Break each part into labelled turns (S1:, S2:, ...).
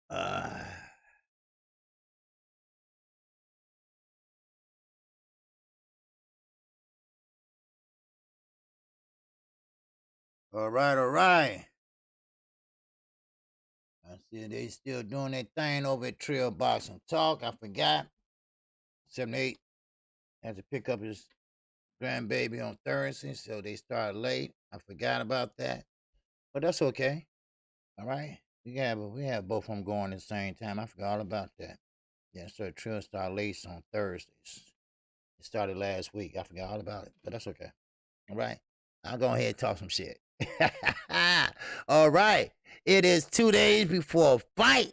S1: Uh, all right, all right. I see they still doing their thing over at Trail Box and Talk. I forgot. 78 had to pick up his grandbaby on Thursday, so they started late. I forgot about that, but that's okay. All right, we have both of them going at the same time. I forgot all about that. Yeah, so Trail started late on Thursdays. It started last week. I forgot all about it, but that's okay. All right. I'll go ahead and talk some shit. All right. It is 2 days before fight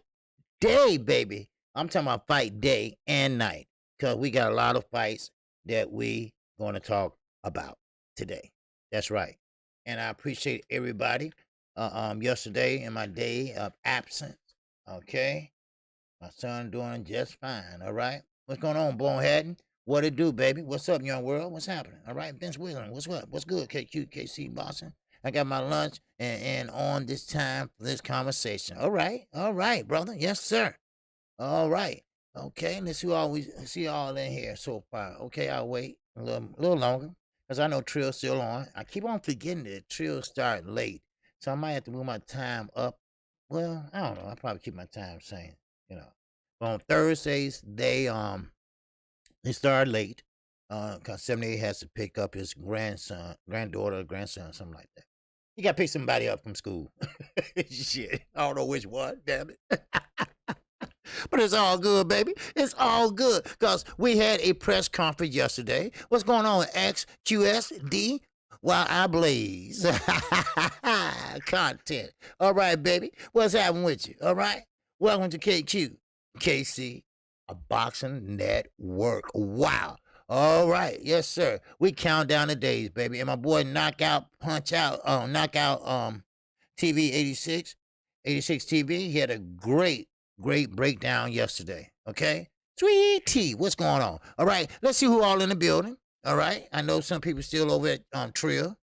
S1: day, baby. I'm talking about fight day and night. Because we got a lot of fights that we going to talk about today. That's right. And I appreciate everybody. Yesterday in my day of absence. Okay. My son doing just fine. All right. What's going on, Bonehead? What it do, baby? What's up, young world? What's happening? All right, Vince Wheeler, what's up? What's good, KQKC Boston? I got my lunch and on this time for this conversation. All right, brother. Yes, sir. All right. Okay, let's see all in here so far. Okay, I'll wait a little longer because I know Trill's still on. I keep on forgetting that Trill start late, so I might have to move my time up. Well, I don't know. I'll probably keep my time same. You know, but on Thursdays they start late. Cause 78 has to pick up his granddaughter, grandson, something like that. He got to pick somebody up from school. Shit, I don't know which one. Damn it. But it's all good, baby. It's all good. Because we had a press conference yesterday. What's going on with XQSD? While I blaze. Content. All right, baby. What's happening with you? All right. Welcome to KQKC, a boxing network. Wow. All right. Yes, sir. We count down the days, baby. And my boy Knockout TV 86 TV, he had a great breakdown yesterday. Okay? Sweet tea. What's going on? All right. Let's see who all in the building. All right. I know some people still over at Trill.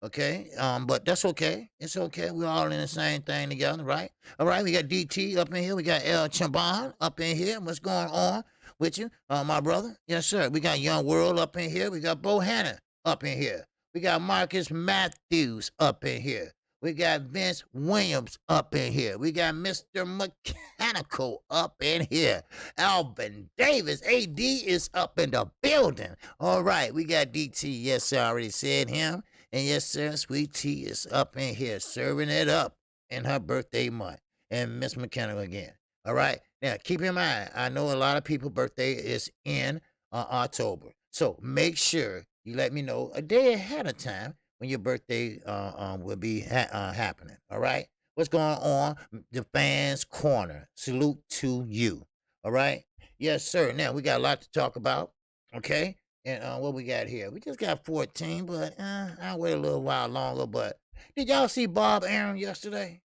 S1: Okay. But that's okay. It's okay. We're all in the same thing together, right? All right. We got DT up in here. We got El Chamban up in here. What's going on with you? My brother? Yes, sir. We got Young World up in here. We got Bo Hanna up in here. We got Marcus Matthews up in here. We got Vince Williams up in here. We got Mr. Mechanical up in here. Alvin Davis, AD, is up in the building. All right, we got DT. Yes, sir, I already said him. And yes, sir, Sweet Tea is up in here serving it up in her birthday month. And Miss Mechanical again. All right, now keep in mind, I know a lot of people's birthday is in October. So make sure you let me know a day ahead of time when your birthday will be happening. All right? What's going on? The fans' corner. Salute to you. All right? Yes, sir. Now, we got a lot to talk about. Okay? And what we got here? We just got 14, but I'll wait a little while longer. But did y'all see Bob Arum yesterday?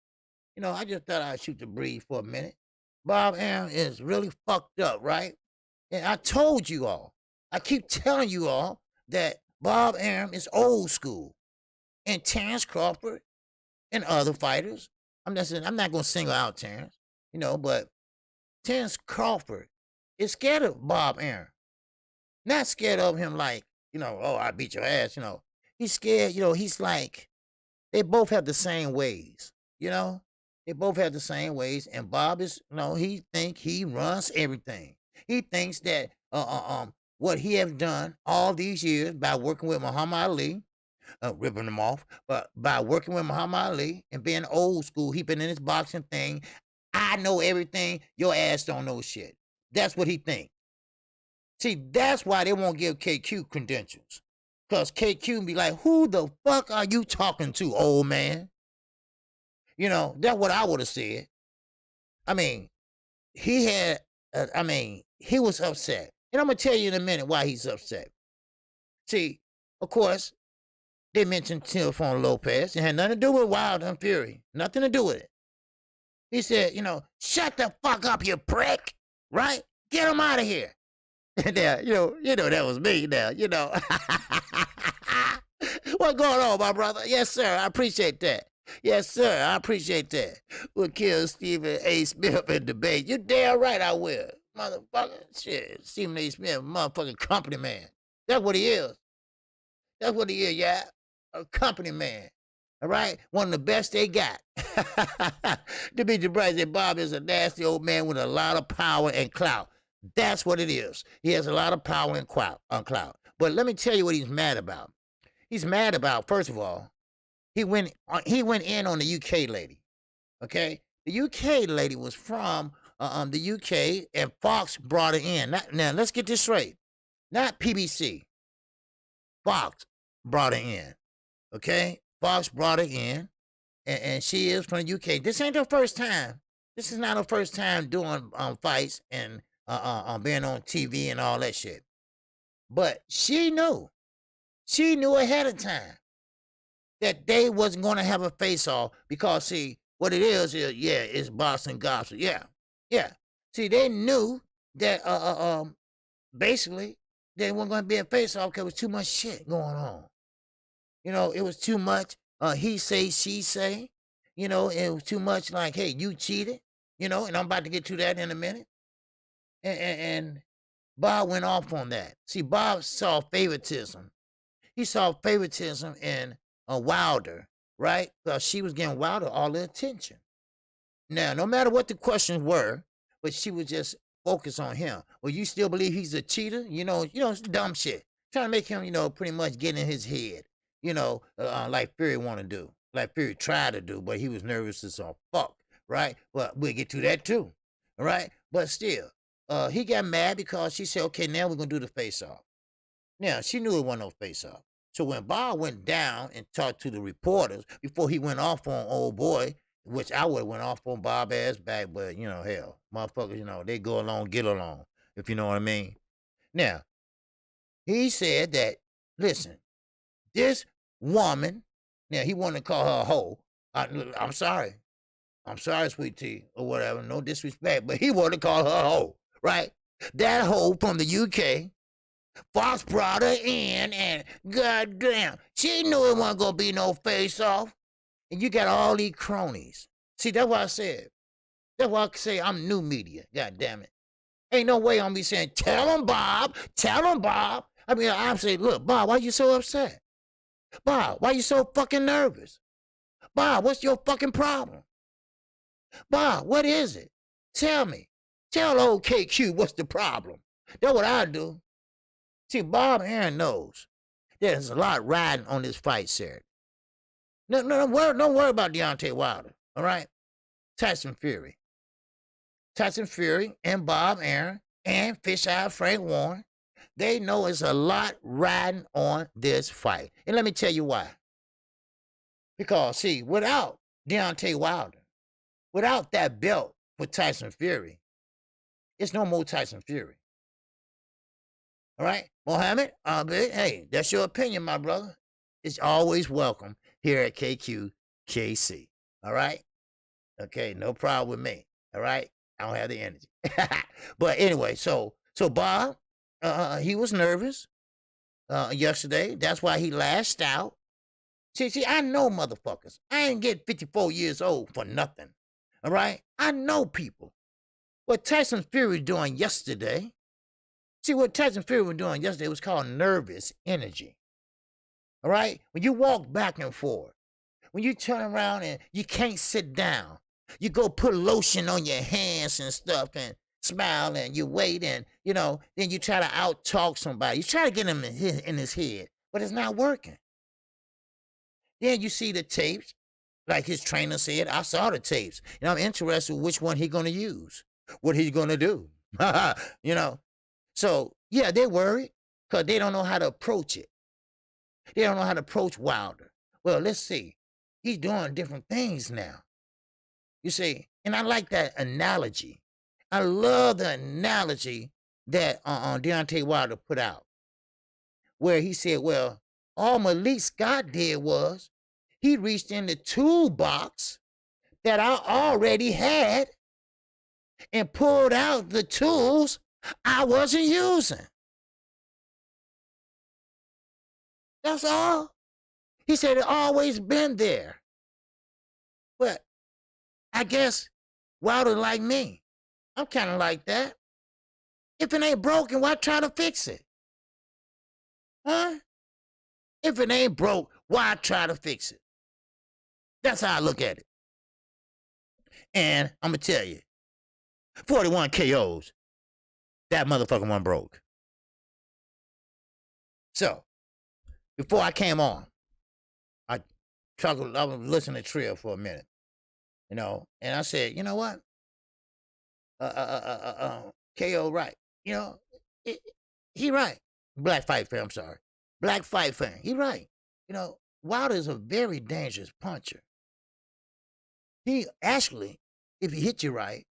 S1: You know, I just thought I'd shoot the breeze for a minute. Bob Arum is really fucked up, right? And I told you all. I keep telling you all that Bob Arum is old school. And Terrence Crawford and other fighters. I'm not going to single out Terrence, you know, but Terrence Crawford is scared of Bob Arum. Not scared of him like, you know, oh, I beat your ass, you know. He's scared, you know, he's like, they both have the same ways, you know. They both have the same ways. And Bob is, you know, he think he runs everything. He thinks that what he have done all these years by working with Muhammad Ali, ripping them off. But by working with Muhammad Ali and being old school, he been in this boxing thing. I know everything. Your ass don't know shit. That's what he think. See, that's why they won't give KQ credentials. Because KQ be like, who the fuck are you talking to, old man? You know, that's what I would have said. I mean, he had, he was upset. And I'm going to tell you in a minute why he's upset. See, of course, they mentioned Teofimo Lopez. It had nothing to do with Wild and Fury. Nothing to do with it. He said, you know, shut the fuck up, you prick. Right? Get him out of here. And now, you know that was me now, you know. What's going on, my brother? Yes, sir. I appreciate that. Yes, sir. I appreciate that. We'll kill Stephen A. Smith in debate. You damn right I will. Motherfucker. Shit. Stephen A. Smith, motherfucking company man. That's what he is. That's what he is, yeah. A company man. All right? One of the best they got. Demetrius Bryce said Bob is a nasty old man with a lot of power and clout. That's what it is. He has a lot of power and clout. But let me tell you what he's mad about. He's mad about, first of all, he went in on the UK lady. Okay? The UK lady was from the UK, and Fox brought her in. Now, let's get this straight. Not PBC. Fox brought her in. Okay? Fox brought her in, and she is from the UK. This ain't her first time. This is not her first time doing fights and being on TV and all that shit. But she knew ahead of time that they wasn't going to have a face-off because, see, what it is, yeah, it's Boston gossip. Yeah. See, they knew that basically there wasn't going to be a face-off because there was too much shit going on. You know, it was too much he say, she say. You know, it was too much like, hey, you cheated. You know, and I'm about to get to that in a minute. And Bob went off on that. See, Bob saw favoritism. He saw favoritism in Wilder, right? Because she was getting Wilder all the attention. Now, no matter what the questions were, but she was just focused on him. Well, you still believe he's a cheater? You know, it's dumb shit. Trying to make him, pretty much get in his head. Like Fury want to do. Like Fury tried to do, but he was nervous as all fuck, right? Well, we'll get to that too, all right? But still, he got mad because she said, okay, now we're going to do the face-off. Now, she knew it wasn't no face-off. So when Bob went down and talked to the reporters before he went off on old boy, which I would have went off on Bob ass back, but, hell, motherfuckers, they go along, get along, if you know what I mean. Now, he said that, listen, this woman, now he wanted to call her a hoe. I'm sorry. I'm sorry, sweet tea, or whatever, no disrespect, but he wanted to call her a hoe, right? That hoe from the UK, Fox brought her in, and goddamn, she knew it wasn't gonna be no face-off. And you got all these cronies. See, that's what I said. That's why I say I'm new media, goddamn it. Ain't no way I'm be saying, tell him, Bob, tell him, Bob. I mean, I'm saying, look, Bob, why you so upset? Bob, why you so fucking nervous? Bob, what's your fucking problem? Bob, what is it? Tell me. Tell old KQ what's the problem. That's what I do. See, Bob Aaron knows there's a lot riding on this fight, Saturday. No, don't worry about Deontay Wilder, all right? Tyson Fury and Bob Aaron and Fish-Eye Frank Warren, they know it's a lot riding on this fight. And let me tell you why. Because, see, without Deontay Wilder, without that belt for Tyson Fury, it's no more Tyson Fury. All right? Mohammed, hey, that's your opinion, my brother. It's always welcome here at KQKC. All right? Okay, no problem with me. All right? I don't have the energy. But anyway, so Bob, he was nervous yesterday. That's why he lashed out. See, I know motherfuckers. I ain't get 54 years old for nothing. All right? I know people. What Tyson Fury doing yesterday, what Tyson Fury was doing yesterday was called nervous energy. All right? When you walk back and forth, when you turn around and you can't sit down, you go put lotion on your hands and stuff and smile and you wait and, then you try to out-talk somebody. You try to get him in his head, but it's not working. Then you see the tapes, like his trainer said. I saw the tapes, and I'm interested in which one he's going to use, what he's going to do, So, yeah, they're worried because they don't know how to approach it. They don't know how to approach Wilder. Well, let's see. He's doing different things now. You see, and I like that analogy. I love the analogy that Deontay Wilder put out, where he said, well, all Malik Scott did was he reached in the toolbox that I already had and pulled out the tools I wasn't using. That's all. He said it always been there. But I guess Wilder like me. I'm kind of like that. If it ain't broken, why try to fix it? Huh? If it ain't broke, why try to fix it? That's how I look at it. And I'm going to tell you, 41 KOs, that motherfucker one broke. So, before I came on, I was listening to Trill for a minute, you know, and I said, you know what? KO right. You know, he right. Black Fight Fan, I'm sorry. Black Fight Fan, he right. You know, Wilder's a very dangerous puncher. He actually, if he hit you right,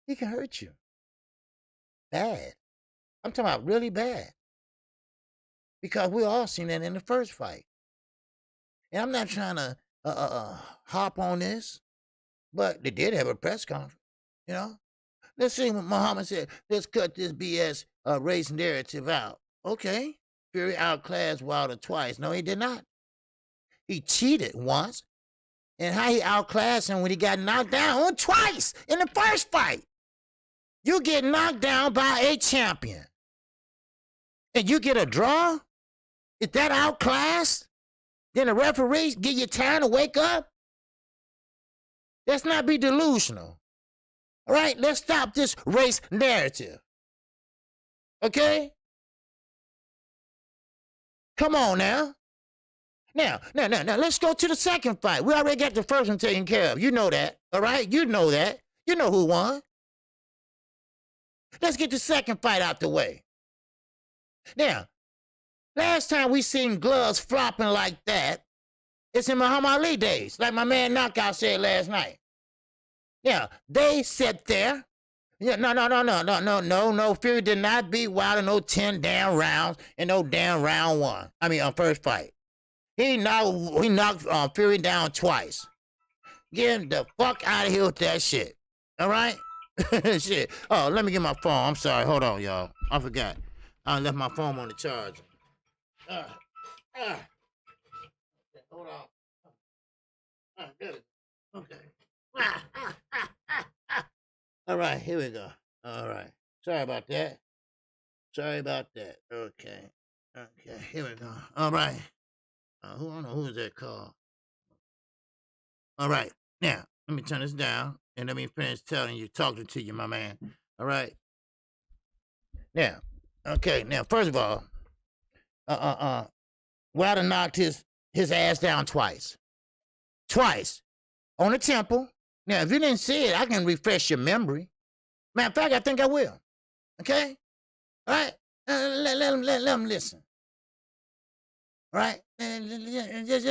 S1: he can hurt you. Bad. I'm talking about really bad. Because we all seen that in the first fight. And I'm not trying to hop on this, but they did have a press conference, you know. Let's see what Muhammad said. Let's cut this BS race narrative out. Okay. Fury outclassed Wilder twice. No, he did not. He cheated once. And how he outclassed him when he got knocked down twice in the first fight. You get knocked down by a champion. And you get a draw? Is that outclassed? Then the referees give you time to wake up? Let's not be delusional. All right, let's stop this race narrative. Okay? Come on now. Now, let's go to the second fight. We already got the first one taken care of. You know that, all right? You know that. You know who won. Let's get the second fight out the way. Now, last time we seen gloves flopping like that, it's in Muhammad Ali days, like my man Knockout said last night. Now, they sat there. Yeah, no. Fury did not beat Wilder no 10 damn rounds in no damn round one. I mean, first fight. He knocked Fury down twice. Get him the fuck out of here with that shit. All right? Shit. Oh, let me get my phone. I'm sorry. Hold on, y'all. I forgot. I left my phone on the charger. Hold on. Good. Okay. All right, here we go. All right. Sorry about that. Okay, here we go. All right. I don't know who is that call. All right. Now, let me turn this down and let me finish talking to you, my man. All right. Now, okay. Now, first of all, Wilder knocked his ass down twice. Twice. On the temple. Now, if you didn't see it, I can refresh your memory. Matter of fact, I think I will. Okay? All right? Let them listen. All right? Just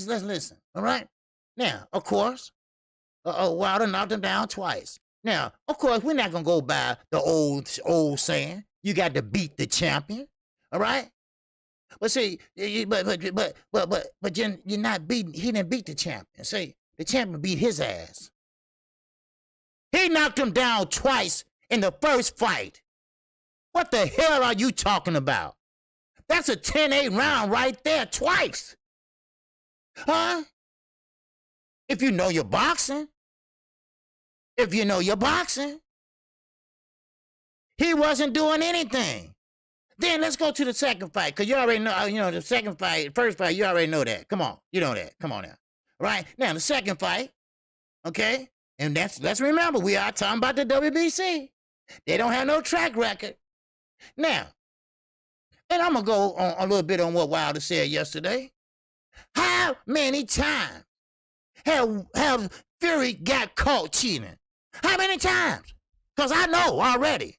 S1: let's listen. All right? Now, of course, Wilder knocked him down twice. Now, of course, we're not going to go by the old saying. You got to beat the champion. All right? But see, but you're not beating, he didn't beat the champion. See, the champion beat his ass. He knocked him down twice in the first fight. What the hell are you talking about? That's a 10-8 round right there, twice. Huh? If you know your boxing. He wasn't doing anything. Then let's go to the second fight, because you already know, the second fight, first fight, you already know that. Come on, you know that. Come on now. Right? Now, the second fight, okay? And let's remember, we are talking about the WBC. They don't have no track record. Now, and I'm going to go on a little bit on what Wilder said yesterday. How many times have Fury got caught cheating? How many times? Because I know already.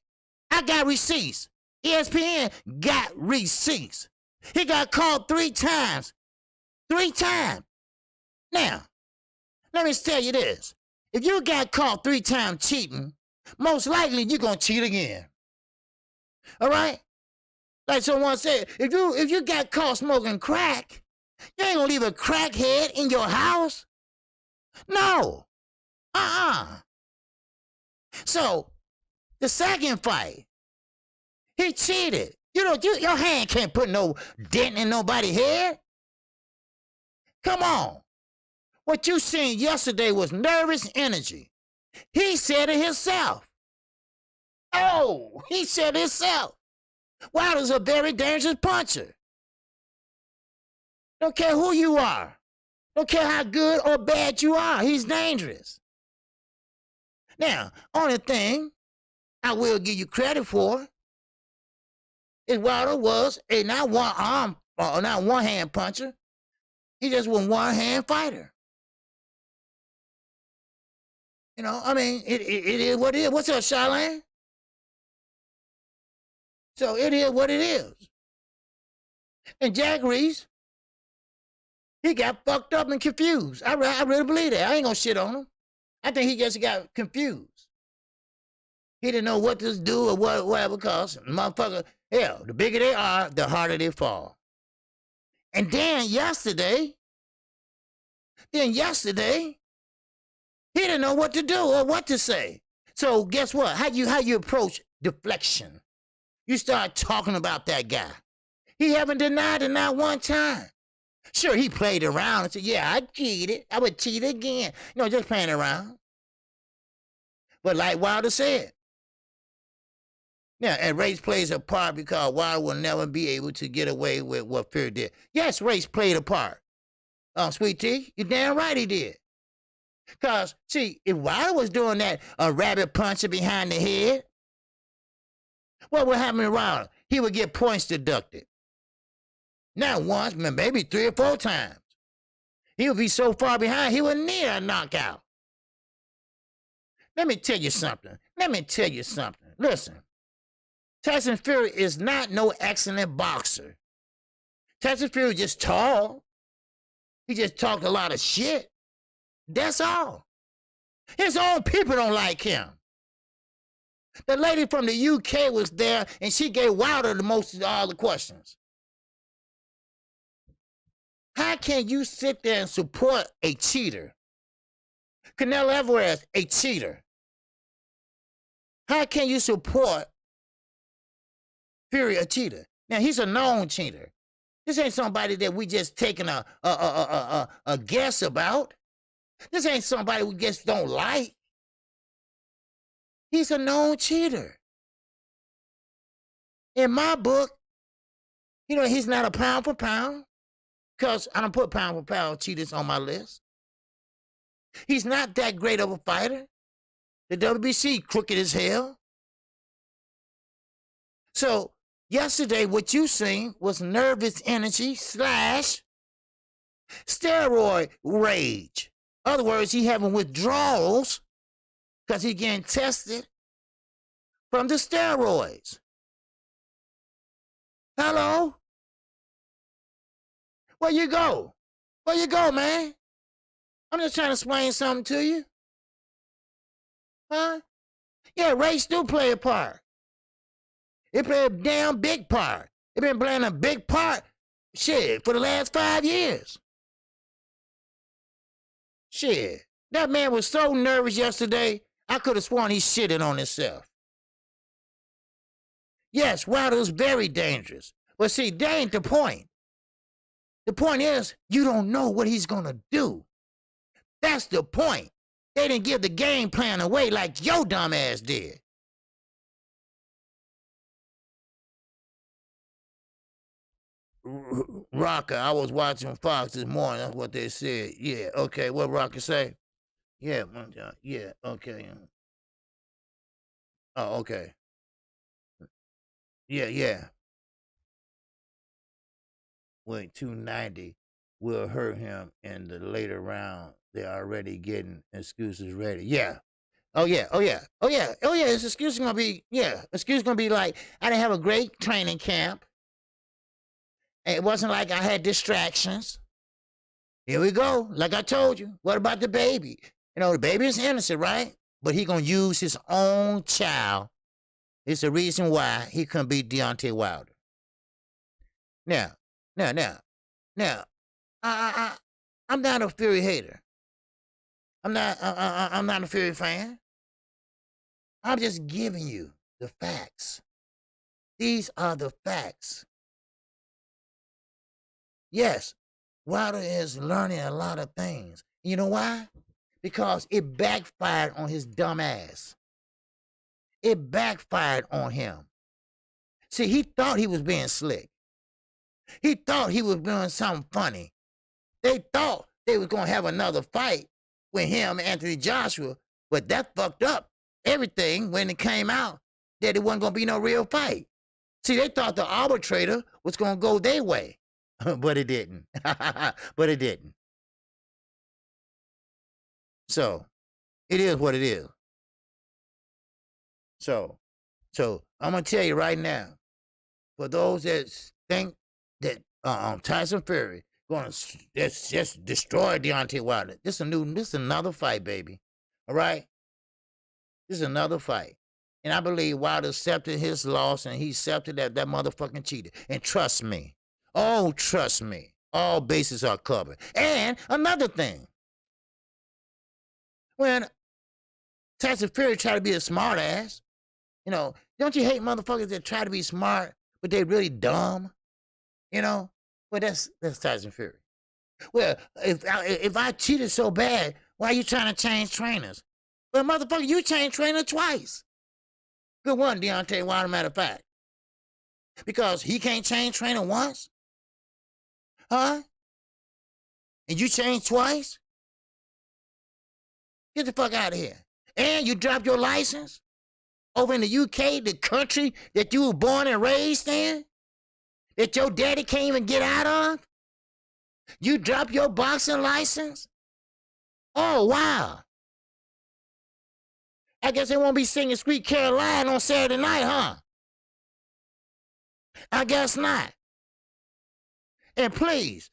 S1: I got receipts. ESPN got receipts. He got caught 3 times. 3 times. Now, let me tell you this. If you got caught 3 times cheating, most likely you're going to cheat again. All right? Like someone said, if you got caught smoking crack, you ain't going to leave a crackhead in your house. No. So, the second fight, he cheated. Your hand can't put no dent in nobody's head. Come on. What you seen yesterday was nervous energy. He said it himself. Oh, he said it himself. Wilder's a very dangerous puncher. Don't care who you are. Don't care how good or bad you are. He's dangerous. Now, only thing I will give you credit for is Wilder was a not one arm or not one hand puncher. He just was one hand fighter. You know, I mean, it is what it is. What's up, Charlene? So it is what it is. And Jack Reese, he got fucked up and confused. I really believe that. I ain't gonna shit on him. I think he just got confused. He didn't know what to do or whatever, because motherfucker, hell, the bigger they are, the harder they fall. And then yesterday, he didn't know what to do or what to say. So guess what? How you approach deflection? You start talking about that guy. He haven't denied it not one time. Sure, he played around and said, yeah, I cheated. I would cheat again. You know, just playing around. But like Wilder said, yeah, and race plays a part because Wilder will never be able to get away with what Fury did. Yes, race played a part. Sweet Tea, you're damn right he did. Because, see, if Wilder was doing that, a rabbit puncher behind the head, what would happen to Wilder? He would get points deducted. Not once, maybe 3 or 4 times. He would be so far behind, he would near a knockout. Let me tell you something. Listen, Tyson Fury is not no excellent boxer. Tyson Fury is just tall. He just talked a lot of shit. That's all. His own people don't like him. The lady from the UK was there, and she gave Wilder the most of all the questions. How can you sit there and support a cheater? Canelo Alvarez, a cheater. How can you support Fury, a cheater? Now, he's a known cheater. This ain't somebody that we just taking a guess about. This ain't somebody we just don't like. He's a known cheater. In my book, you know, he's not a pound for pound, because I don't put pound for pound cheaters on my list. He's not that great of a fighter. The WBC crooked as hell. So yesterday, what you seen was nervous energy / steroid rage. In other words, he having withdrawals because he getting tested from the steroids. Hello? Where you go? Where you go, man? I'm just trying to explain something to you. Huh? Yeah, race do play a part. It played a damn big part. It been playing a big part, shit, for the last 5 years. Shit. That man was so nervous yesterday, I could have sworn he shitted on himself. Yes, Wilder was very dangerous. But see, that ain't the point. The point is, you don't know what he's gonna do. That's the point. They didn't give the game plan away like your dumb ass did. Rocker, I was watching Fox this morning. That's what they said. Yeah, okay. What Rocker say? Yeah, yeah, okay. Oh, okay. Yeah. Wait, 290 will hurt him in the later round. They're already getting excuses ready. Yeah. Oh yeah. His excuse is gonna be, excuse gonna be like, I didn't have a great training camp. It wasn't like I had distractions. Here we go. Like I told you. What about the baby? You know, the baby is innocent, right? But he gonna use his own child. It's the reason why he couldn't beat Deontay Wilder. Now, I'm not a Fury hater. I'm not a Fury fan. I'm just giving you the facts. These are the facts. Yes, Wilder is learning a lot of things. You know why? Because it backfired on his dumb ass. It backfired on him. See, he thought he was being slick. He thought he was doing something funny. They thought they was going to have another fight with him and Anthony Joshua, but that fucked up everything when it came out that it wasn't going to be no real fight. See, they thought the arbitrator was going to go their way, but it didn't. But it didn't. So, it is what it is. So I'm going to tell you right now, for those that think that Tyson Fury going to just destroy Deontay Wilder, this is another fight, baby. All right? This is another fight. And I believe Wilder accepted his loss, and he accepted that motherfucking cheated. And trust me. Oh, trust me. All bases are covered. And another thing. When Tyson Fury tried to be a smart ass, you know, don't you hate motherfuckers that try to be smart, but they really dumb? You know? Well, that's Tyson Fury. Well, if I cheated so bad, why are you trying to change trainers? Well, motherfucker, you changed trainer twice. Good one, Deontay Wilder, matter of fact. Because he can't change trainer once? Huh? And you changed twice? Get the fuck out of here. And you dropped your license over in the UK, the country that you were born and raised in? That your daddy can't even get out of? You dropped your boxing license? Oh, wow. I guess they won't be singing Sweet Caroline on Saturday night, huh? I guess not. And please,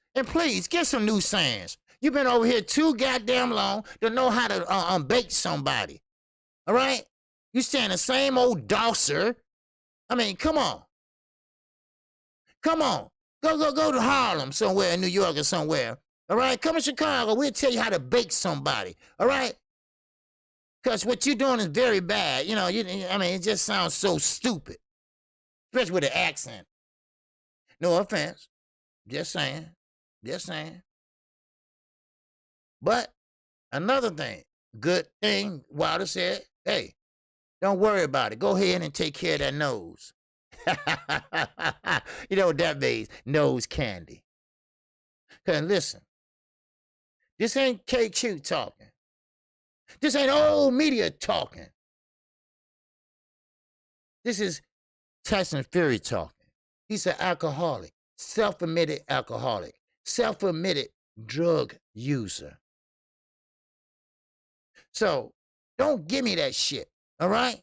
S1: get some new sayings. You've been over here too goddamn long to know how to bait somebody. All right? You saying the same old dosser. I mean, come on. Come on. Go to Harlem somewhere in New York or somewhere. All right? Come to Chicago. We'll tell you how to bake somebody. All right? Because what you're doing is very bad. You know, I mean, it just sounds so stupid. Especially with an accent. No offense. Just saying. Just saying. But another thing, good thing Wilder said, hey, don't worry about it. Go ahead and take care of that nose. You know what that means? Nose candy. Because listen, this ain't KQ talking. This ain't old media talking. This is Tyson Fury talking. He's an alcoholic, self-admitted alcoholic, self-admitted drug user. So don't give me that shit, all right?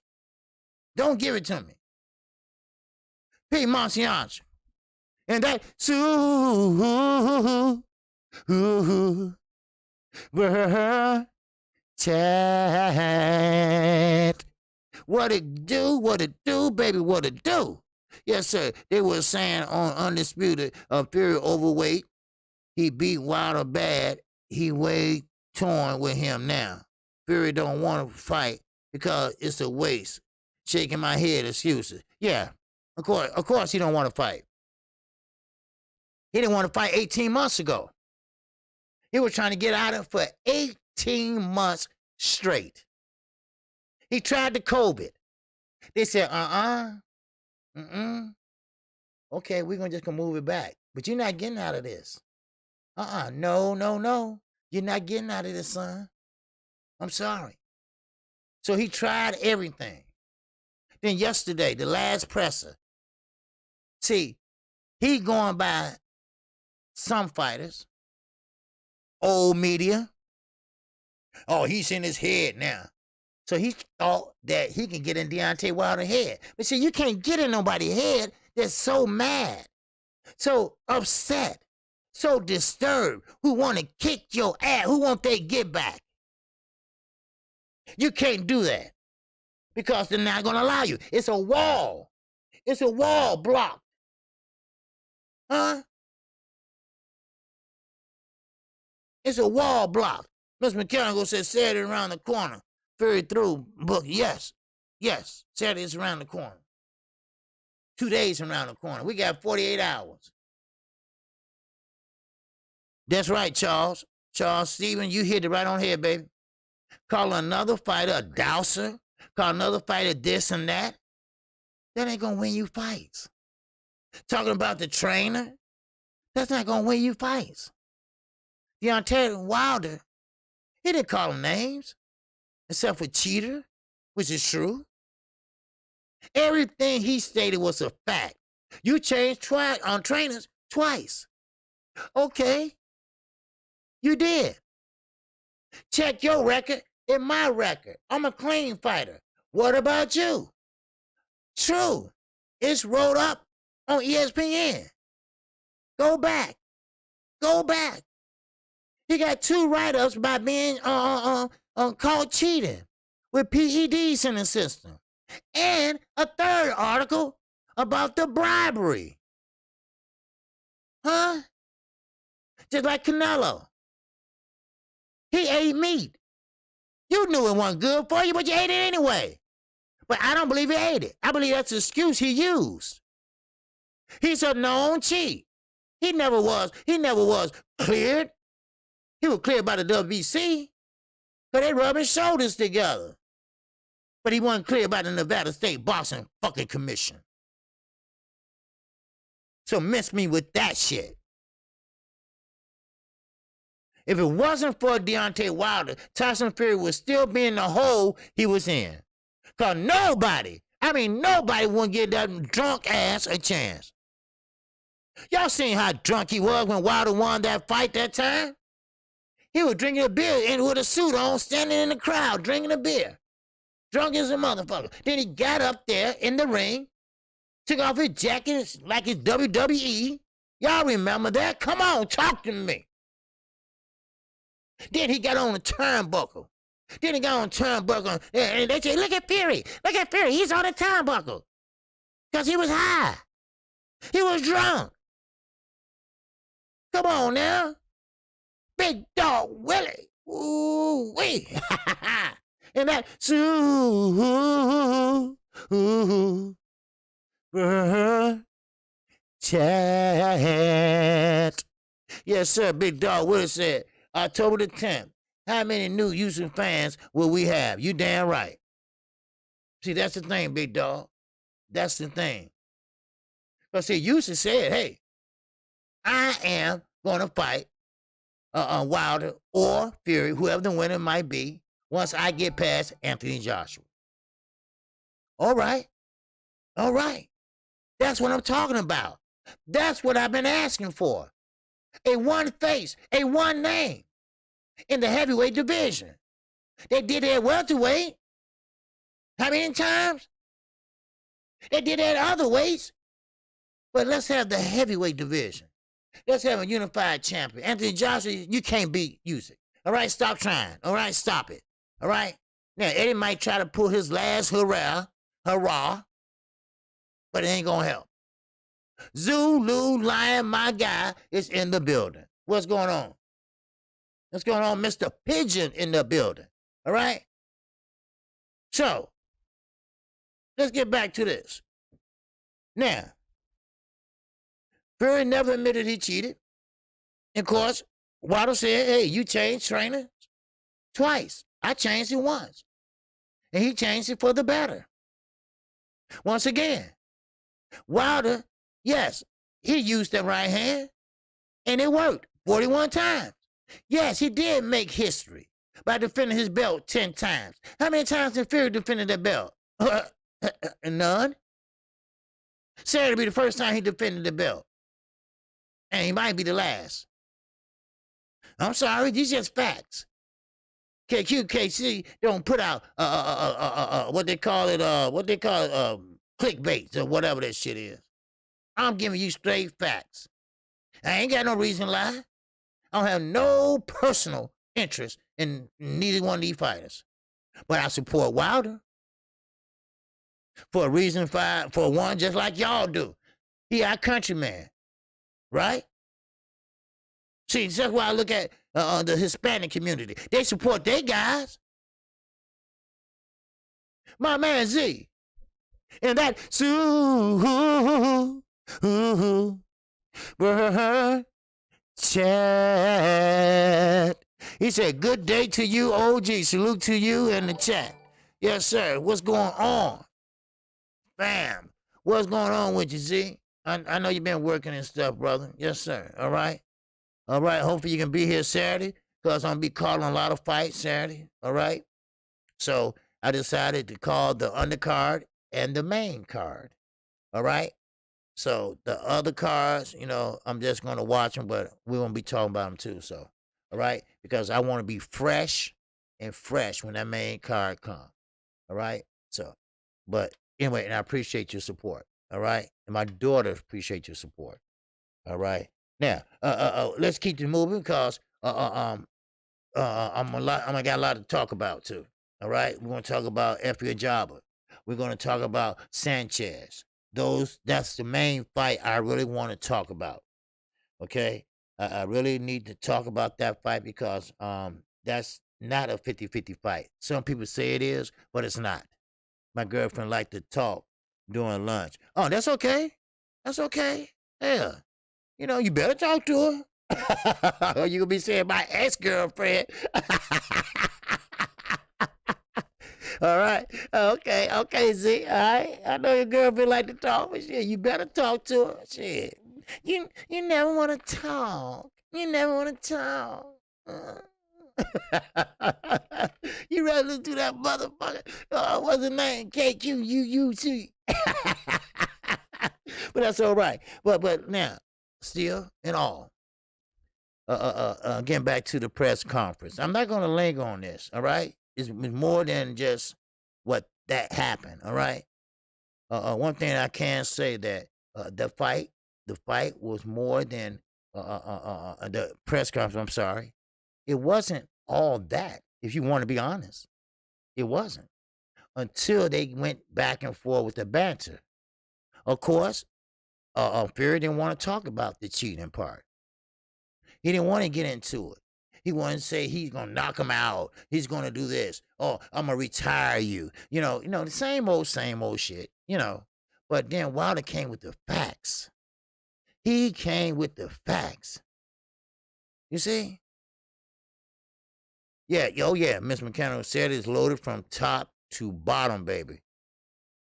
S1: Don't give it to me. P. Monsignor. And that, chat. What it do, baby, what it do? Yes, sir. They were saying on Undisputed, Fury overweight. He beat Wilder bad. He way torn with him now. Fury don't want to fight because it's a waste. Shaking my head, excuses. Yeah, of course he don't want to fight. He didn't want to fight 18 months ago. He was trying to get out of it for 18 months straight. He tried the COVID. They said, okay, we're going to just move it back. But you're not getting out of this. No. You're not getting out of this, son. I'm sorry. So he tried everything. Then yesterday, the last presser. See, he going by some fighters, old media. Oh, he's in his head now. So he thought that he can get in Deontay Wilder's head. But see, you can't get in nobody's head that's so mad, so upset, so disturbed, who want to kick your ass, who want their get back. You can't do that because they're not going to allow you. It's a wall. It's a wall blocked. Huh? It's a wall blocked. Miss McCarrigal said Saturday around the corner. Fury through book. Yes. Saturday's around the corner. 2 days around the corner. We got 48 hours. That's right, Charles. Charles Stephen, you hit it right on here, baby. Call another fighter a douser. Call another fighter this and that. That ain't gonna win you fights. Talking about the trainer, that's not gonna win you fights. Deontay Wilder, he didn't call him names, except for cheater, which is true. Everything he stated was a fact. You changed trainers twice. Okay, you did. Check your record and my record. I'm a clean fighter. What about you? True. It's rolled up on ESPN. Go back. Go back. He got 2 write-ups by being caught cheating with PEDs in the system. And a 3rd article about the bribery. Huh? Just like Canelo. He ate meat. You knew it wasn't good for you, but you ate it anyway. But I don't believe he ate it. I believe that's the excuse he used. He's a known cheat. He never was cleared. He was cleared by the WBC, but they rubbing shoulders together. But he wasn't cleared by the Nevada State Boxing fucking Commission. So miss me with that shit. If it wasn't for Deontay Wilder, Tyson Fury would still be in the hole he was in. Because nobody wouldn't give that drunk ass a chance. Y'all seen how drunk he was when Wilder won that fight that time? He was drinking a beer and with a suit on, standing in the crowd, drinking a beer. Drunk as a motherfucker. Then he got up there in the ring, took off his jacket like it's WWE. Y'all remember that? Come on, talk to me. Then he got on the turnbuckle. And they say, look at Fury. He's on the turnbuckle. Because he was high. He was drunk. Come on now. Big Dog Willie. Ooh, wee. And that, chat. Yes, sir, Big Dog Willie said, October the 10th. How many new Houston fans will we have? You damn right. See, that's the thing, Big Dog. That's the thing. Because see, Houston said, hey, I am going to fight Wilder or Fury, whoever the winner might be, once I get past Anthony Joshua. All right. That's what I'm talking about. That's what I've been asking for. A one face, a one name in the heavyweight division. They did it at welterweight. How many times? They did it at other weights. But let's have the heavyweight division. Let's have a unified champion. Anthony Joshua, you can't beat Usyk. All right, stop trying. All right, stop it. All right? Now, Eddie might try to pull his last hurrah, but it ain't going to help. Zulu Lion, my guy, is in the building. What's going on? What's going on, Mr. Pigeon in the building? All right? So, let's get back to this. Now, Fury never admitted he cheated. Of course, Wilder said, hey, you changed trainers twice. I changed it once. And he changed it for the better. Once again, Wilder, yes, he used that right hand, and it worked 41 times. Yes, he did make history by defending his belt 10 times. How many times did Fury defend that belt? None. Saturday be the first time he defended the belt. And he might be the last. I'm sorry, these just facts. KQKC don't put out what they call it clickbait or whatever that shit is. I'm giving you straight facts. I ain't got no reason to lie. I don't have no personal interest in neither one of these fighters. But I support Wilder. For a reason, for one, just like y'all do. He our countryman. Right? See, that's why I look at the Hispanic community. They support their guys. My man Z. And that chat. He said, good day to you, OG. Salute to you in the chat. Yes, sir. What's going on? Fam. What's going on with you, Z? I know you've been working and stuff, brother. Yes, sir. All right. All right. Hopefully you can be here Saturday because I'm going to be calling a lot of fights Saturday. All right. So I decided to call the undercard and the main card. All right. So the other cards, you know, I'm just going to watch them, but we won't be talking about them too. So, all right, because I want to be fresh when that main card comes. All right. So, but anyway, and I appreciate your support. All right, and my daughter appreciate your support. All right. Now, let's keep it moving because I got a lot to talk about too. All right, we're going to talk about Effie Ajaba. We're going to talk about Sanchez. That's the main fight I really want to talk about. Okay, I really need to talk about that fight because that's not a 50-50 fight. Some people say it is, but it's not. My girlfriend like to talk during lunch. Oh, that's okay. That's okay. Yeah, you know, you better talk to her. Or you gonna be saying my ex-girlfriend. All right. Okay, Z. All right. I know your girlfriend like to talk, but shit, you better talk to her. Shit. You never want to talk. You never want to talk. You rather listen to that motherfucker. What's his name? KQUC. But that's all right. But now, still and all. Getting back to the press conference. I'm not going to linger on this, all right? It's more than just what that happened, all right? One thing I can say that the fight was more than the press conference, I'm sorry. It wasn't all that, if you want to be honest. It wasn't. Until they went back and forth with the banter. Of course, Fury didn't want to talk about the cheating part. He didn't want to get into it. He wanted to say he's gonna knock him out. He's gonna do this. Oh, I'm gonna retire you. You know, the same old shit. You know. But then Wilder came with the facts. He came with the facts. You see? Yeah. Oh yeah. Miss McKenna said it's loaded from top to bottom, baby.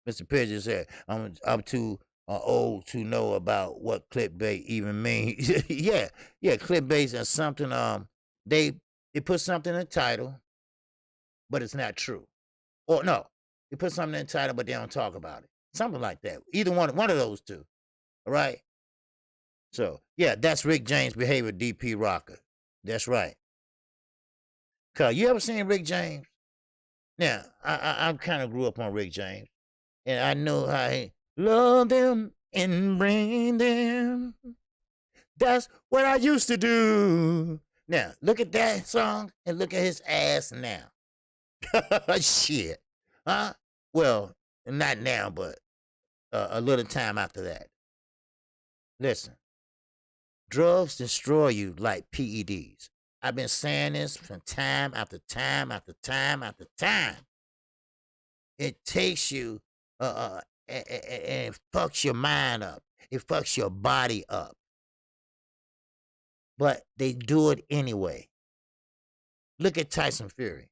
S1: Mr. Pigeon said, I'm too old to know about what clickbait even means. yeah, clickbait is something. They put something in the title, but it's not true. Or no, they put something in the title, but they don't talk about it. Something like that. Either one of those two. All right. So yeah, that's Rick James' behavior, DP Rocker. That's right. Cause you ever seen Rick James? Now I kind of grew up on Rick James, and I know how he love them and bring them. That's what I used to do. Now, look at that song and look at his ass now. Shit. Huh? Well, not now, but a little time after that. Listen, drugs destroy you like PEDs. I've been saying this from time after time after time after time. It takes you and it fucks your mind up. It fucks your body up. But they do it anyway. Look at Tyson Fury.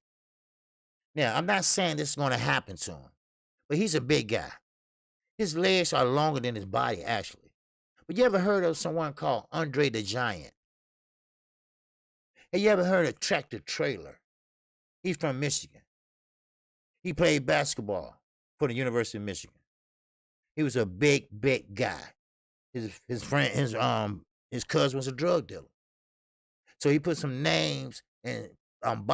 S1: Now, I'm not saying this is going to happen to him, but he's a big guy. His legs are longer than his body, actually. But you ever heard of someone called Andre the Giant? Have you ever heard of Tractor Trailer? He's from Michigan. He played basketball for the University of Michigan. He was a big guy. His cousin was a drug dealer. So he put some names and some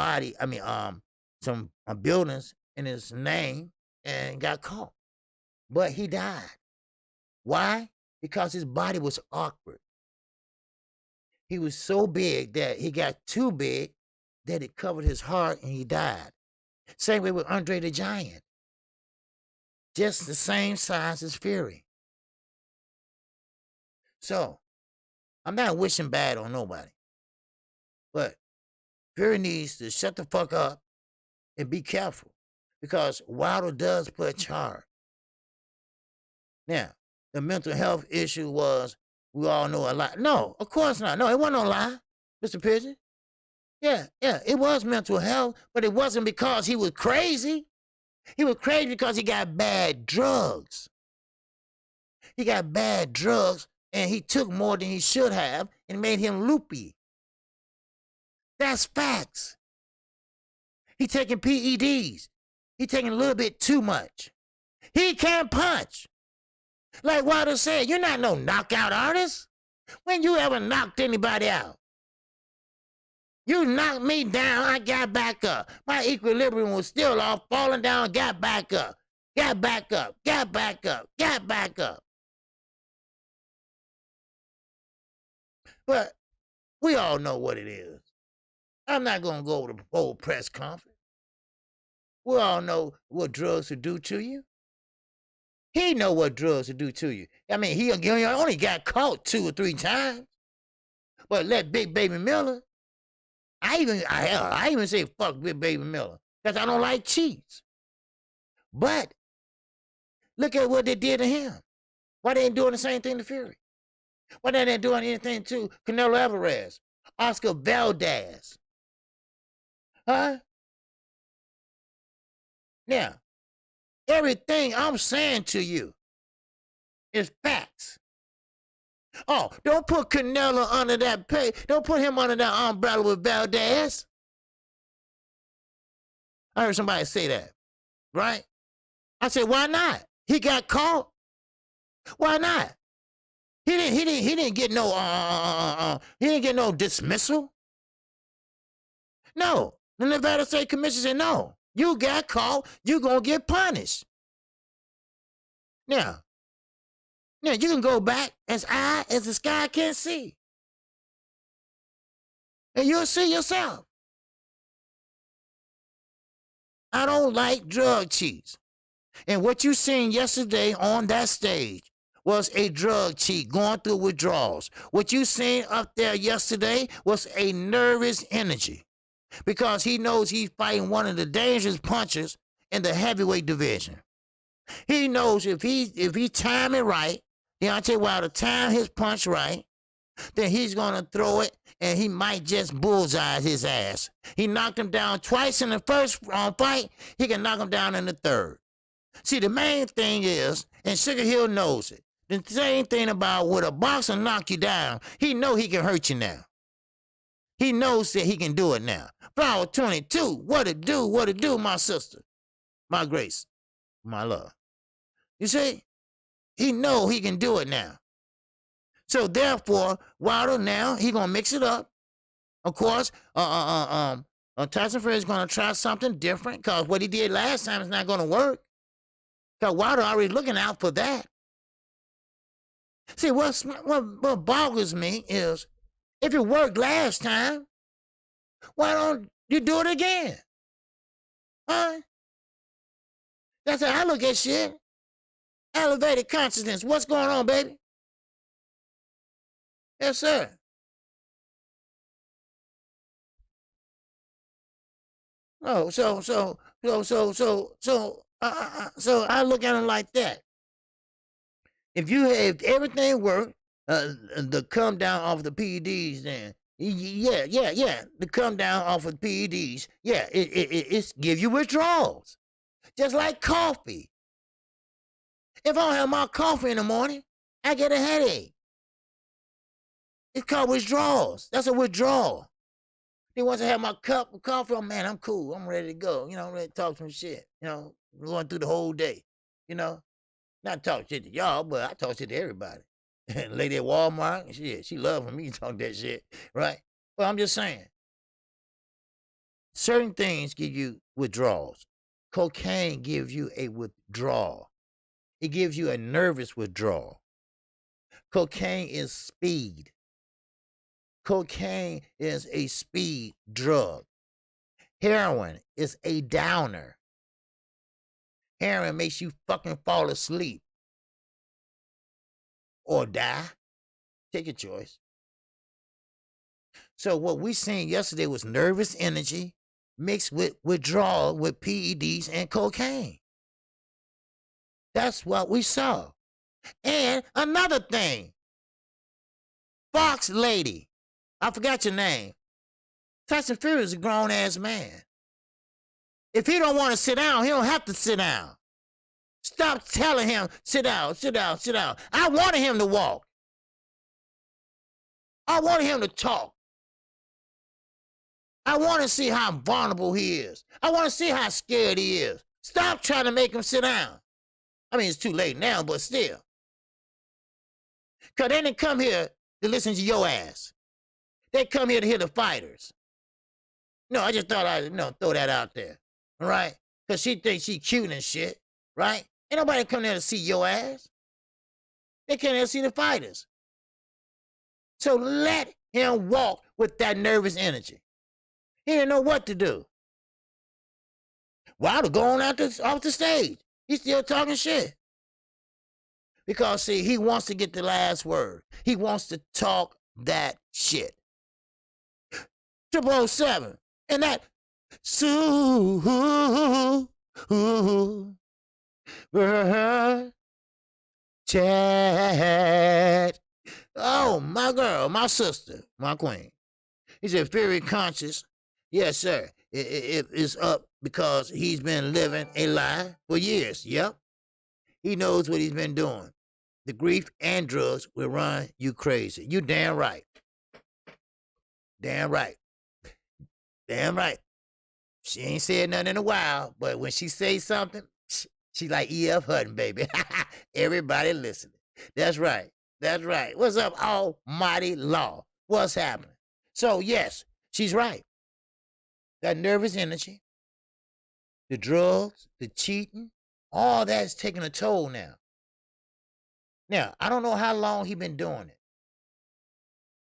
S1: buildings in his name and got caught. But he died. Why? Because his body was awkward. He was so big that he got too big that it covered his heart and he died. Same way with Andre the Giant. Just the same size as Fury. So, I'm not wishing bad on nobody. But Fury needs to shut the fuck up and be careful. Because Wilder does punch hard. Now, the mental health issue was We all know a lie. No, of course not. No, it wasn't no lie, Mr. Pigeon. Yeah, it was mental health, but it wasn't because he was crazy. He was crazy because he got bad drugs. He got bad drugs, and he took more than he should have, and made him loopy. That's facts. He taking PEDs. He taking a little bit too much. He can't punch. Like Wilder said, you're not no knockout artist. When you ever knocked anybody out? You knocked me down, I got back up. My equilibrium was still off, falling down, got back up. Got back up, got back up, got back up. But we all know what it is. I'm not going to go to the whole press conference. We all know what drugs will do to you. He know what drugs will do to you. I mean, he only got caught 2 or 3 times. But let Big Baby Miller, I even say fuck Big Baby Miller, because I don't like cheats. But look at what they did to him. Why they ain't doing the same thing to Fury? Why they ain't doing anything to Canelo Alvarez, Oscar Valdez? Huh? Now, everything I'm saying to you is facts. Oh, don't put Canelo under that pay. Don't put him under that umbrella with Valdez. I heard somebody say that, right? I said, why not? He got caught. Why not? He didn't get no dismissal. No, the Nevada State Commission said no. You got caught. You gonna get punished. Now you can go back as the sky can see, and you'll see yourself. I don't like drug cheats, and what you seen yesterday on that stage was a drug cheat going through withdrawals. What you seen up there yesterday was a nervous energy, because he knows he's fighting one of the dangerous punchers in the heavyweight division. He knows if he time it right, Deontay Wilder time his punch right, then he's gonna throw it, and he might just bullseye his ass. He knocked him down twice in the first fight. He can knock him down in the third. See, the main thing is, and Sugar Hill knows it, the same thing about when a boxer knock you down, he know he can hurt you now. He knows that he can do it now. Flower 22, what it do, my sister, my Grace, my love. You see, he know he can do it now. So therefore, Wilder now, he gonna mix it up. Of course, Tyson Fury is gonna try something different, because what he did last time is not gonna work. Because Wilder already looking out for that. See, what boggles me is, if it worked last time, why don't you do it again? Huh? That's how I look at shit. Elevated consciousness. What's going on, baby? Yes, sir. Oh, so I look at it like that. If everything worked, the come down off the PEDs, then yeah, the come down off of PEDs, yeah, it's give you withdrawals, just like coffee. If I don't have my coffee in the morning, I get a headache. It's called withdrawals. That's a withdrawal. Then once I have my cup of coffee, oh man, I'm cool. I'm ready to go. I'm ready to talk some shit. Going through the whole day. Not talk shit to y'all, but I talk shit to everybody. Lady at Walmart, she love for me to talk that shit, right? But I'm just saying, certain things give you withdrawals. Cocaine gives you a withdrawal. It gives you a nervous withdrawal. Cocaine is speed. Cocaine is a speed drug. Heroin is a downer. Heroin makes you fucking fall asleep or die. Take your choice. So what we seen yesterday was nervous energy mixed with withdrawal with PEDs and cocaine. That's what we saw. And another thing, Fox lady. I forgot your name. Tyson Fury is a grown-ass man. If he don't want to sit down, he don't have to sit down. Stop telling him, sit down, sit down, sit down. I wanted him to walk. I wanted him to talk. I want to see how vulnerable he is. I want to see how scared he is. Stop trying to make him sit down. I mean, it's too late now, but still. Because they didn't come here to listen to your ass. They come here to hear the fighters. No, I just thought I'd throw that out there. All right? Because she thinks she cute and shit. Right? Ain't nobody come there to see your ass. They came there to see the fighters. So let him walk with that nervous energy. He didn't know what to do. Wilder going off the stage. He's still talking shit. Because, see, he wants to get the last word. He wants to talk that shit. 007. And that chat. Oh, my girl, my sister, my queen. He said, Fury conscious. Yes, sir. It is up because he's been living a lie for years. Yep. He knows what he's been doing. The grief and drugs will run you crazy. You damn right. Damn right. Damn right. She ain't said nothing in a while, but when she says something, she like E.F. Hutton, baby. Everybody listening. That's right. That's right. What's up, almighty law? What's happening? So, yes, she's right. That nervous energy, the drugs, the cheating, all that's taking a toll now. Now, I don't know how long he been doing it.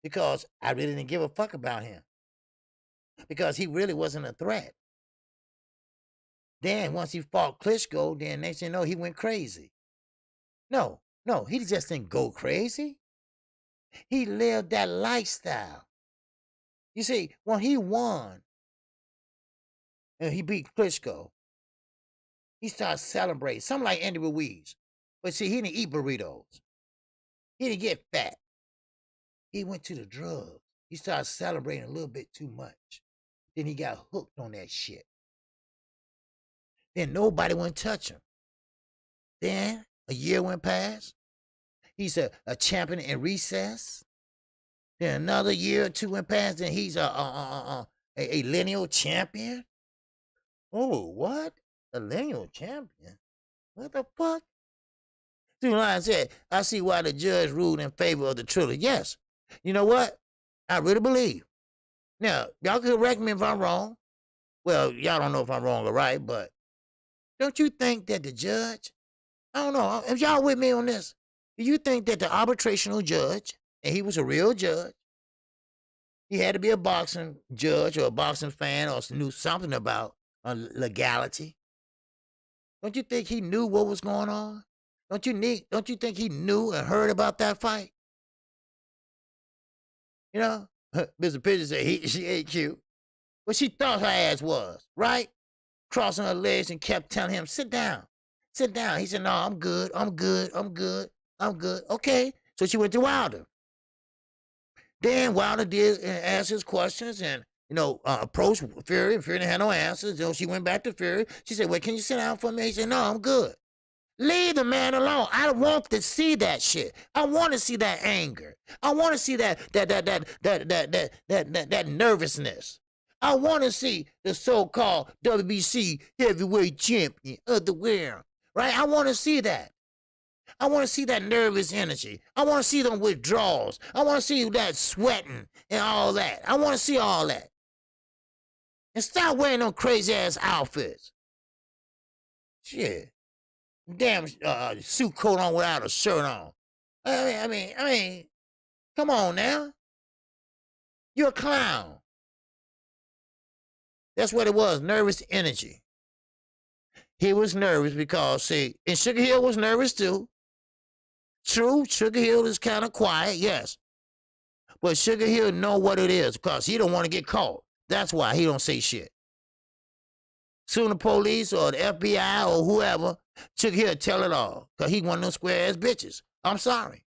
S1: Because I really didn't give a fuck about him. Because he really wasn't a threat. Then, once he fought Klitschko, then next thing you know, he went crazy. No, he just didn't go crazy. He lived that lifestyle. You see, when he won, and he beat Klitschko, he started celebrating. Something like Andy Ruiz. But see, he didn't eat burritos. He didn't get fat. He went to the drugs. He started celebrating a little bit too much. Then he got hooked on that shit. Then nobody wouldn't touch him. Then a year went past. He's a champion in recess. Then another year or two went past, and he's a lineal champion. Oh, what? A lineal champion? What the fuck? See what I said? I see why the judge ruled in favor of the trilogy. Yes. You know what? I really believe. Now, y'all can correct me if I'm wrong. Well, y'all don't know if I'm wrong or right, but don't you think that the judge, I don't know, if y'all with me on this, do you think that the arbitrational judge, and he was a real judge, he had to be a boxing judge or a boxing fan or knew something about legality? Don't you think he knew what was going on? Don't you think he knew and heard about that fight? You know, Mr. Pigeon said she ain't cute. But she thought her ass was, right? Crossing her legs and kept telling him, sit down. Sit down. He said, no, I'm good. I'm good. I'm good. I'm good. Okay. So she went to Wilder. Then Wilder did ask his questions and, approached Fury. Fury didn't have no answers. So she went back to Fury. She said, well, can you sit down for me? He said, no, I'm good. Leave the man alone. I don't want to see that shit. I want to see that anger. I want to see that nervousness. I want to see the so-called WBC heavyweight champion of the world. Right? I want to see that. I want to see that nervous energy. I want to see them withdrawals. I want to see that sweating and all that. I want to see all that. And stop wearing them crazy-ass outfits. Shit. Damn suit coat on without a shirt on. I mean, come on now. You're a clown. That's what it was, nervous energy. He was nervous because, see, and Sugar Hill was nervous too. True, Sugar Hill is kind of quiet, yes. But Sugar Hill know what it is because he don't want to get caught. That's why he don't say shit. Soon the police or the FBI or whoever, Sugar Hill tell it all because he one of them square-ass bitches. I'm sorry.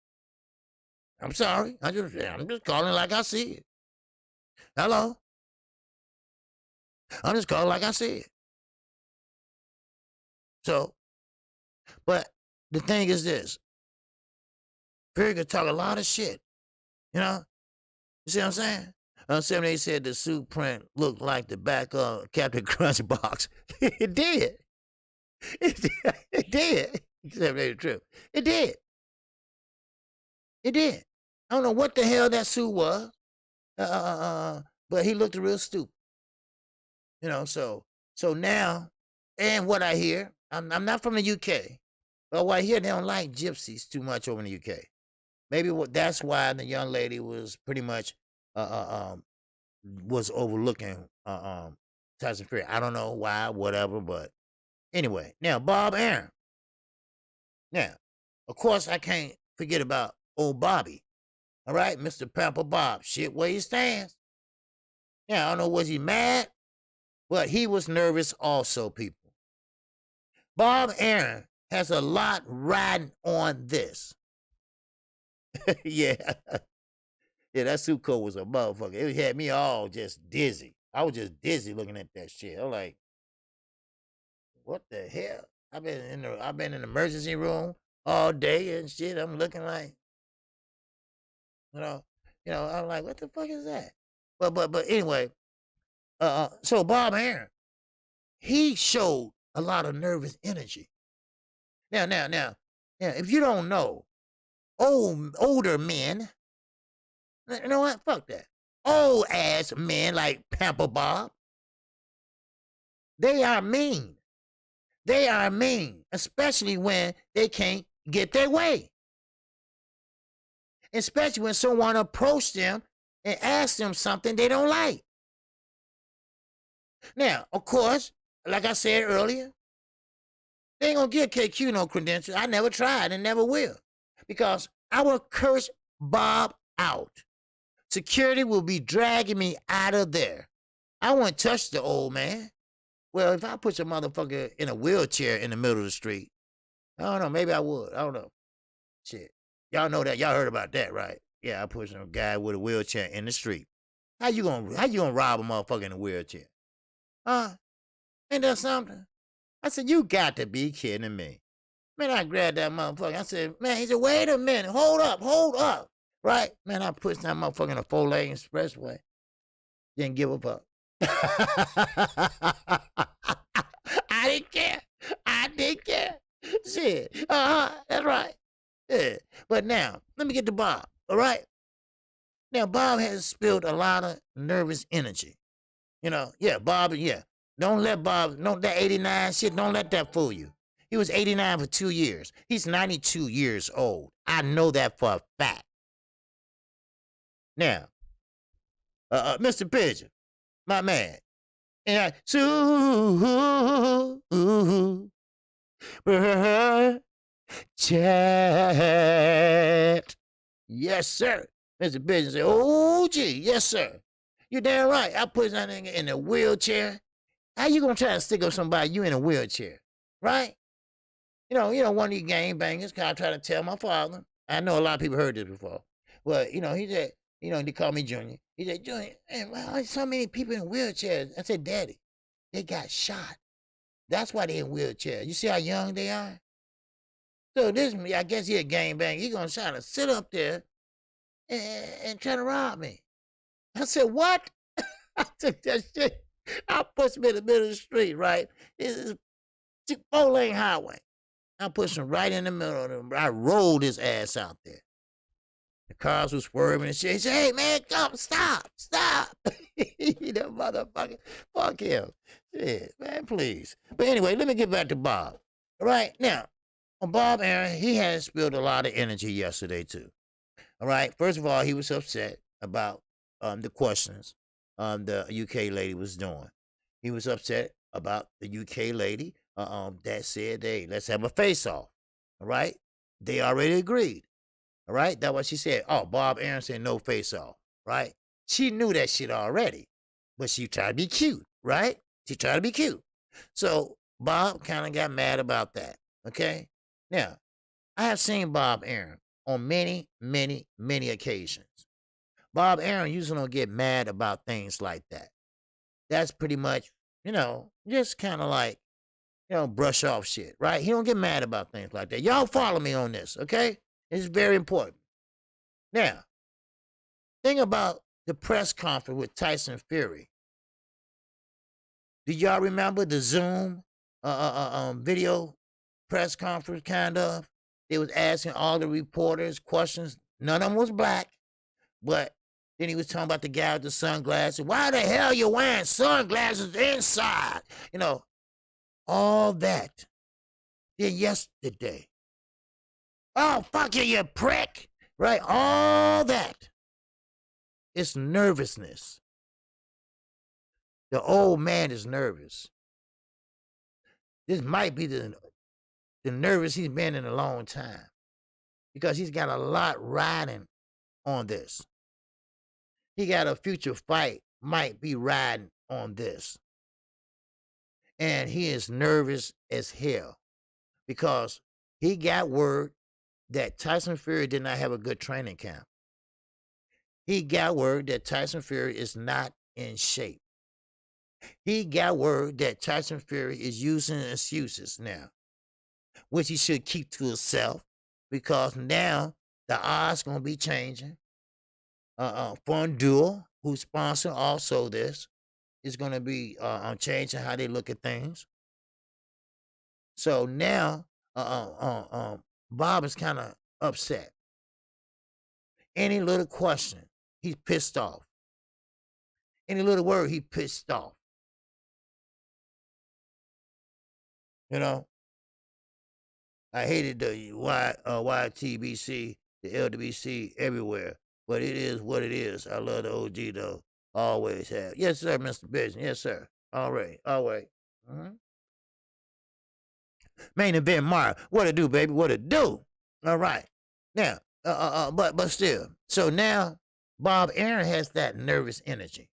S1: I'm sorry. I'm just calling like I see it. Hello? I'm just calling like I see it. So, but the thing is this. Perry could talk a lot of shit. You know? You see what I'm saying? Somebody they said the suit print looked like the back of Captain Crunch box. It did. It did. Except that's true. It did. It did. I don't know what the hell that suit was. But he looked real stupid. You know, so now, and what I hear, I'm not from the UK, but what I hear, they don't like gypsies too much over in the UK. Maybe that's why the young lady was pretty much was overlooking Tyson Fury. I don't know why, whatever, but anyway. Now, Bob Arum. Now, of course, I can't forget about old Bobby. All right, Mr. Pamper Bob. Shit where he stands. Now, I don't know, was he mad? But he was nervous also, people. Bob Arum has a lot riding on this. Yeah. Yeah, that suit coat was a motherfucker. It had me all just dizzy. I was just dizzy looking at that shit. I'm like, what the hell? I've been in the emergency room all day and shit. I'm looking like, you know, I'm like, what the fuck is that? But anyway, so Bob Arum, he showed a lot of nervous energy. Now, if you don't know, older men, you know what? Fuck that. Old ass men like Pamper Bob, they are mean. They are mean, especially when they can't get their way. Especially when someone approached them and asked them something they don't like. Now, of course, like I said earlier, they ain't gonna give KQ no credentials. I never tried and never will. Because I will curse Bob out. Security will be dragging me out of there. I won't touch the old man. Well, if I put a motherfucker in a wheelchair in the middle of the street, I don't know, maybe I would. I don't know. Shit. Y'all know that. Y'all heard about that, right? Yeah, I put some guy with a wheelchair in the street. How you gonna rob a motherfucker in a wheelchair? Ain't that something? I said, you got to be kidding me. Man, I grabbed that motherfucker. I said, man, he said, wait a minute, hold up. Right? Man, I pushed that motherfucker in a 4-lane expressway. Didn't give a fuck. I didn't care. Shit. That's right. Yeah. But now, let me get to Bob. All right? Now, Bob has spilled a lot of nervous energy. You know, yeah, Bob, yeah. Don't let that 89 shit, don't let that fool you. He was 89 for 2 years. He's 92 years old. I know that for a fact. Now, Mr. Pigeon, my man. And chat. Yes, sir. Mr. Pigeon said, oh, gee, yes, sir. You damn right. I put that nigga in a wheelchair. How you gonna try to stick up somebody you in a wheelchair, right? You know, one of these gangbangers. I try to tell my father. I know a lot of people heard this before, but he said, they call me Junior. He said, Junior, man, why so many people in wheelchairs? I said, Daddy, they got shot. That's why they in wheelchairs. You see how young they are. So this, I guess he a gangbanger. He gonna try to sit up there and try to rob me. I said, what? I took that shit. I pushed him in the middle of the street, right? It's a 4-lane highway. I pushed him right in the middle of them. I rolled his ass out there. The cars was swerving and shit. He said, hey, man, come, stop. That motherfucker. Fuck him. Shit, man, please. But anyway, let me get back to Bob. All right, now, on Bob Arum, he has spilled a lot of energy yesterday, too. All right, first of all, he was upset about the questions the UK lady was doing. He was upset about the UK lady that said, hey, let's have a face-off. All right? They already agreed. All right? That's what she said. Oh, Bob Arum said no face-off. Right? She knew that shit already. But she tried to be cute. Right? She tried to be cute. So Bob kind of got mad about that. Okay? Now, I have seen Bob Arum on many, many, many occasions. Bob Aaron usually don't get mad about things like that. That's pretty much, just kind of like, brush off shit, right? He don't get mad about things like that. Y'all follow me on this, okay? It's very important. Now, thing about the press conference with Tyson Fury. Do y'all remember the Zoom video press conference, kind of? They was asking all the reporters questions. None of them was black, but then he was talking about the guy with the sunglasses. Why the hell you wearing sunglasses inside? All that. Then yesterday. Oh, fuck you, you prick. Right? All that. It's nervousness. The old man is nervous. This might be the nervous he's been in a long time. Because he's got a lot riding on this. He got a future fight might be riding on this. And he is nervous as hell. Because he got word that Tyson Fury did not have a good training camp. He got word that Tyson Fury is not in shape. He got word that Tyson Fury is using excuses now, which he should keep to himself, because now the odds going to be changing. Fondue, who sponsor also this, is going to be changing how they look at things. So now Bob is kind of upset. Any little question, he's pissed off. Any little word, he pissed off. I hated the YTBC, the LWC everywhere, but it is what it is. I love the OG though. Always have. Yes, sir, Mr. Business. Yes, sir. All right. Mm-hmm. Main event, Mario. What it do, baby? What it do? All right. Now, but still. So now, Bob Aaron has that nervous energy.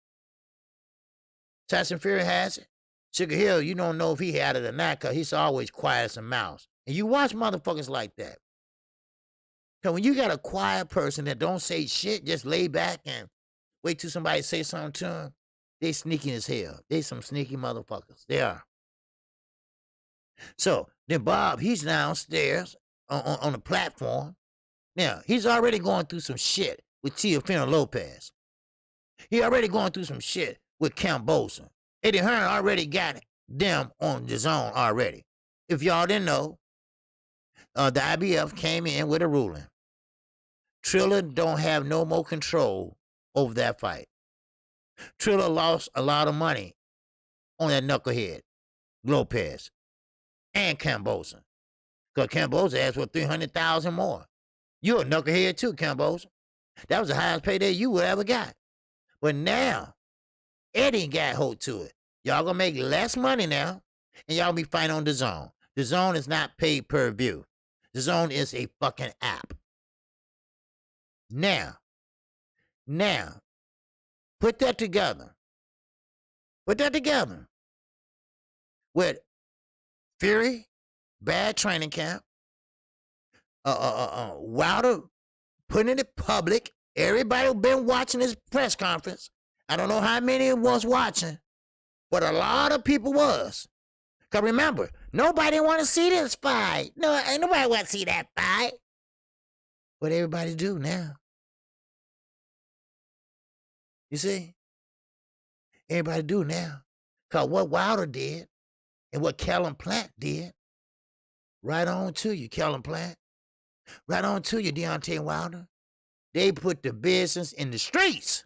S1: Tyson Fury has it. Sugar Hill, you don't know if he had it or not, because he's always quiet as a mouse. And you watch motherfuckers like that. So when you got a quiet person that don't say shit, just lay back and wait till somebody say something to him, they sneaky as hell. They some sneaky motherfuckers. They are. So then Bob, he's downstairs on the platform. Now, he's already going through some shit with Teofimo Lopez. He already going through some shit with Cambosa. Eddie Hearn already got them on the zone already. If y'all didn't know, the IBF came in with a ruling. Triller don't have no more control over that fight. Triller lost a lot of money on that knucklehead, Lopez, and Cambosa. Because Cambosa asked for $300,000 more. You're a knucklehead too, Cambosa. That was the highest payday you would ever got. But now, Eddie got hold to it. Y'all gonna make less money now, and y'all be fighting on the zone. The zone is not paid per view. The zone is a fucking app. Now, put that together. Put that together with Fury, bad training camp, Wilder putting it public. Everybody who been watching this press conference, I don't know how many was watching, but a lot of people was. Because remember, nobody want to see this fight. No, ain't nobody want to see that fight. But everybody do now. You see? Everybody do now. Because what Wilder did and what Callum Plant did, right on to you, Callum Plant. Right on to you, Deontay Wilder. They put the business in the streets.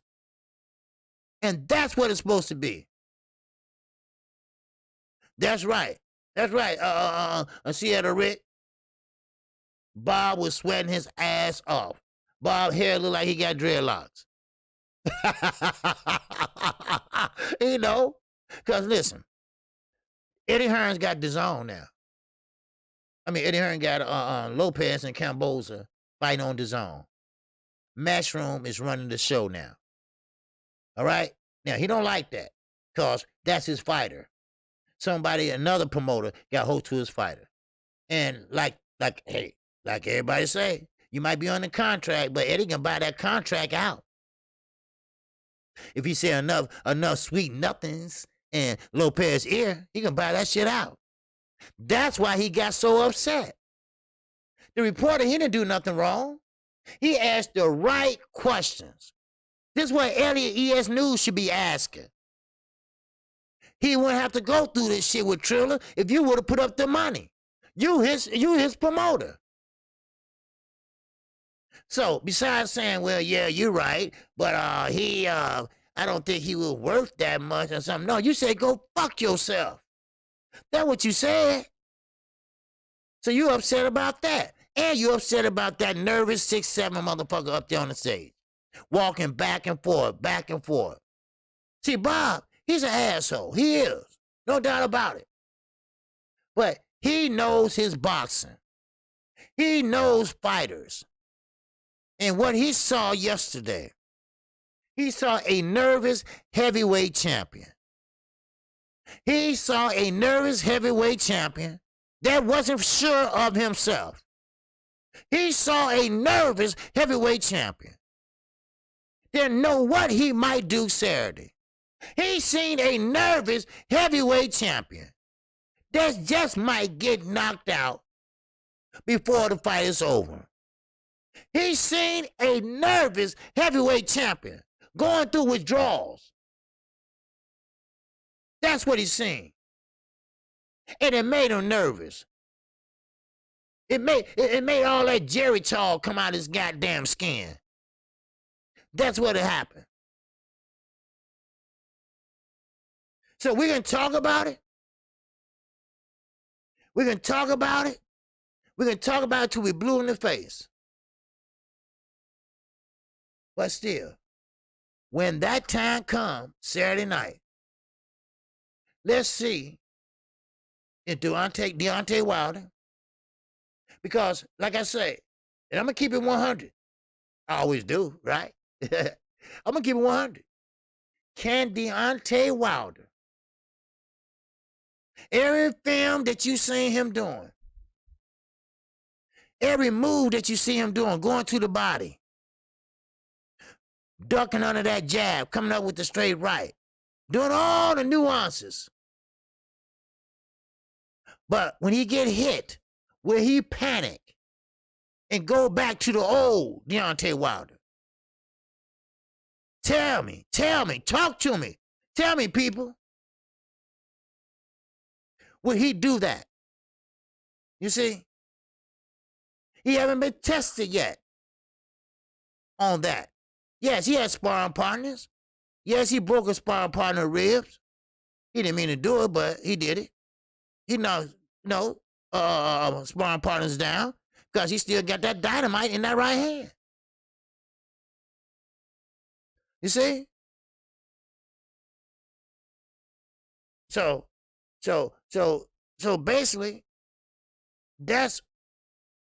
S1: And that's what it's supposed to be. That's right. That's right. Seattle Rick. Bob was sweating his ass off. Bob's hair looked like he got dreadlocks. Because listen, Eddie Hearn's got DAZN now. Eddie Hearn got Lopez and Cambosa fighting on DAZN. Matchroom is running the show now. All right? Now, he don't like that because that's his fighter. Another promoter got hold to his fighter. And like everybody say, You might be on the contract, but Eddie can buy that contract out. If he say enough sweet nothings in Lopez's ear, he can buy that shit out. That's why he got so upset. The reporter, he didn't do nothing wrong. He asked the right questions. This is what Elliot ES News should be asking. He wouldn't have to go through this shit with Triller if you would have put up the money. You his promoter. So besides saying, well, yeah, you're right, but I don't think he was worth that much or something. No, you said go fuck yourself. That's what you said. So you upset about that. And you upset about that nervous 6'7" motherfucker up there on the stage. Walking back and forth, back and forth. See, Bob, he's an asshole. He is. No doubt about it. But he knows his boxing. He knows fighters. And what he saw yesterday, he saw a nervous heavyweight champion. He saw a nervous heavyweight champion that wasn't sure of himself. He saw a nervous heavyweight champion. Didn't know what he might do Saturday. He seen a nervous heavyweight champion that just might get knocked out before the fight is over. He seen a nervous heavyweight champion going through withdrawals. That's what he seen. And it made him nervous. It made all that Jerry talk come out of his goddamn skin. That's what happened. So we're going to talk about it. We're going to talk about it. We're going to talk about it till we blue in the face. But still, when that time comes, Saturday night, let's see if Deontay Wilder, because like I say, and I'm going to keep it 100. I always do, right? I'm going to keep it 100. Can Deontay Wilder, every film that you seen him doing, every move that you see him doing, going to the body, ducking under that jab, coming up with the straight right, doing all the nuances. But when he get hit, will he panic and go back to the old Deontay Wilder? Tell me, talk to me. Tell me, people. Will he do that? You see? He haven't been tested yet on that. Yes, he had sparring partners. Yes, he broke a sparring partner's ribs. He didn't mean to do it, but he did it. He knows sparring partners down because he still got that dynamite in that right hand. You see? So basically, that's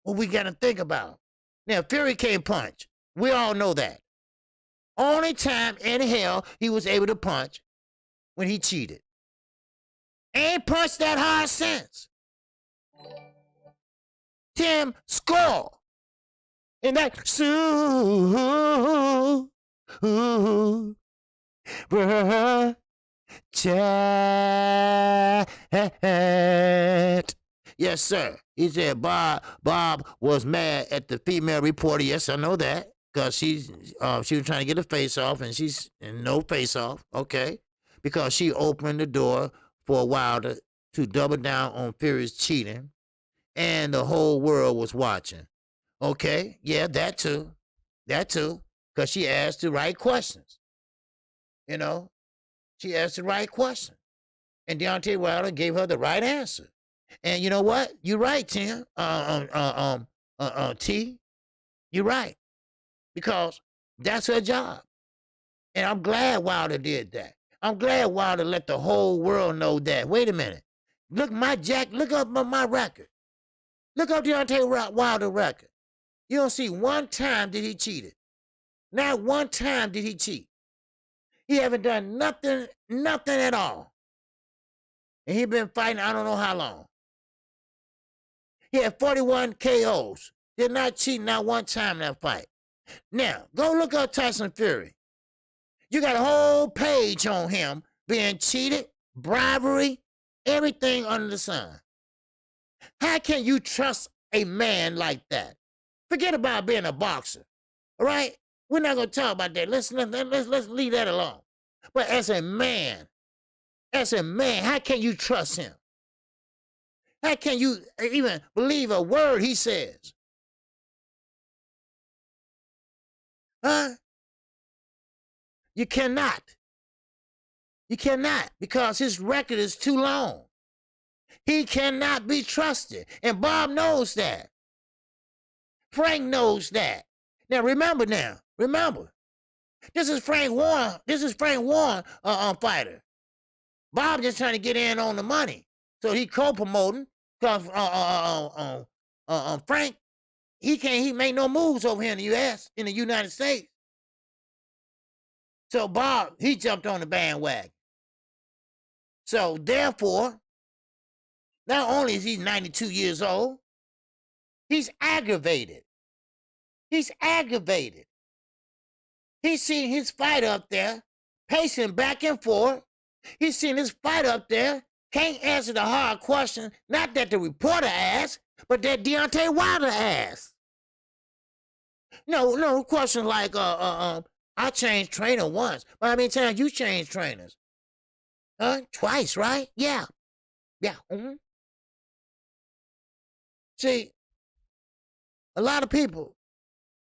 S1: what we got to think about. Now, Fury can't punch. We all know that. Only time in hell he was able to punch when he cheated. Ain't punched that hard since. Tim score. And that chat. Yes, sir. He said Bob was mad at the female reporter. Yes, I know that. Because she was trying to get a face off, and she's no face off, okay? Because she opened the door for Wilder to double down on Fury's cheating, and the whole world was watching. Okay, yeah, that too, because she asked the right questions. You know, she asked the right question, and Deontay Wilder gave her the right answer. And you know what? You're right, Tim. T. You're right. Because that's her job. And I'm glad Wilder did that. I'm glad Wilder let the whole world know that. Wait a minute. Look up my record. Look up Deontay Wilder record. You don't see one time that he cheated. Not one time did he cheat. He haven't done nothing at all. And he been fighting I don't know how long. He had 41 KOs Did not cheat not one time in that fight. Now, go look up Tyson Fury. You got a whole page on him being cheated, bribery, everything under the sun. How can you trust a man like that? Forget about being a boxer, all right? We're not going to talk about that. Let's leave that alone. But as a man, how can you trust him? How can you even believe a word he says? Huh? You cannot. You cannot, because his record is too long. He cannot be trusted. And Bob knows that. Frank knows that. Now, remember. This is Frank Warren. Fighter. Bob just trying to get in on the money. So he co-promoting, because Frank, he make no moves over here in the U.S., in the United States. So Bob, he jumped on the bandwagon. So therefore, not only is he 92 years old, he's aggravated. He's aggravated. He's seen his fight up there, pacing back and forth. He's seen his fight up there, can't answer the hard question, not that the reporter asked, but that Deontay Wilder asked. No question like, I changed trainer once. But how many times you changed trainers? Twice, right? Yeah. Mm-hmm. See, a lot of people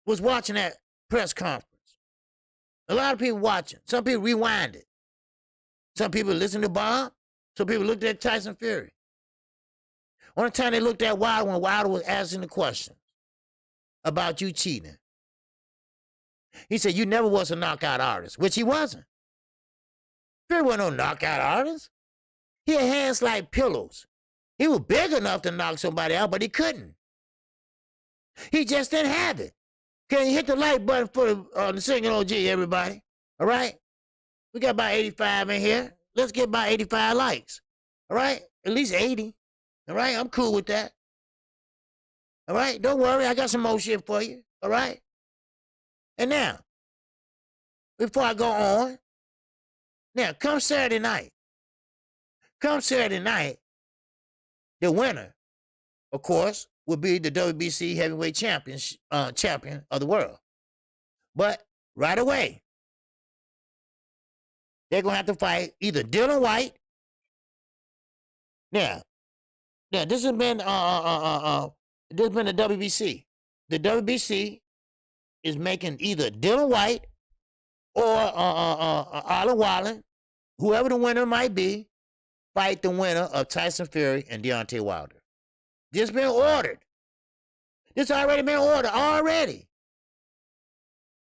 S1: was watching that press conference. A lot of people watching. Some people rewinded. Some people listened to Bob. Some people looked at Tyson Fury. One time they looked at Wilder when Wilder was asking the questions about you cheating. He said, you never was a knockout artist, which he wasn't. Fury wasn't no knockout artist. He had hands like pillows. He was big enough to knock somebody out, but he couldn't. He just didn't have it. Can you hit the like button for the singing OG, everybody? All right? We got about 85 in here. Let's get about 85 likes. All right? At least 80. All right? I'm cool with that. All right? Don't worry. I got some more shit for you. All right? And now, before I go on, now, come Saturday night, the winner, of course, will be the WBC heavyweight champion of the world. But right away, they're going to have to fight either Dylan White. Now, this has been the WBC. The WBC is making either Dylan White or Arlen Wallen, whoever the winner might be, fight the winner of Tyson Fury and Deontay Wilder. This been ordered. This already been ordered, already.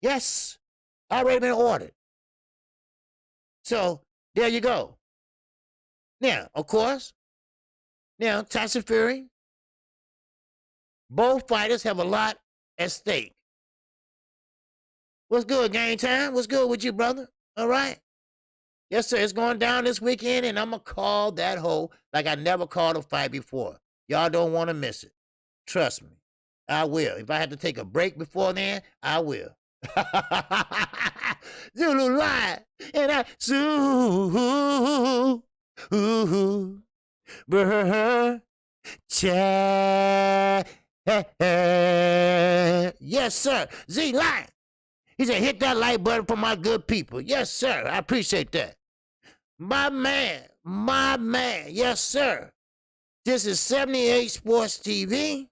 S1: Yes, already been ordered. So, there you go. Now, of course, Tyson Fury, both fighters have a lot at stake. What's good, Game Time? What's good with you, brother? All right? Yes, sir. It's going down this weekend, and I'm going to call that hoe like I never called a fight before. Y'all don't want to miss it. Trust me. I will. If I have to take a break before then, I will. Zulu Lion. And I... Yes, sir. Z Lion. He said, hit that like button for my good people. Yes, sir. I appreciate that. My man. Yes, sir. This is 78 Sports TV,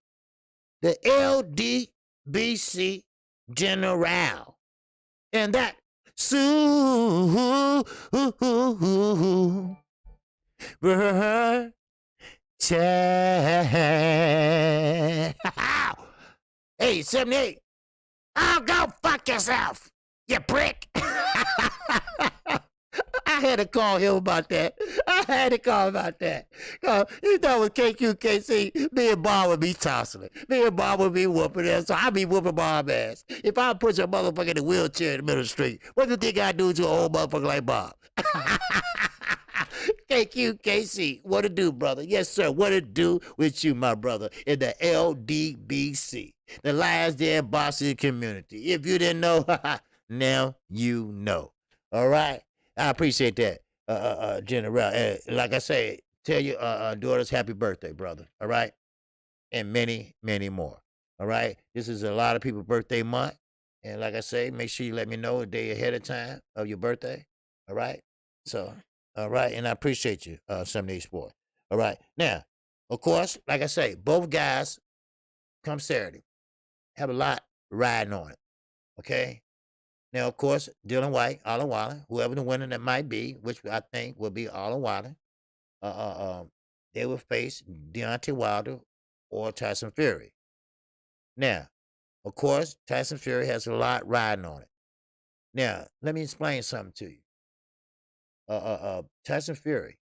S1: the LDBC General. And that Hey, 78. Oh, go fuck yourself, you prick. I had to call him about that. He thought with KQKC, me and Bob would be tossing it. Me and Bob would be whooping ass, so I'd be whooping Bob ass. If I put your motherfucker in a wheelchair in the middle of the street, what do you think I'd do to an old motherfucker like Bob? KQKC, what it do, brother? Yes, sir, what it do with you, my brother, in the LDBC. The last dead boxing community. If you didn't know, now you know. All right. I appreciate that, General. Like I say, tell your daughters happy birthday, brother. All right. And many, many more. All right. This is a lot of people's birthday month. And like I say, make sure you let me know a day ahead of time of your birthday. All right. So, all right. And I appreciate you, 78 Sport. All right. Now, of course, like I say, both guys come Saturday have a lot riding on it. Okay. Now, of course, Dylan White, Alan Wilder, whoever the winner that might be, which I think will be Alan Wilder, uh, they will face Deontay Wilder or Tyson Fury. Now, of course, Tyson Fury has a lot riding on it. Now, let me explain something to you. Tyson Fury,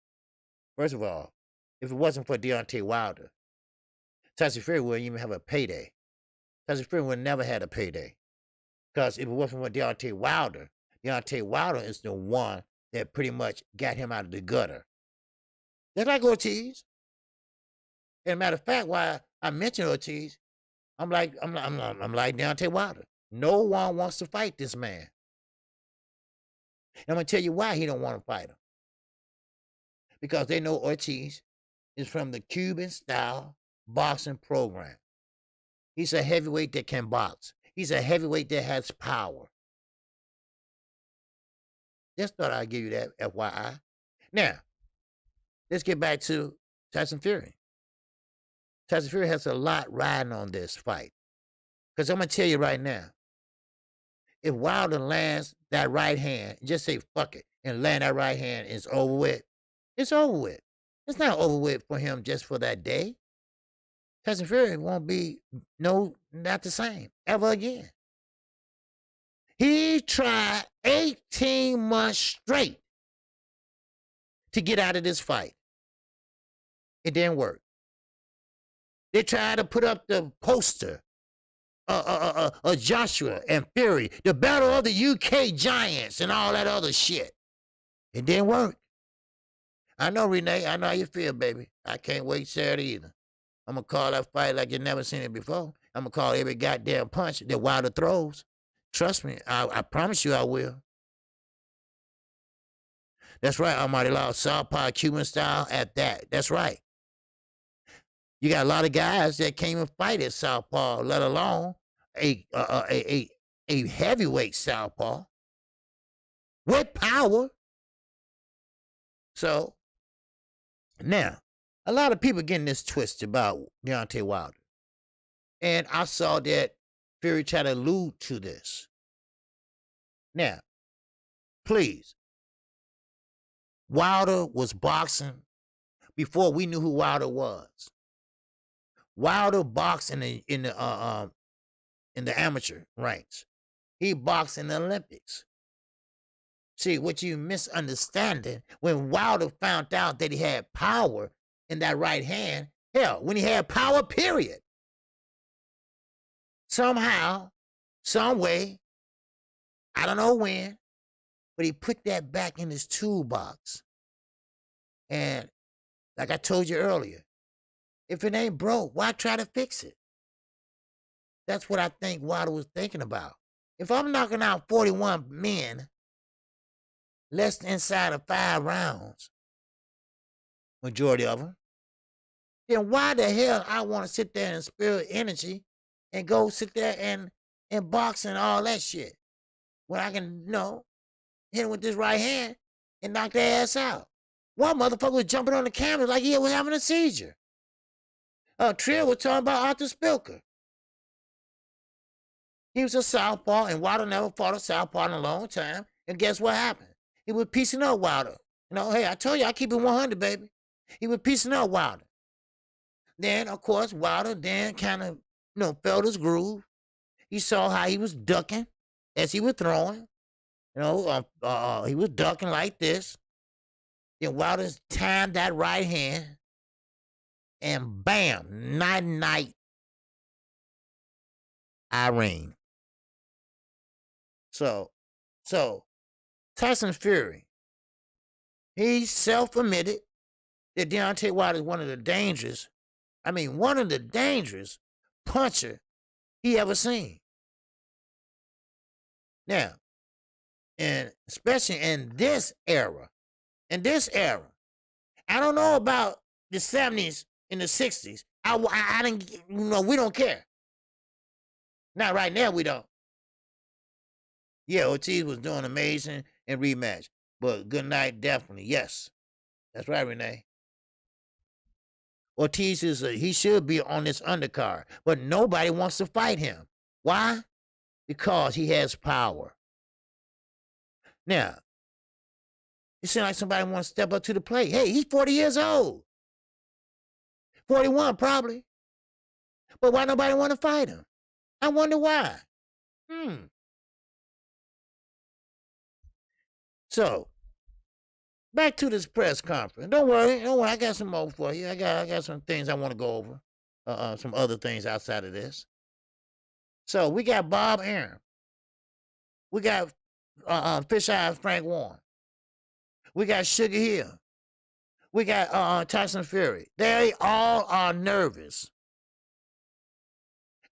S1: first of all, if it wasn't for Deontay Wilder, Tyson Fury wouldn't even have a payday. Tyson Fury would never had a payday. Because if it wasn't for Deontay Wilder is the one that pretty much got him out of the gutter. Just like Ortiz. And matter of fact, why I mentioned Ortiz, I'm like Deontay Wilder. No one wants to fight this man. And I'm gonna tell you why he don't want to fight him. Because they know Ortiz is from the Cuban style boxing program. He's a heavyweight that can box. He's a heavyweight that has power. Just thought I'd give you that FYI. Now, let's get back to Tyson Fury. Tyson Fury has a lot riding on this fight. Because I'm going to tell you right now, if Wilder lands that right hand, just say fuck it, and land that right hand, it's over with. It's over with. It's not over with for him just for that day. Tyson Fury won't be, not the same ever again. He tried 18 months straight to get out of this fight. It didn't work. They tried to put up the poster, Joshua and Fury, the battle of the UK giants and all that other shit. It didn't work. I know, Renee. I know how you feel, baby. I can't wait Saturday either. I'm going to call that fight like you never seen it before. I'm going to call every goddamn punch that Wilder throws. Trust me. I promise you I will. That's right, Almighty Law. Southpaw Cuban style at that. That's right. You got a lot of guys that can't even fight at Southpaw, let alone a heavyweight Southpaw with power. So, now, a lot of people getting this twist about Deontay Wilder. And I saw that Fury try to allude to this. Now, please, Wilder was boxing before we knew who Wilder was. Wilder boxed in the amateur ranks. He boxed in the Olympics. See, what you misunderstanding, when Wilder found out that he had power in that right hand, hell, when he had power, period. Somehow, some way, I don't know when, but he put that back in his toolbox. And like I told you earlier, if it ain't broke, why try to fix it? That's what I think Wilder was thinking about. If I'm knocking out 41 men, less than inside of 5 rounds, majority of them, then why the hell I want to sit there and spill energy and go sit there and box and all that shit when I can, hit him with this right hand and knock their ass out? One motherfucker was jumping on the camera like he was having a seizure. Trill was talking about Arthur Spilker. He was a southpaw, and Wilder never fought a southpaw in a long time. And guess what happened? He was piecing up Wilder. Hey, I told you I keep it 100, baby. He was piecing up Wilder. Then, of course, Wilder then kind of, felt his groove. He saw how he was ducking as he was throwing. He was ducking like this. Then Wilder timed that right hand. And bam, night, Irene. So, Tyson Fury, he self-admitted that Deontay Wilder is one of the dangerous puncher he ever seen. Now, and especially in this era, I don't know about the 70s and the 60s. I didn't, we don't care. Not right now, we don't. Yeah, Ortiz was doing amazing in rematch, but good night, definitely. Yes, that's right, Renee. Ortiz he should be on this undercard, but nobody wants to fight him. Why? Because he has power. Now, it seems like somebody wants to step up to the plate. Hey, he's 40 years old. 41 probably. But why nobody want to fight him? I wonder why. So, back to this press conference. Don't worry. I got some more for you. I got some things I want to go over. Some other things outside of this. So we got Bob Arum. We got Fish Eyes Frank Warren. We got Sugar Hill. We got Tyson Fury. They all are nervous.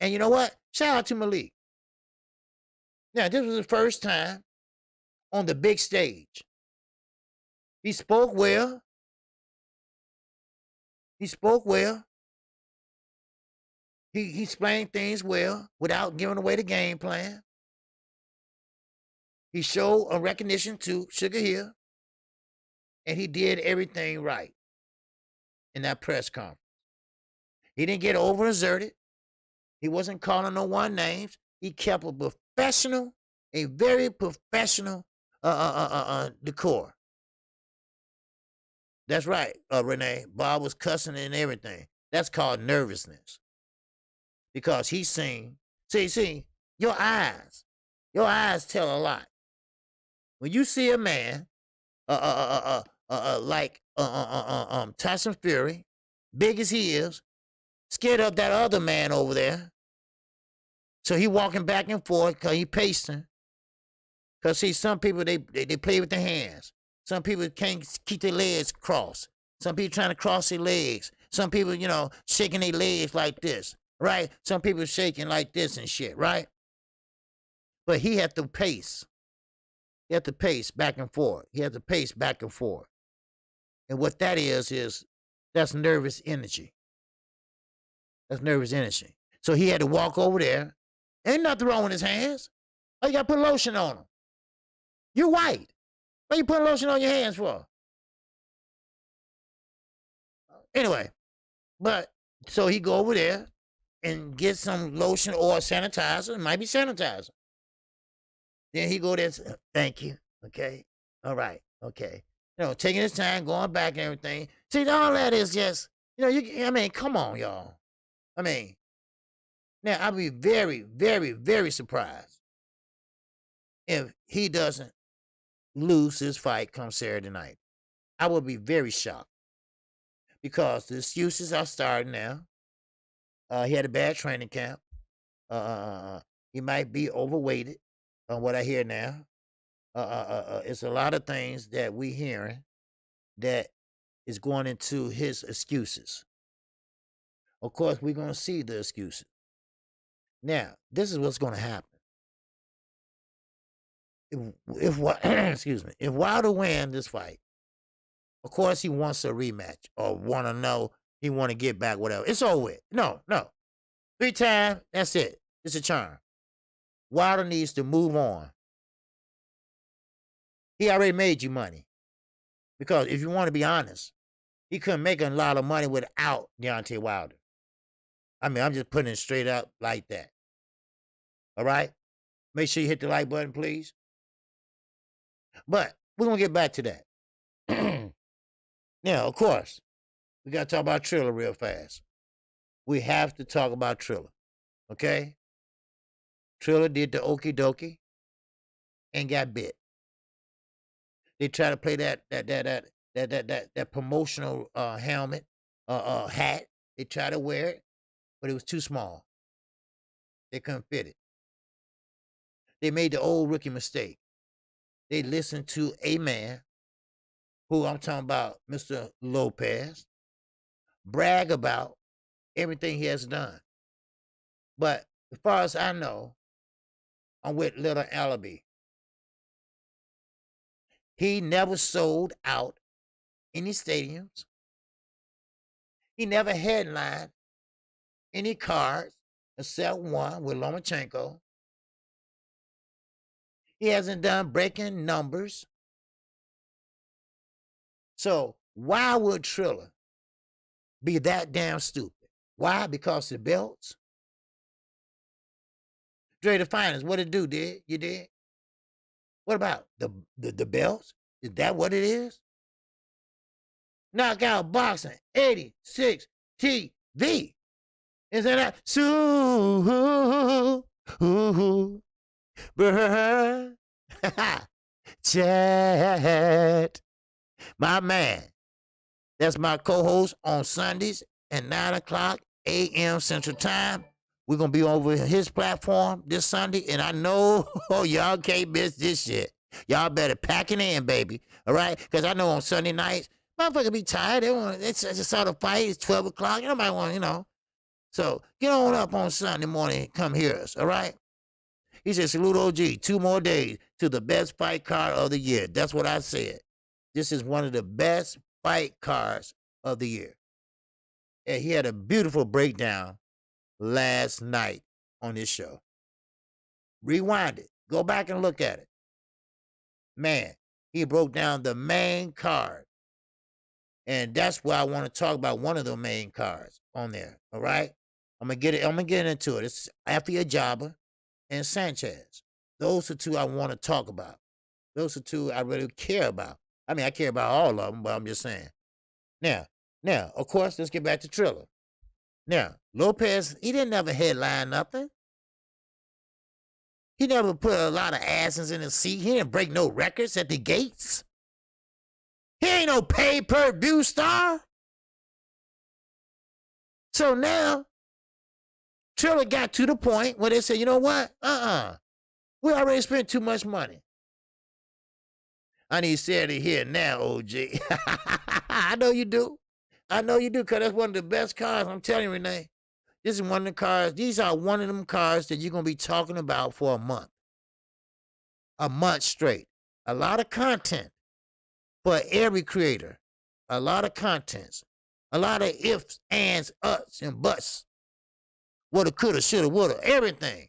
S1: And you know what? Shout out to Malik. Now, this was the first time on the big stage. He spoke well. He explained things well without giving away the game plan. He showed a recognition to Sugar Hill. And he did everything right in that press conference. He didn't get overexerted. He wasn't calling no one names. He kept a very professional decor. That's right, Renee. Bob was cussing and everything. That's called nervousness. Because he's saying, see, your eyes tell a lot. When you see a man like Tyson Fury, big as he is, scared of that other man over there. So he walking back and forth because he pacing. Because see, some people, they play with their hands. Some people can't keep their legs crossed. Some people trying to cross their legs. Some people, shaking their legs like this, right? Some people shaking like this and shit, right? But he had to pace. He had to pace back and forth. And what that is that's nervous energy. So he had to walk over there. Ain't nothing wrong with his hands. Oh, you got to put lotion on them. You're white. What you putting lotion on your hands for? Anyway, but so he go over there and get some lotion or sanitizer. It might be sanitizer. Then he go there and say, thank you. Okay. All right. Okay. Taking his time, going back and everything. See, all that is just, come on, y'all. Now I'll be very, very, very surprised if he doesn't lose his fight come Saturday night. I will be very shocked because the excuses are starting now. He had a bad training camp. He might be overweighted on what I hear now. It's a lot of things that we hearing that is going into his excuses. Of course, we're going to see the excuses. Now, this is what's going to happen. If Wilder wins this fight, of course he wants a rematch or want to know he want to get back, whatever. It's over with. No. 3 times, that's it. It's a charm. Wilder needs to move on. He already made you money. Because if you want to be honest, he couldn't make a lot of money without Deontay Wilder. I'm just putting it straight up like that. All right? Make sure you hit the like button, please. But we're going to get back to that. Now, of course, we got to talk about Triller real fast. We have to talk about Triller. Okay? Triller did the okie dokie and got bit. They try to play that promotional helmet, hat. They try to wear it, but it was too small. They couldn't fit it. They made the old rookie mistake. They listened to a man, who I'm talking about, Mr. Lopez, brag about everything he has done. But as far as I know, I'm with Little Allaby. He never sold out any stadiums. He never headlined any cards except one with Lomachenko. He hasn't done breaking numbers. So why would Triller be that damn stupid? Why? Because the belts? Dre the Finest, what it do, did? You did? What about the belts? Is that what it is? Knockout Boxing 86 TV. Isn't that so? Chat. My man. That's my co-host on Sundays at 9 o'clock a.m. Central Time. We're going to be over his platform this Sunday, and I know y'all can't miss this shit. Y'all better pack it in, baby, all right? Because I know on Sunday nights, motherfuckers be tired. It's a sort of fight. It's 12 o'clock. Nobody want, So get on up on Sunday morning and come hear us, all right? He said, salute OG, 2 more days to the best fight card of the year. That's what I said. This is one of the best fight cards of the year. And he had a beautiful breakdown last night on this show. Rewind it. Go back and look at it. Man, he broke down the main card. And that's why I want to talk about one of the main cards on there. All right? I'm gonna get into it. It's Afia Jabba and Sanchez. Those are 2 I want to talk about. Those are 2 I really care about. I mean, I care about all of them, but I'm just saying. Now, of course, let's get back to Triller. Now, Lopez, he didn't ever headline nothing. He never put a lot of asses in the seat. He didn't break no records at the gates. He ain't no pay-per-view star. So now, Triller got to the point where they said, you know what? We already spent too much money. I need Saturday here now, OG. I know you do. I know you do, because that's one of the best cars. I'm telling you, Renee. This is one of the cars. These are one of them cars that you're going to be talking about for a month. A month straight. A lot of content for every creator. A lot of contents. A lot of ifs, ands, ups, and buts. Woulda, coulda, shoulda, woulda. Everything.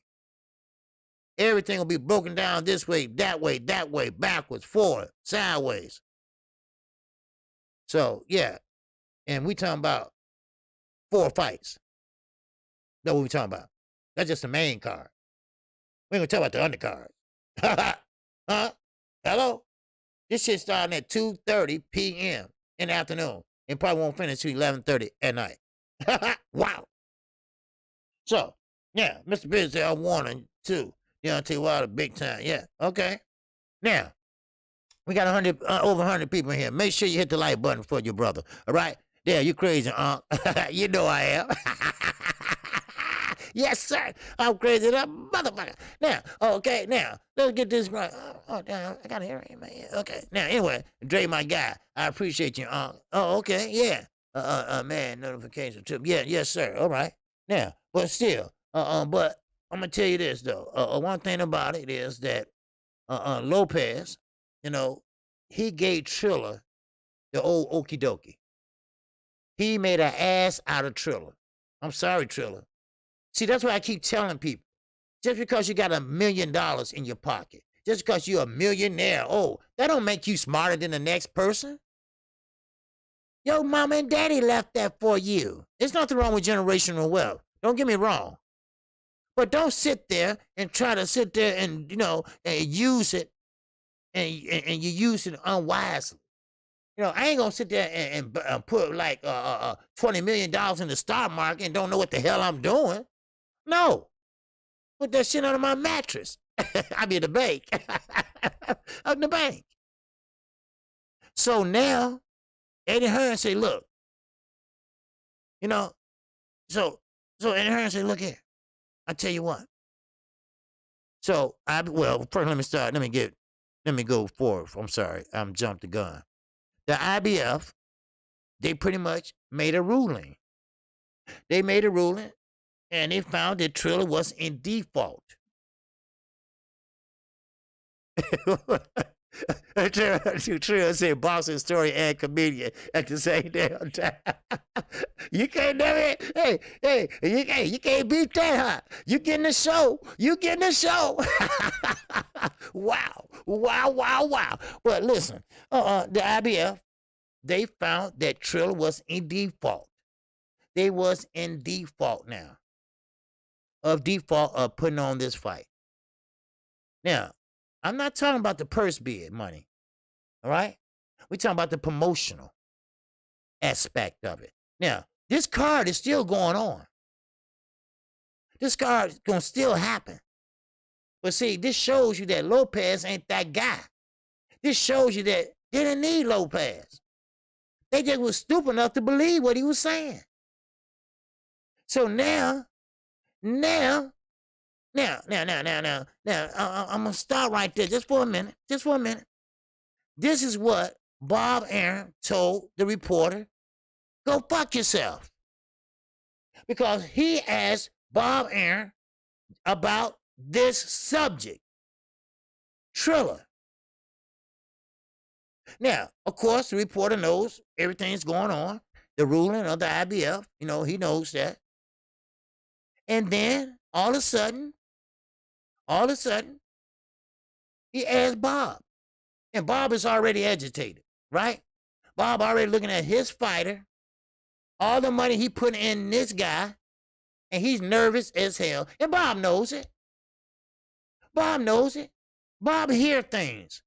S1: Everything will be broken down this way, that way, backwards, forward, sideways. So, yeah. And we talking about 4 fights. That's what we talking about. That's just the main card. We ain't gonna talk about the undercard. Huh? Hello? This shit starting at 2:30 p.m. in the afternoon. And probably won't finish till 11:30 at night. Wow. So, yeah, Mr. Biz said, I'm warning too. Deontay Wilder, big time. Yeah, okay. Now, we got over 100 people in here. Make sure you hit the like button for your brother, all right? Yeah, you crazy, You know I am. Yes, sir. I'm crazy, that motherfucker. Now, okay, now, let's get this right. Oh, damn, I got to hear him, man. Okay, now, anyway, Dre, my guy, I appreciate you, Oh, okay, yeah. Man, notification too. Yeah, yes, sir. All right. Now, but still, but I'm gonna tell you this though. One thing about it is that Lopez, he gave Triller the old okie dokie. He made an ass out of Triller. I'm sorry, Triller. See, that's why I keep telling people. Just because you got $1 million in your pocket, just because you're a millionaire, that don't make you smarter than the next person. Your mama and daddy left that for you. There's nothing wrong with generational wealth. Don't get me wrong. But don't sit there and try to sit there and, and use it, and you use it unwisely. I ain't gonna sit there and put like $20 million in the stock market and don't know what the hell I'm doing. No. Put that shit under my mattress. I be in the bank. Out in the bank. So now, Eddie Hearn say, look, so Eddie Hearn say, look here. I tell you what. So first let me start. Let me go forward. I'm sorry. I'm jumped the gun. The IBF, they pretty much made a ruling. They made a ruling and they found that Triller was in default. Trill said boxing story and comedian at the same damn time. You can't never, you can't beat that, huh? You getting the show. You getting the show. Wow. But listen, the IBF, they found that Triller was in default. They was in default now. Of putting on this fight. Now, I'm not talking about the purse bid money. All right? We're talking about the promotional aspect of it. Now, this card is still going on. This card is going to still happen. But see, this shows you that Lopez ain't that guy. This shows you that they didn't need Lopez. They just was stupid enough to believe what he was saying. So now, I'm going to stop right there just for a minute. This is what Bob Arum told the reporter, go fuck yourself. Because he asked Bob Arum about this subject, Triller. Now, of course, the reporter knows everything's going on, the ruling of the IBF, he knows that. And then, all of a sudden, he asked Bob. And Bob is already agitated, right? Bob already looking at his fighter, all the money he put in this guy, and he's nervous as hell. And Bob knows it. Bob hear things.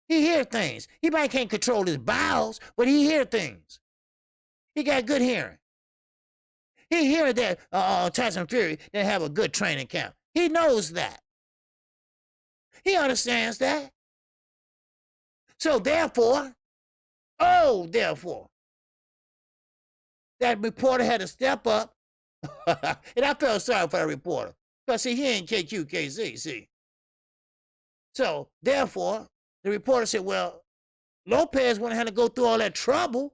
S1: He hear things. He might can't control his bowels, but he hear things. He got good hearing. He hear that Tyson Fury didn't have a good training camp. He knows that. He understands that. So therefore, that reporter had to step up. And I felt sorry for that reporter. Because, see, he ain't KQKC, see. So, therefore, the reporter said, well, Lopez wouldn't have to go through all that trouble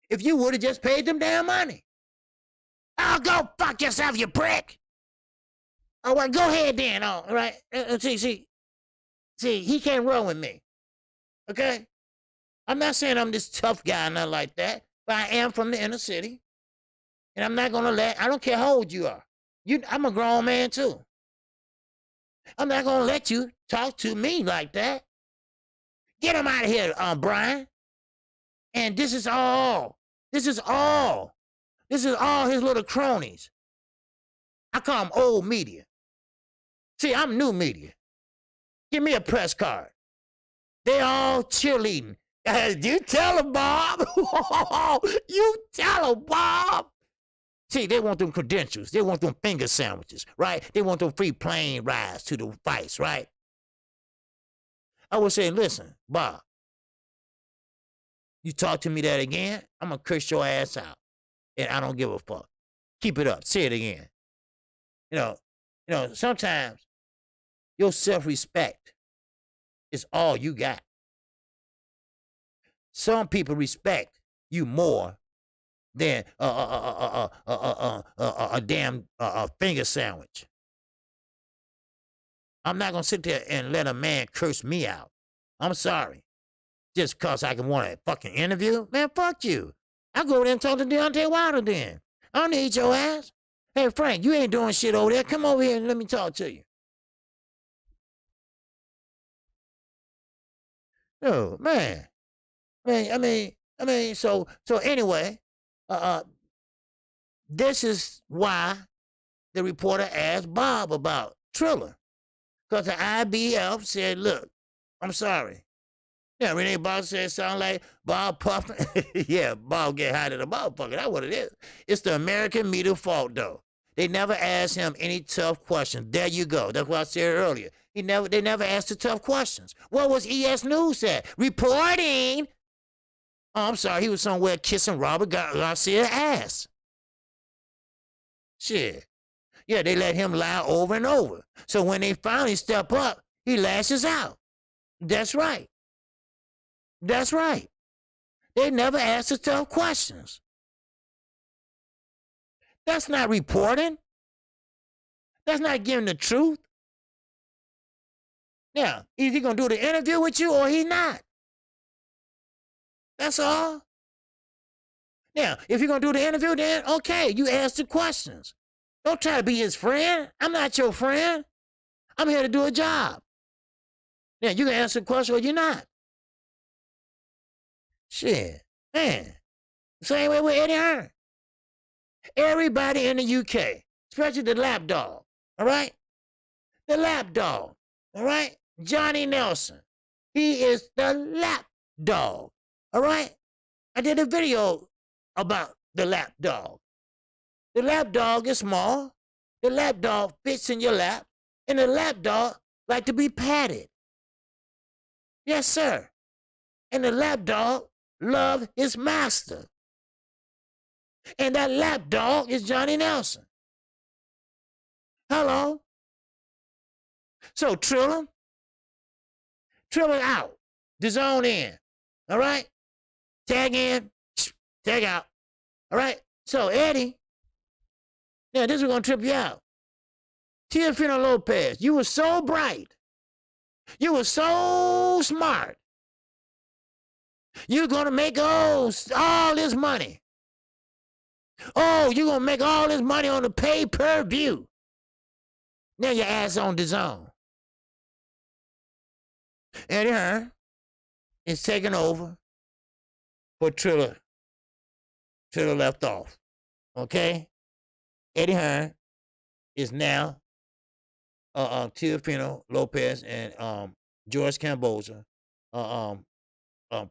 S1: if you would have just paid them damn money. Oh, go fuck yourself, you prick. Oh, well, go ahead then. All right. See, he can't roll with me. Okay? I'm not saying I'm this tough guy, nothing like that, but I am from the inner city. And I'm not going to I don't care how old you are. I'm a grown man too. I'm not going to let you talk to me like that. Get him out of here, Brian. And this is all his little cronies. I call them old media. See, I'm new media. Give me a press card. They all cheerleading. You tell them, Bob. You tell them, Bob. See, they want them credentials. They want them finger sandwiches, right? They want them free plane rides to the fights, right? I would say, listen, Bob, you talk to me that again, I'm going to curse your ass out. And I don't give a fuck. Keep it up. Say it again. Sometimes your self-respect is all you got. Some people respect you more than a damn finger sandwich. I'm not going to sit there and let a man curse me out. I'm sorry. Just because I can want a fucking interview? Man, fuck you. I'll go over there and talk to Deontay Wilder then. I don't need your ass. Hey, Frank, you ain't doing shit over there. Come over here and let me talk to you. Oh, man. So anyway, this is why the reporter asked Bob about Triller. Because the IBF said, look, I'm sorry. Yeah, Renee Bob said sound like Bob puffing. Yeah, Bob get high to the motherfucker. That's what it is. It's the American media fault, though. They never asked him any tough questions. There you go. That's what I said earlier. They never asked the tough questions. What was ES News at? Reporting. Oh, I'm sorry. He was somewhere kissing Robert Garcia's ass. Shit. Yeah, they let him lie over and over. So when they finally step up, he lashes out. That's right. They never asked the tough questions. That's not reporting. That's not giving the truth. Now, either he gonna do the interview with you or he not. That's all. Now, if you're gonna do the interview, then okay, you ask the questions. Don't try to be his friend. I'm not your friend. I'm here to do a job. Now, you can answer the question or you're not. Shit, man. Same way with Eddie Hearn. Everybody in the UK, especially the lapdog, all right? The lapdog, all right? Johnny Nelson. He is the lapdog, all right? I did a video about the lapdog. The lapdog is small. The lapdog fits in your lap. And the lapdog like to be patted. Yes, sir. And the lapdog love his master. And that lapdog is Johnny Nelson. Hello? So Triller out. The zone in. All right? Tag in, tag out. All right? So Eddie, yeah, this is going to trip you out. Teofimo Lopez, you were so bright. You were so smart. You're going to make all this money. Oh, you're going to make all this money on the pay-per-view. Now your ass on the zone. Eddie Hearn is taking over for Triller. Triller left off. Okay? Eddie Hearn is now Teofimo Lopez and George Camboza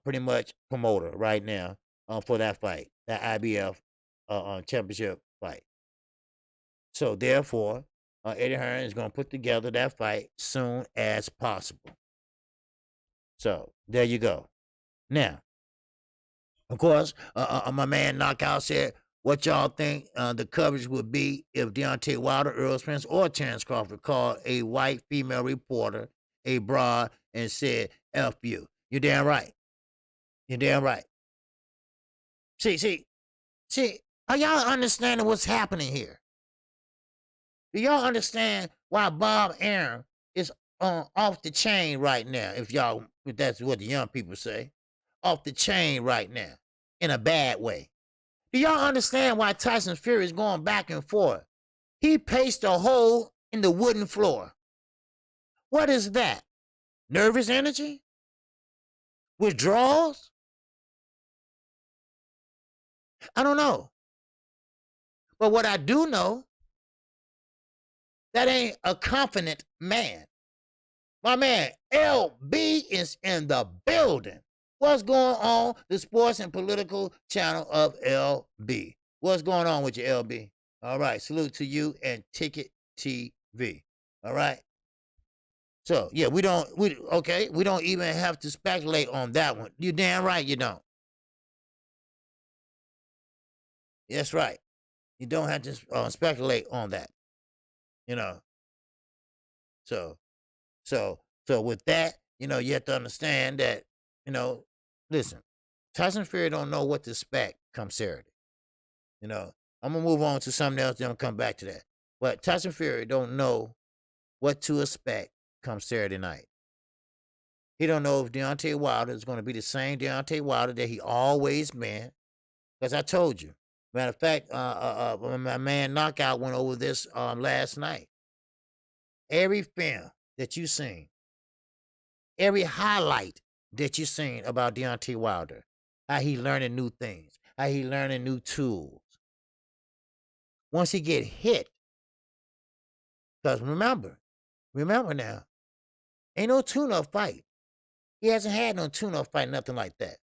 S1: pretty much promoter right now for that fight, that IBF championship fight. So therefore, Eddie Hearn is going to put together that fight soon as possible. So there you go. Now, of course, my man Knockout said, what y'all think the coverage would be if Deontay Wilder, Earl Spence, or Terrence Crawford called a white female reporter a broad and said, F you. You're damn right. You're damn right. See, are y'all understanding what's happening here? Do y'all understand why Bob Arum is off the chain right now? If that's what the young people say. Off the chain right now. In a bad way. Do y'all understand why Tyson Fury is going back and forth? He paced a hole in the wooden floor. What is that? Nervous energy? Withdrawals? I don't know. But what I do know, that ain't a confident man. My man, LB is in the building. What's going on? The sports and political channel of LB. What's going on with you, LB? All right, salute to you and Ticket TV. All right. So yeah, we don't even have to speculate on that one. You damn right you don't. That's right. You don't have to speculate on that. You know. So with that, you have to understand that, listen, Tyson Fury don't know what to expect come Saturday. I'm gonna move on to something else, then I'll come back to that. But Tyson Fury don't know what to expect come Saturday night. He don't know if Deontay Wilder is going to be the same Deontay Wilder that he always been. Because I told you. Matter of fact, my man Knockout went over this last night. Every film that you seen, every highlight that you seen about Deontay Wilder, how he learning new things, how he learning new tools. Once he get hit, because remember now, ain't no tune-up fight. He hasn't had no tune-up fight, nothing like that.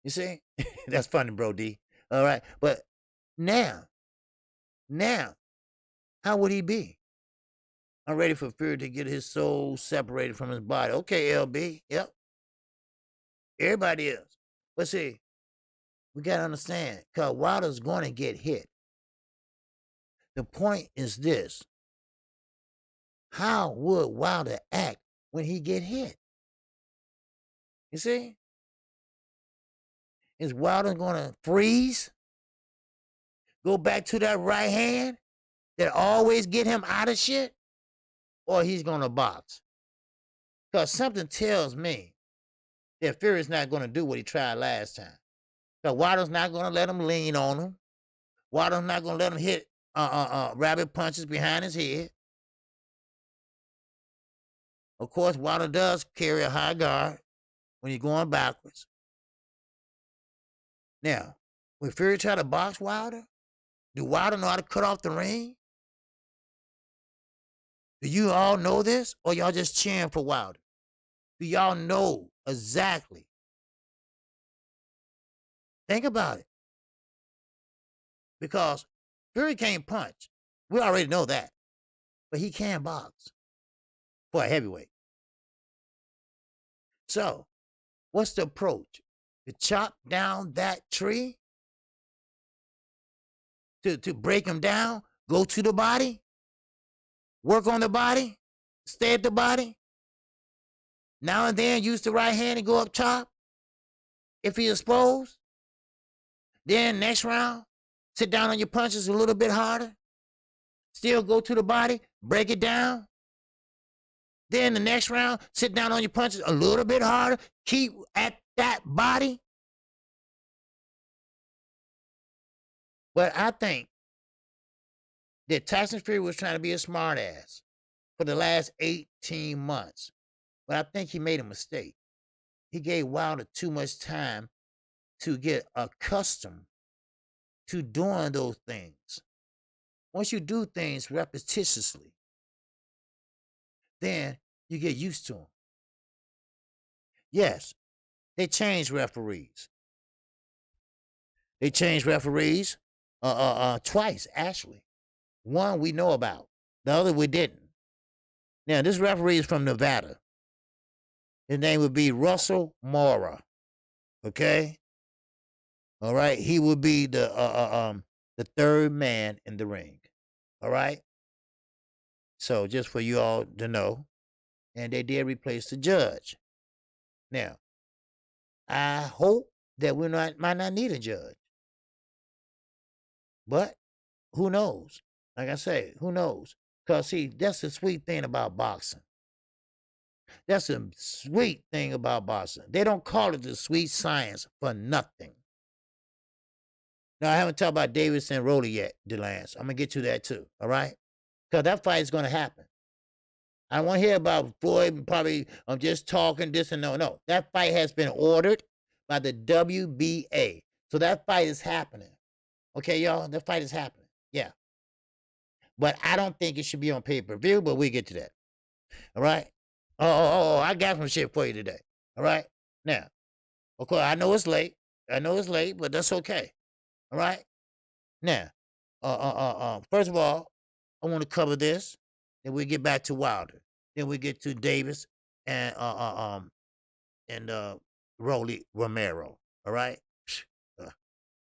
S1: You see? That's funny, bro, D. All right. But now, how would he be? I'm ready for Fury to get his soul separated from his body. Okay, LB. Yep. Everybody is. But see, we got to understand, because Wilder's going to get hit. The point is this. How would Wilder act when he get hit? You see? Is Wilder going to freeze? go back to that right hand that always get him out of shit, or he's going to box. Because something tells me that Fury's not going to do what he tried last time. Because Wilder's not going to let him lean on him. Wilder's not going to let him hit rabbit punches behind his head. Of course, Wilder does carry a high guard when you're going backwards. Now, when Fury try to box Wilder, do Wilder know how to cut off the ring? Do you all know this, or y'all just cheering for Wilder? Do y'all know exactly? Think about it. Because Fury can't punch. We already know that. But he can box for a heavyweight. So, what's the approach? To chop down that tree? To break him down? Go to the body? Work on the body? Stay at the body? Now and then use the right hand and go up top? If he exposed? Then next round, sit down on your punches a little bit harder? Still go to the body? Break it down? Then the next round, sit down on your punches a little bit harder? Keep at that body? But I think that Tyson Fury was trying to be a smart ass for the last 18 months. But I think he made a mistake. He gave Wilder too much time to get accustomed to doing those things. Once you do things repetitiously, then you get used to them. Yes, they changed referees. They changed referees twice, actually. One we know about. The other we didn't. Now, this referee is from Nevada. His name would be Russell Mora. Okay? All right? He would be the third man in the ring. All right? So, just for you all to know. And they did replace the judge. Now, I hope that we might not need a judge. But who knows? Like I say, who knows? Because, see, that's the sweet thing about boxing. That's the sweet thing about boxing. They don't call it the sweet science for nothing. Now, I haven't talked about Davis and Rowley yet, DeLance. I'm going to get to that too, all right? Because that fight is going to happen. I don't want to hear about Floyd and probably I'm just talking this and no. No, that fight has been ordered by the WBA. So that fight is happening. Okay, y'all? That fight is happening. Yeah. But I don't think it should be on pay-per-view, but we'll get to that. All right? Oh, I got some shit for you today. All right? Now, of course, I know it's late. But that's okay. All right? Now, first of all, I want to cover this. Then we get back to Wilder. Then we get to Davis and Rolly Romero. All right?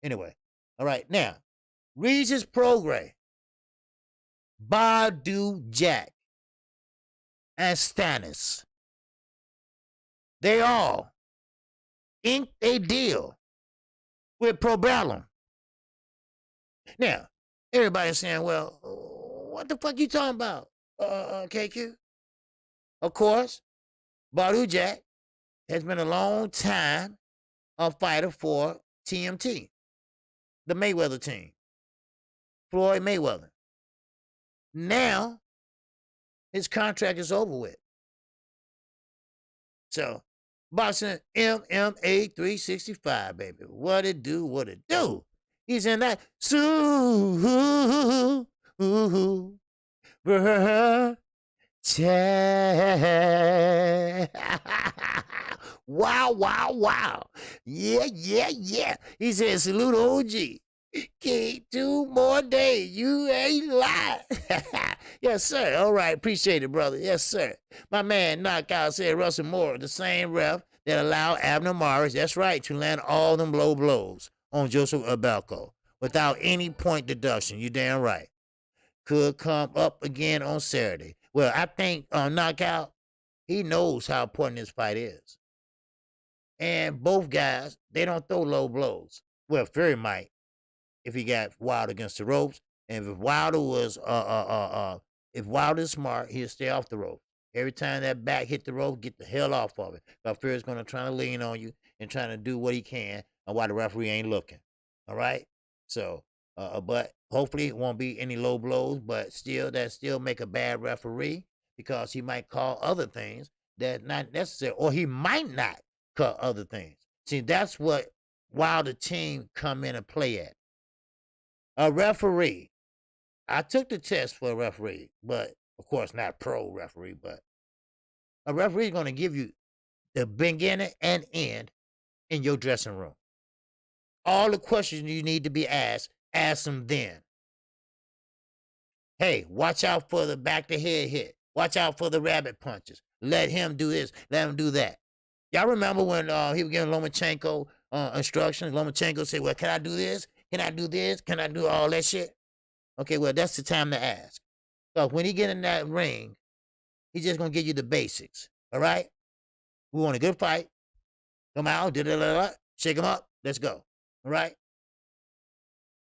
S1: Anyway. All right. Now, Regis Prograis, Badu Jack, and Stannis. They all inked a deal with Probellum. Now, everybody's saying, well, what the fuck you talking about, KQ? Of course, Badu Jack has been a long time a fighter for TMT, the Mayweather team, Floyd Mayweather. Now, his contract is over with. So, boxing MMA 365, baby. What it do? He's in that Wow. Yeah. He said, salute OG. Keep 2 more days. You ain't lying. Yes, sir. All right. Appreciate it, brother. Yes, sir. My man Knockout said Russell Moore, the same ref that allowed Abner Morris, that's right, to land all them low blows on Joseph Abelko without any point deduction. You damn right. Could come up again on Saturday. Well, I think Knockout, he knows how important this fight is. And both guys, they don't throw low blows. Well, Fury might. if he got Wilder against the ropes. And if Wilder was if Wilder's smart, he'll stay off the ropes. Every time that back hit the rope, get the hell off of it. Because Fury's gonna try to lean on you and trying to do what he can while the referee ain't looking. All right. So, but hopefully it won't be any low blows. But still, that still make a bad referee because he might call other things that not necessary, or he might not call other things. See, that's what Wilder team come in and play at. A referee. I took the test for a referee, but of course not pro referee, but a referee is going to give you the beginning and end in your dressing room. All the questions you need to be asked, ask them then. Hey, watch out for the back to head hit. Watch out for the rabbit punches. Let him do this. Let him do that. Y'all remember when he was giving Lomachenko instructions? Lomachenko said, well, can I do this? Can I do this? Can I do all that shit? Okay, well, that's the time to ask. So when he get in that ring, he's just going to give you the basics. All right? We want a good fight. Come out, shake him up. Let's go. All right?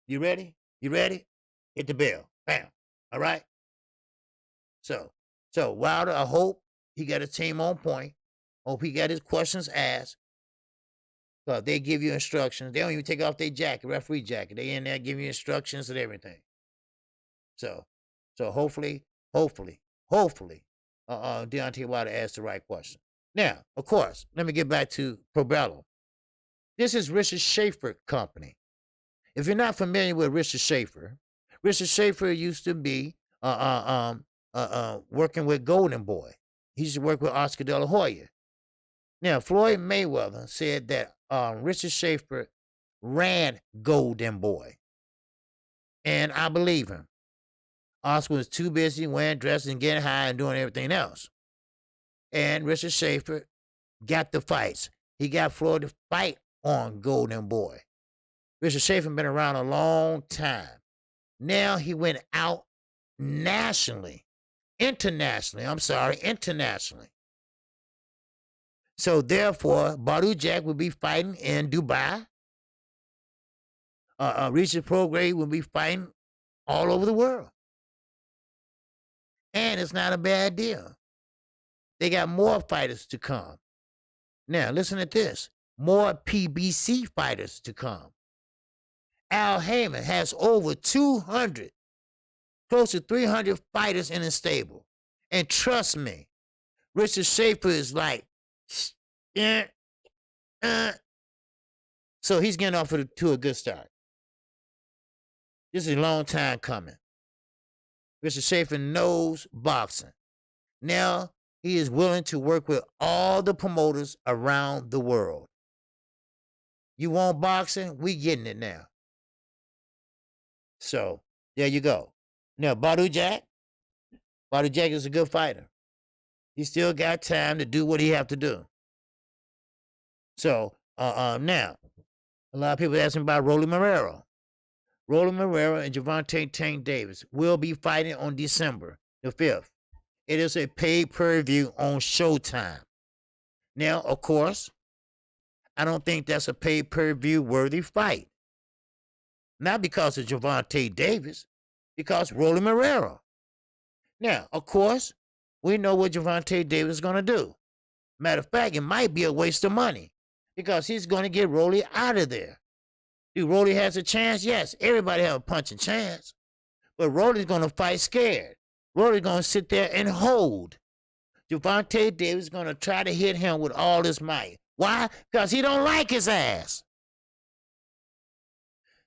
S1: You ready? You ready? Hit the bell. Bam. All right? So Wilder, I hope he got a team on point. Hope he got his questions asked. So they give you instructions. They don't even take off their jacket, referee jacket. They in there giving you instructions and everything. So hopefully, Deontay Wilder asked the right question. Now, of course, let me get back to Probello. This is Richard Schaefer Company. If you're not familiar with Richard Schaefer used to be working with Golden Boy. He used to work with Oscar De La Hoya. Now, Floyd Mayweather said that Richard Schaefer ran Golden Boy. And I believe him. Oscar was too busy wearing dresses and getting high and doing everything else. And Richard Schaefer got the fights. He got Floyd to fight on Golden Boy. Richard Schaefer been around a long time. Now he went out internationally. So therefore, Badu Jack will be fighting in Dubai. Richard Prograis will be fighting all over the world. And it's not a bad deal. They got more fighters to come. Now, listen to this. More PBC fighters to come. Al Heyman has over 200, close to 300 fighters in his stable. And trust me, Richard Schaefer is like, so he's getting off to a good start. This is a long time coming. Richard Schaefer knows boxing. Now he is willing to work with all the promoters around the world. You want boxing? We getting it now. So there you go. Now Badu Jack is a good fighter. He still got time to do what he have to do. So now a lot of people asking about Rolly Marrero. Rolly Marrero and Gervonta Tank Davis will be fighting on December the 5th. It is a pay-per-view on Showtime. Now, of course, I don't think that's a pay-per-view worthy fight. Not because of Gervonta Davis, because Rolly Marrero. Now, of course, we know what Gervonta Davis is going to do. Matter of fact, it might be a waste of money because he's going to get Rolly out of there. Do Rolly has a chance? Yes, everybody have a punching chance. But Rolly's going to fight scared. Rolly's going to sit there and hold. Gervonta Davis is going to try to hit him with all his might. Why? Because he don't like his ass.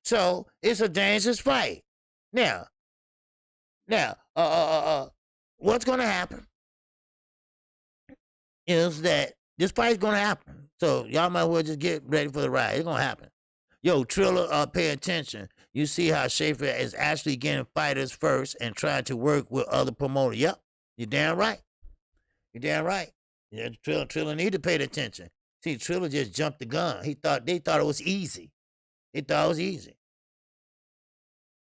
S1: So it's a dangerous fight. Now, what's going to happen is that this fight's going to happen. So y'all might as well just get ready for the ride. It's going to happen. Yo, Triller, pay attention. You see how Schaefer is actually getting fighters first and trying to work with other promoters. Yep, you're damn right. You're damn right. Yeah, Triller need to pay attention. See, Triller just jumped the gun. They thought it was easy. They thought it was easy.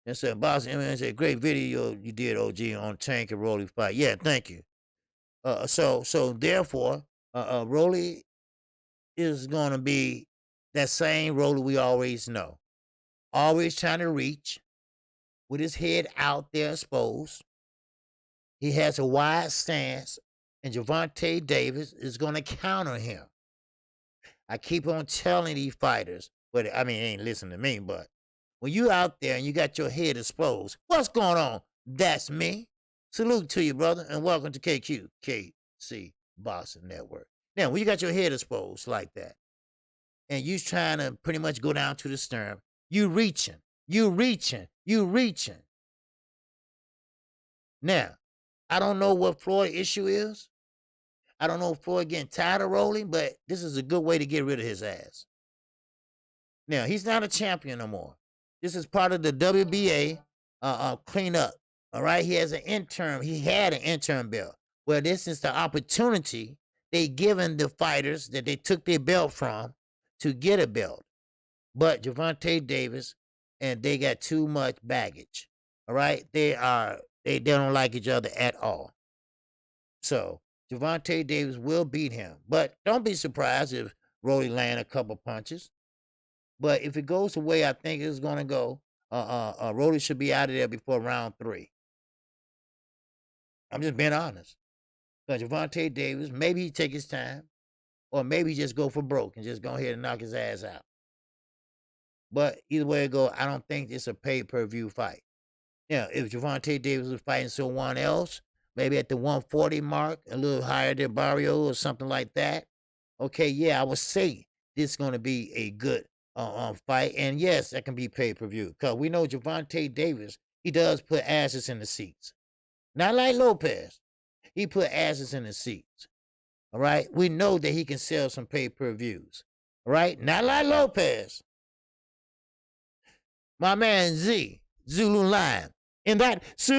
S1: And so, Boss MMA said, great video you did, OG, on Tank and Rolly fight. Yeah, thank you. So therefore, Rolly is going to be that same Rolly we always know. always trying to reach with his head out there exposed. He has a wide stance, and Gervonta Davis is going to counter him. I keep on telling these fighters, but I mean, they ain't listening to me, but when you out there and you got your head exposed, what's going on? That's me. Salute to you, brother, and welcome to KQKC Boxing Network. Now, when you got your head exposed like that, and you trying to pretty much go down to the sternum, you reaching. Now, I don't know what Floyd's issue is. I don't know if Floyd getting tired of rolling, but this is a good way to get rid of his ass. Now, he's not a champion no more. This is part of the WBA cleanup. All right, he has an interim. He had an interim belt. Well, this is the opportunity they given the fighters that they took their belt from to get a belt. But Gervonta Davis and they got too much baggage. All right, they don't like each other at all. So Gervonta Davis will beat him, but don't be surprised if Rolly land a couple punches. But if it goes the way I think it's going to go, Rolly should be out of there before round 3. I'm just being honest. Because Gervonta Davis, maybe he take his time, or maybe just go for broke and just go ahead and knock his ass out. But either way it go, I don't think it's a pay-per-view fight. Now, if Gervonta Davis was fighting someone else, maybe at the 140 mark, a little higher than Barrio or something like that, okay, yeah, I would say this is going to be a good fight. And yes, that can be pay-per-view. Because we know Gervonta Davis, he does put asses in the seats. Not like Lopez. He put asses in the seats. All right? We know that he can sell some pay-per-views. All right? Not like Lopez. My man Z, Zulu Lion, in that chat.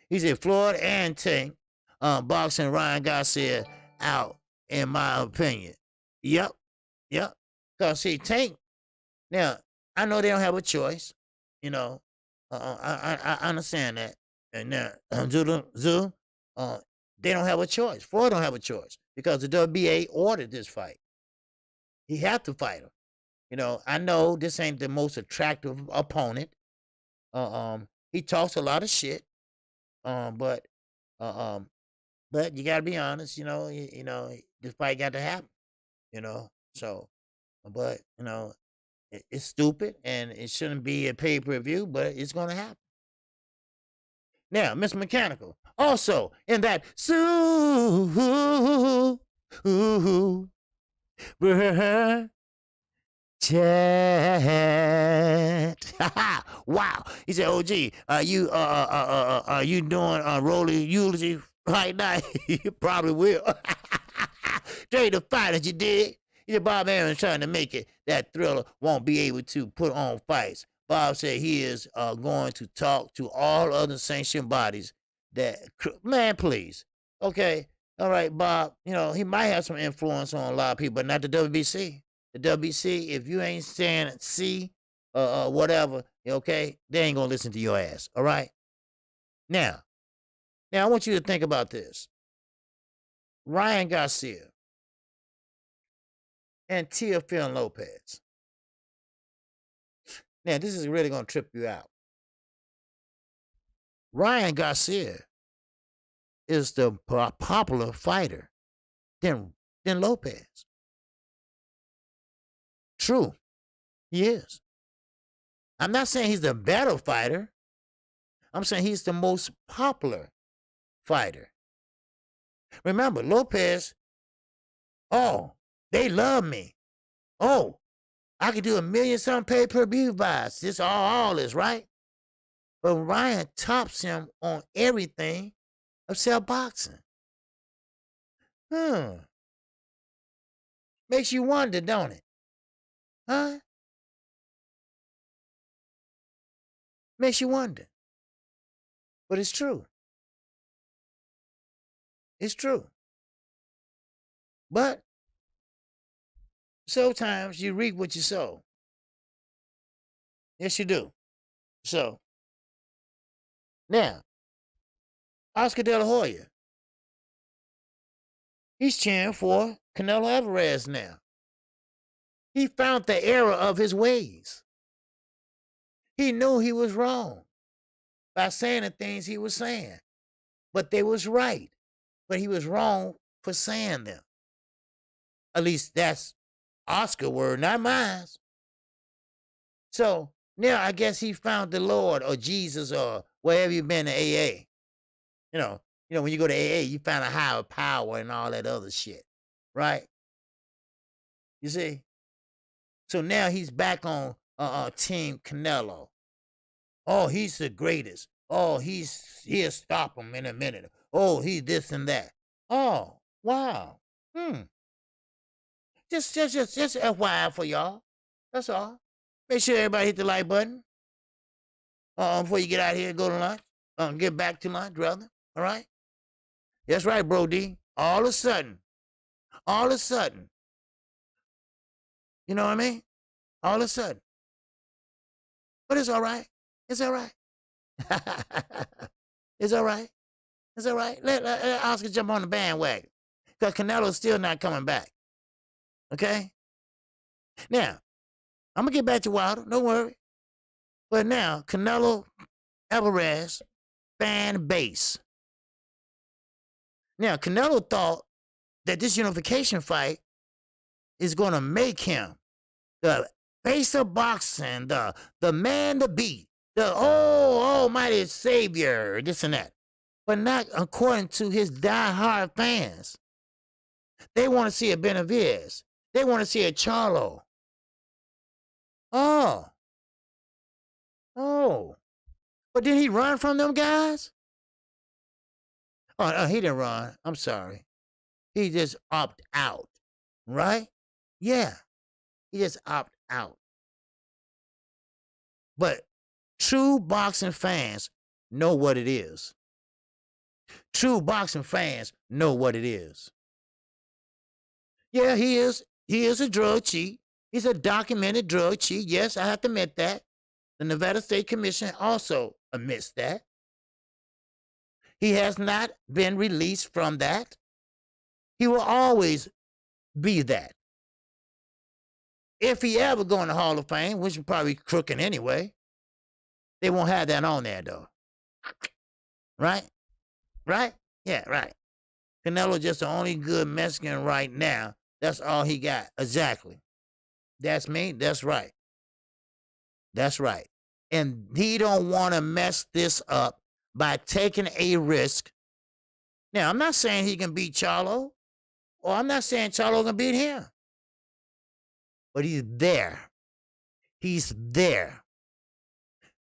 S1: He said Floyd and Tank boxing Ryan Garcia out, in my opinion. Yep. Because, see, Tank, now, I know they don't have a choice. You know, I understand that. And now, Zoo, they don't have a choice. Floyd don't have a choice because the WBA ordered this fight. He had to fight him. You know, I know this ain't the most attractive opponent. He talks a lot of shit. But you gotta be honest. You know, this fight got to happen. You know, so, but it's stupid and it shouldn't be a pay-per-view, but it's gonna happen. Now, Mr. Mechanical, also in that chat. Wow. He said, "OG, are you doing a Rolly eulogy right now?" You probably will. Trade the fight that you did. He said Bob Aaron's trying to make it that Thriller won't be able to put on fights. Bob said he is going to talk to all other sanctioned bodies that, man, please. Okay. All right, Bob, he might have some influence on a lot of people, but not the WBC. The WBC, if you ain't saying C, whatever, okay, they ain't going to listen to your ass. All right. Now, I want you to think about this. Ryan Garcia and Teofimo Lopez. Now, this is really going to trip you out. Ryan Garcia is the popular fighter than Lopez. True, he is. I'm not saying he's the better fighter. I'm saying he's the most popular fighter. Remember, Lopez, they love me. I could do 1 million some pay-per-view buys. This all is right. But Ryan tops him on everything except boxing. Makes you wonder, don't it? Huh? Makes you wonder. But it's true. It's true. But sometimes you reap what you sow. Yes, you do. So, now, Oscar De La Hoya. He's cheering for Canelo Alvarez now. He found the error of his ways. He knew he was wrong by saying the things he was saying, but they was right. But he was wrong for saying them. At least that's Oscar word, not mine. So now I guess he found the Lord or Jesus or wherever you've been to AA. You know, when you go to AA, you find a higher power and all that other shit, right? You see? So now he's back on Team Canelo. Oh, he's the greatest. Oh, he'll stop him in a minute. Oh, he's this and that. Oh, wow. Just FYI for y'all. That's all. Make sure everybody hit the like button before you get out here and go to lunch. Get back to lunch, rather. All right? That's right, Bro D. All of a sudden, you know what I mean? All of a sudden. But it's all right. It's all right. It's all right. It's all right. Let Oscar jump on the bandwagon. Because Canelo's still not coming back. Okay? Now, I'm going to get back to Wilder. Don't worry. But now, Canelo Alvarez fan base. Now, Canelo thought that this unification fight is going to make him the face of boxing, the man to beat, the almighty savior, this and that. But not according to his diehard fans. They want to see a Benavidez. They want to see a Charlo. Oh. But did he run from them guys? Oh, he didn't run. I'm sorry. He just opted out, right? Yeah, he just opted out. But true boxing fans know what it is. True boxing fans know what it is. Yeah, he is a drug cheat. He's a documented drug cheat. Yes, I have to admit that. The Nevada State Commission also admits that. He has not been released from that. He will always be that. If he ever go in the Hall of Fame, which is probably crooked anyway, they won't have that on there, though. Right? Right? Yeah, right. Canelo just the only good Mexican right now. That's all he got. Exactly. That's me. That's right. That's right. And he don't want to mess this up by taking a risk. Now, I'm not saying he can beat Charlo, or I'm not saying Charlo can beat him. But he's there. He's there.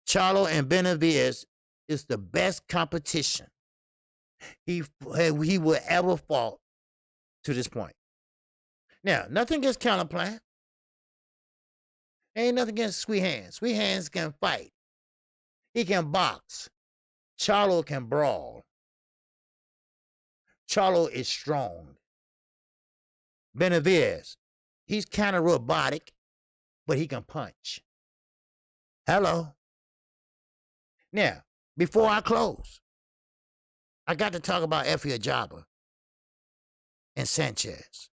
S1: Charlo and Benavidez is the best competition he will ever fought to this point. Now, nothing against Counterplan. Ain't nothing against Sweet Hands. Sweet Hands can fight. He can box. Charlo can brawl. Charlo is strong. Benavidez, he's kind of robotic, but he can punch. Hello. Now, before I close, I got to talk about Efe Ajagba and Sanchez.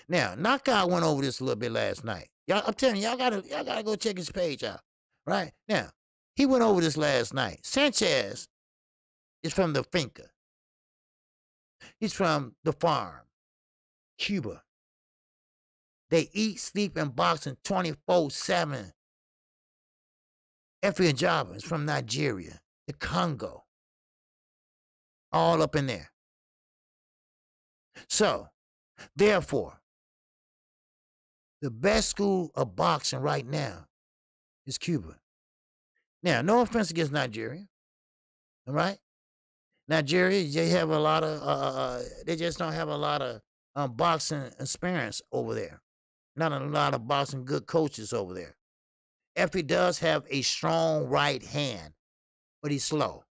S1: Now, Knockout went over this a little bit last night. Y'all, I'm telling you, y'all gotta go check his page out. Right? Now, he went over this last night. Sanchez is from the finca. He's from the farm, Cuba. They eat, sleep, and boxing 24/7. Efe Ajagba is from Nigeria, the Congo. All up in there. So, therefore, the best school of boxing right now is Cuba. Now, no offense against Nigeria. All right? Nigeria, they have a lot of, they just don't have a lot of boxing experience over there. Not a lot of boxing good coaches over there. Efe does have a strong right hand, but he's slow.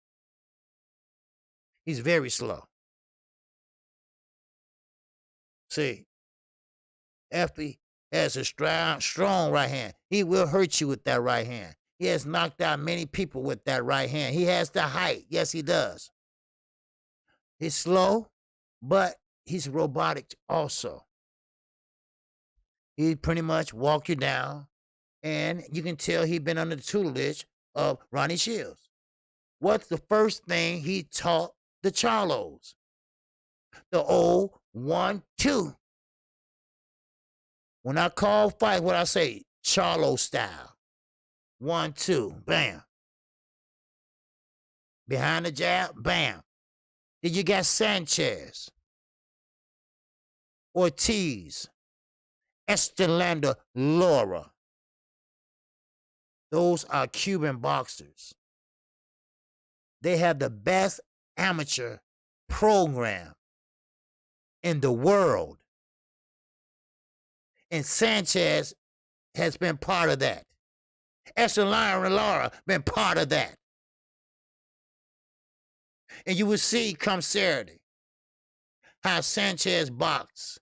S1: He's very slow. See, Efe has a strong right hand. He will hurt you with that right hand. He has knocked out many people with that right hand. He has the height. Yes, he does. He's slow, but he's robotic also. He pretty much walk you down, and you can tell he's been under the tutelage of Ronnie Shields. What's the first thing he taught the Charlos? The old 1-2. When I call fight, what I say? Charlo style. 1-2. Bam. Behind the jab, bam. Then you got Sanchez, Ortiz, Estelanda Laura. Those are Cuban boxers. They have the best amateur program in the world. And Sanchez has been part of that. Estelanda Laura been part of that. And you will see come Saturday how Sanchez box.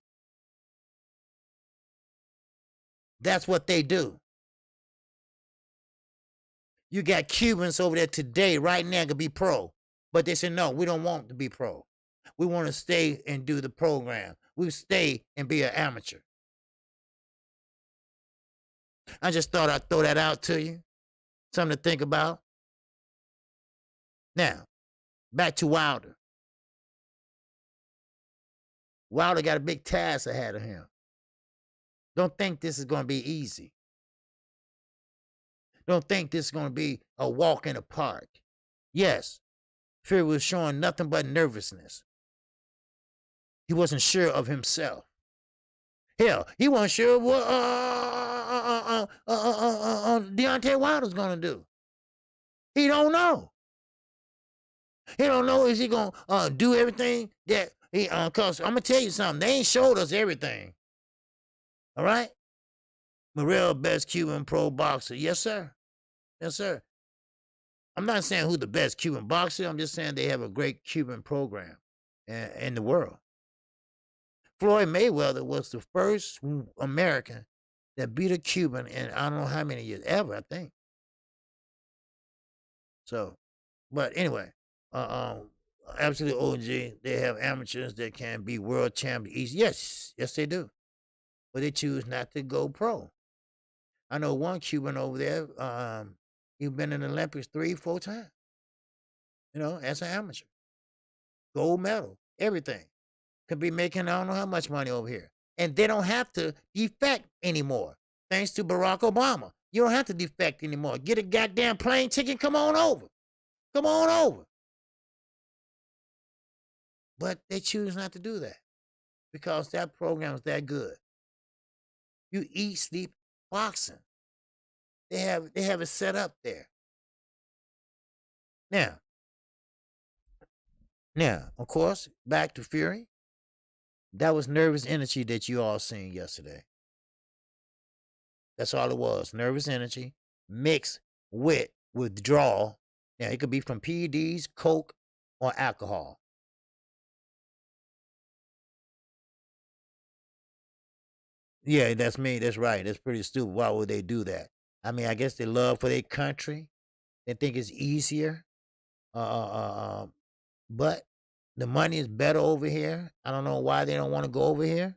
S1: That's what they do. You got Cubans over there today, right now, could be pro. But they said, no, we don't want to be pro. We want to stay and do the program. We stay and be an amateur. I just thought I'd throw that out to you. Something to think about. Now, back to Wilder. Wilder got a big task ahead of him. Don't think this is going to be easy. Don't think this is going to be a walk in the park. Yes, Fury was showing nothing but nervousness. He wasn't sure of himself. Hell, he wasn't sure what Deontay Wilder's going to do. He don't know. He don't know is he going to do everything that he, because I'm going to tell you something. They ain't showed us everything. All right? Morrell, best Cuban pro boxer. Yes, sir. Yes, sir. I'm not saying who's the best Cuban boxer. I'm just saying they have a great Cuban program in the world. Floyd Mayweather was the first American that beat a Cuban in I don't know how many years, ever, I think. So, but anyway, absolute OG, they have amateurs that can be world champions. Yes, they do. But they choose not to go pro. I know one Cuban over there, he's been in the Olympics 3-4 times, as an amateur. Gold medal, everything. Could be making I don't know how much money over here. And they don't have to defect anymore. Thanks to Barack Obama. You don't have to defect anymore. Get a goddamn plane ticket, come on over. Come on over. But they choose not to do that because that program is that good. You eat, sleep, boxing. They have it set up there. Now, of course, back to Fury. That was nervous energy that you all seen yesterday. That's all it was. Nervous energy mixed with withdrawal. Now, it could be from PEDs, coke, or alcohol. Yeah, that's me. That's right. That's pretty stupid. Why would they do that? I mean, I guess they love for their country. They think it's easier. But the money is better over here. I don't know why they don't want to go over here.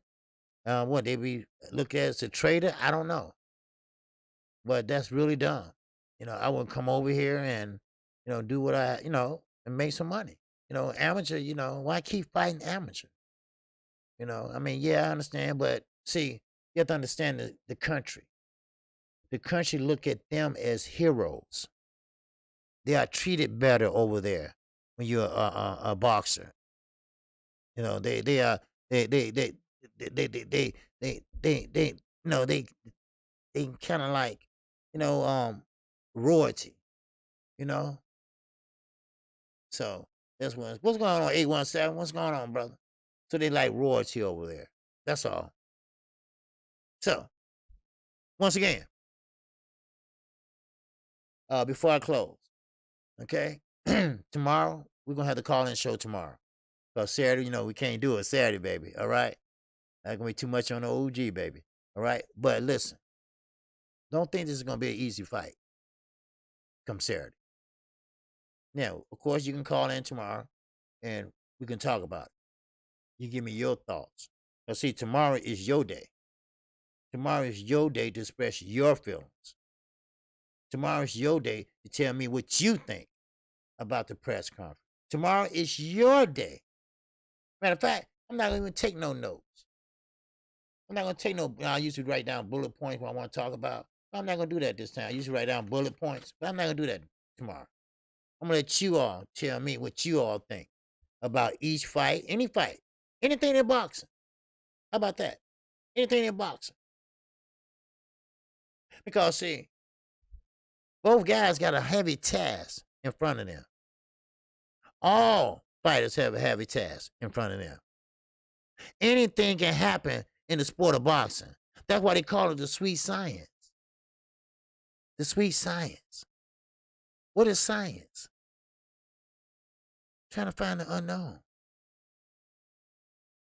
S1: What they be looked at as a traitor? I don't know. But that's really dumb. I would come over here and do what I and make some money. Amateur. Why keep fighting amateur? I mean, yeah, I understand, but see, you have to understand the country. The country look at them as heroes. They are treated better over there when you're a boxer. They are they kind of like royalty. So that's what's going on 817. What's going on, brother? So they like royalty over there. That's all. So once again, before I close, okay, tomorrow we're gonna have the call-in show tomorrow. Because Saturday, we can't do it Saturday, baby. All right, not gonna be too much on the OG, baby. All right, but listen, don't think this is gonna be an easy fight. Come Saturday. Now, of course, you can call in tomorrow, and we can talk about it. You give me your thoughts. Now, see, tomorrow is your day. Tomorrow is your day to express your feelings. Tomorrow is your day to tell me what you think about the press conference. Tomorrow is your day. Matter of fact, I'm not going to even take no notes. I'm not going to take no, I used to write down bullet points when I want to talk about. I'm not going to do that this time. I used to write down bullet points, but I'm not going to do that tomorrow. I'm going to let you all tell me what you all think about each fight, any fight, anything in boxing. How about that? Anything in boxing. Because, see, both guys got a heavy task in front of them. All fighters have a heavy task in front of them. Anything can happen in the sport of boxing. That's why they call it the sweet science. The sweet science. What is science? Trying to find the unknown.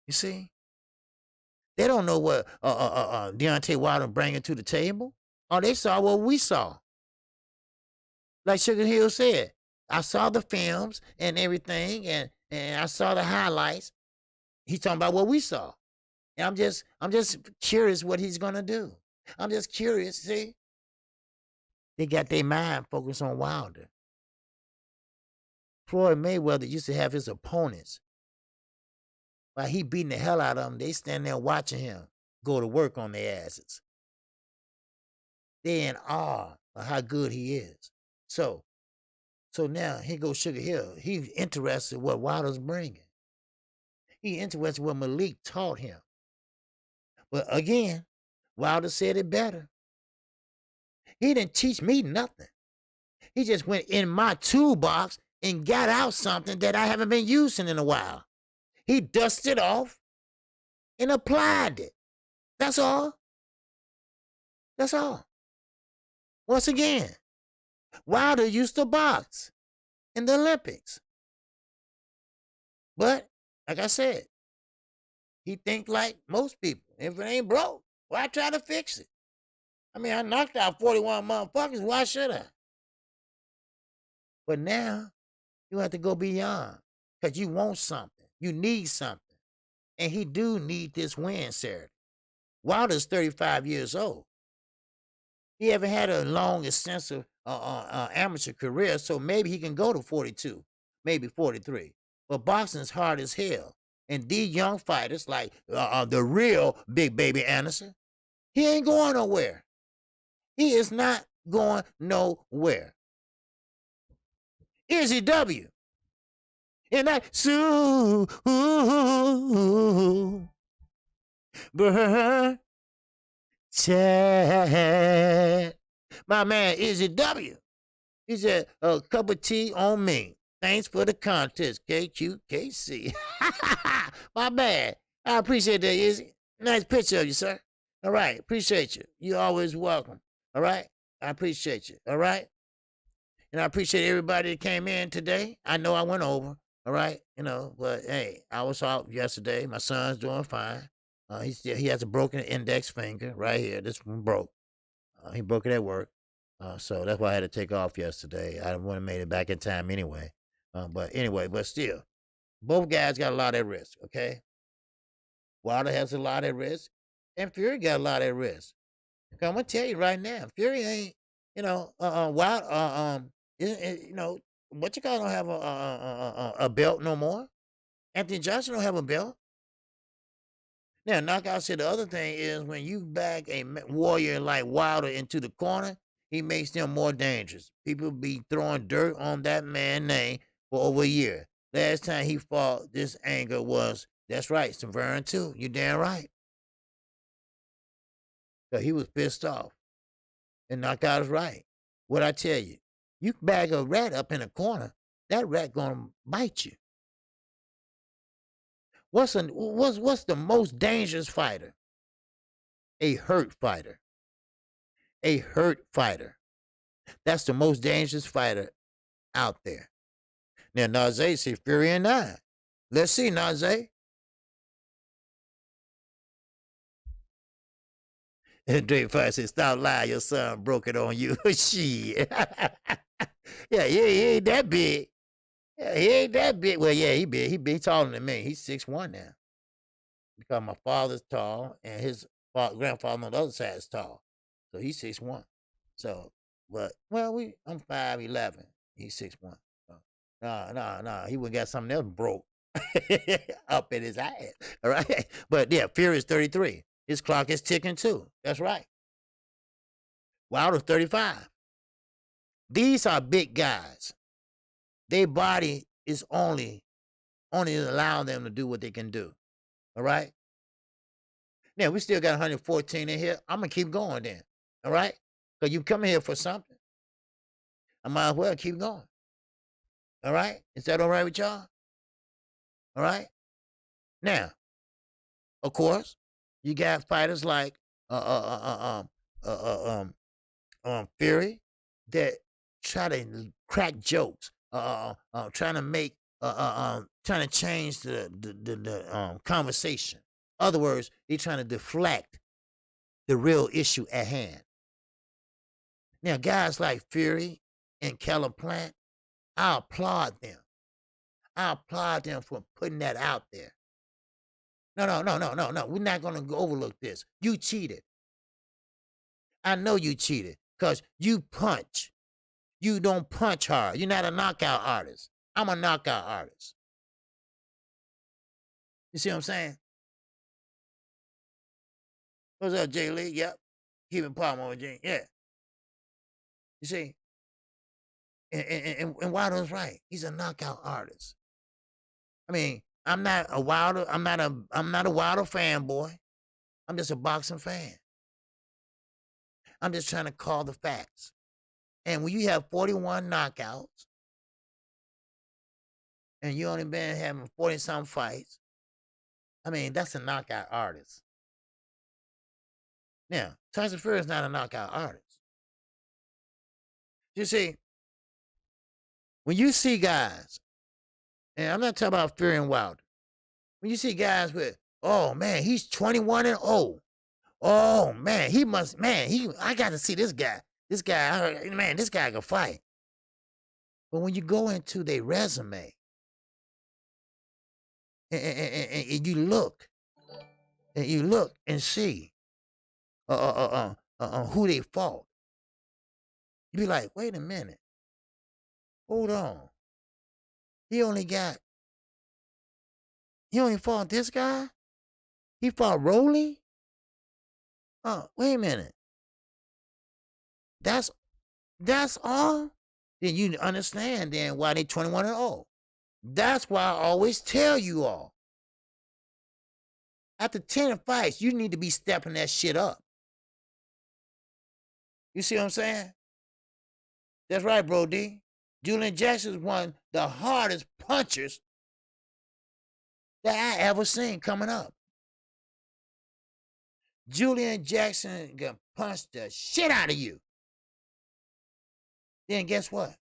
S1: You see? They don't know what Deontay Wilder bringing to the table. Oh, they saw what we saw. Like Sugar Hill said, I saw the films and everything, and I saw the highlights. He's talking about what we saw. And I'm just curious what he's gonna do. I'm just curious, see? They got their mind focused on Wilder. Floyd Mayweather used to have his opponents. While he beating the hell out of them, they stand there watching him go to work on their asses. They're in awe of how good he is. So now here goes Sugar Hill. He's interested in what Wilder's bringing. He's interested in what Malik taught him. But again, Wilder said it better. He didn't teach me nothing. He just went in my toolbox and got out something that I haven't been using in a while. He dusted off and applied it. That's all. That's all. Once again, Wilder used to box in the Olympics. But, like I said, he think like most people. If it ain't broke, why try to fix it? I mean, I knocked out 41 motherfuckers. Why should I? But now, you have to go beyond. Because you want something. You need something. And he do need this win Saturday. Wilder's 35 years old. He haven't had a long, extensive amateur career, so maybe he can go to 42, maybe 43. But boxing's hard as hell. And these young fighters, like the real Big Baby Anderson, he ain't going nowhere. He is not going nowhere. Izzy W. And that Super Chat. My man Izzy W. He said, a cup of tea on me. Thanks for the contest, KQKC. My man. I appreciate that, Izzy. Nice picture of you, sir. All right. Appreciate you. You're always welcome. All right. I appreciate you. All right. And I appreciate everybody that came in today. I know I went over. All right. But hey, I was out yesterday. My son's doing fine. He has a broken index finger right here. This one broke. He broke it at work. So that's why I had to take off yesterday. I wouldn't have made it back in time anyway. But still, both guys got a lot at risk, okay? Wilder has a lot at risk, and Fury got a lot at risk. Okay, I'm gonna tell you right now, Fury ain't, Wilder, what you call don't have a belt no more. Anthony Johnson don't have a belt. Now, Knockout said the other thing is when you back a warrior like Wilder into the corner, he makes them more dangerous. People be throwing dirt on that man's name for over a year. Last time he fought, this anger was, that's right, Severn too. You damn right. So he was pissed off. And Knockout is right. What I tell you, you bag a rat up in a corner, that rat gonna bite you. What's the most dangerous fighter? A hurt fighter. A hurt fighter. That's the most dangerous fighter out there. Now, Najee said Fury and 9. Let's see, Najee. And Drake Fire said, stop lying, your son broke it on you. Shit. Yeah, he ain't that big. Yeah, he ain't that big. Well, yeah, he big. He big taller than me. He's 6'1" now. because my father's tall and his grandfather on the other side is tall. So he's 6'1". So, but well, I'm 5'11". He's 6'1". So, no, he would got something else broke up in his ass. All right, but yeah, Fury is 33. His clock is ticking too. That's right. Wilder's 35. These are big guys. Their body is only allowing them to do what they can do. All right. Now we still got 114 in here. I'm gonna keep going then. All right, because you come here for something. I might as well keep going. All right, is that all right with y'all? All right. Now, of course, you got fighters like Fury that try to crack jokes, trying to make, trying to change the conversation. Other words, they're trying to deflect the real issue at hand. Now, guys like Fury and Keller Plant, I applaud them. I applaud them for putting that out there. No. We're not going to overlook this. You cheated. I know you cheated because you punch. You don't punch hard. You're not a knockout artist. I'm a knockout artist. You see what I'm saying? What's up, Jay Lee? Yep. Keeping palm over Jay. Yeah. You see? And Wilder's right. He's a knockout artist. I mean, I'm not a Wilder fanboy. I'm just a boxing fan. I'm just trying to call the facts. And when you have 41 knockouts and you only been having 40-some fights, I mean, that's a knockout artist. Now, Tyson Fury is not a knockout artist. You see, when you see guys, and I'm not talking about Fury and Wilder, when you see guys with, oh man, he's 21-0. Oh man, I got to see this guy. This guy, man, this guy can fight. But when you go into their resume and you look and see who they fought, you be like, wait a minute, hold on. He only fought this guy? He fought Rolly? Oh, wait a minute. That's all? Then you understand then why they 21-0. That's why I always tell you all. After 10 fights, you need to be stepping that shit up. You see what I'm saying? That's right, Bro D. Julian Jackson is one of the hardest punchers that I ever seen coming up. Julian Jackson can punch the shit out of you. Then guess what?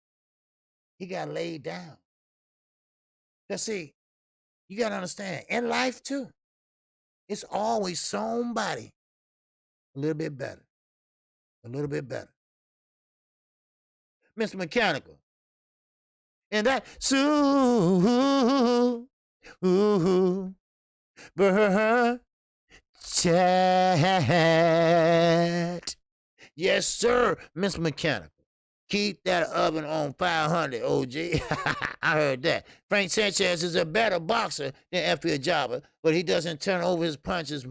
S1: He got laid down. Because see, you got to understand, in life too, it's always somebody a little bit better. A little bit better. Mr. Mechanical. And that chat. Yes, sir, Mr. Mechanical. Keep that oven on 500, OG. I heard that. Frank Sanchez is a better boxer than Effie Ajaba, but he doesn't turn over his punches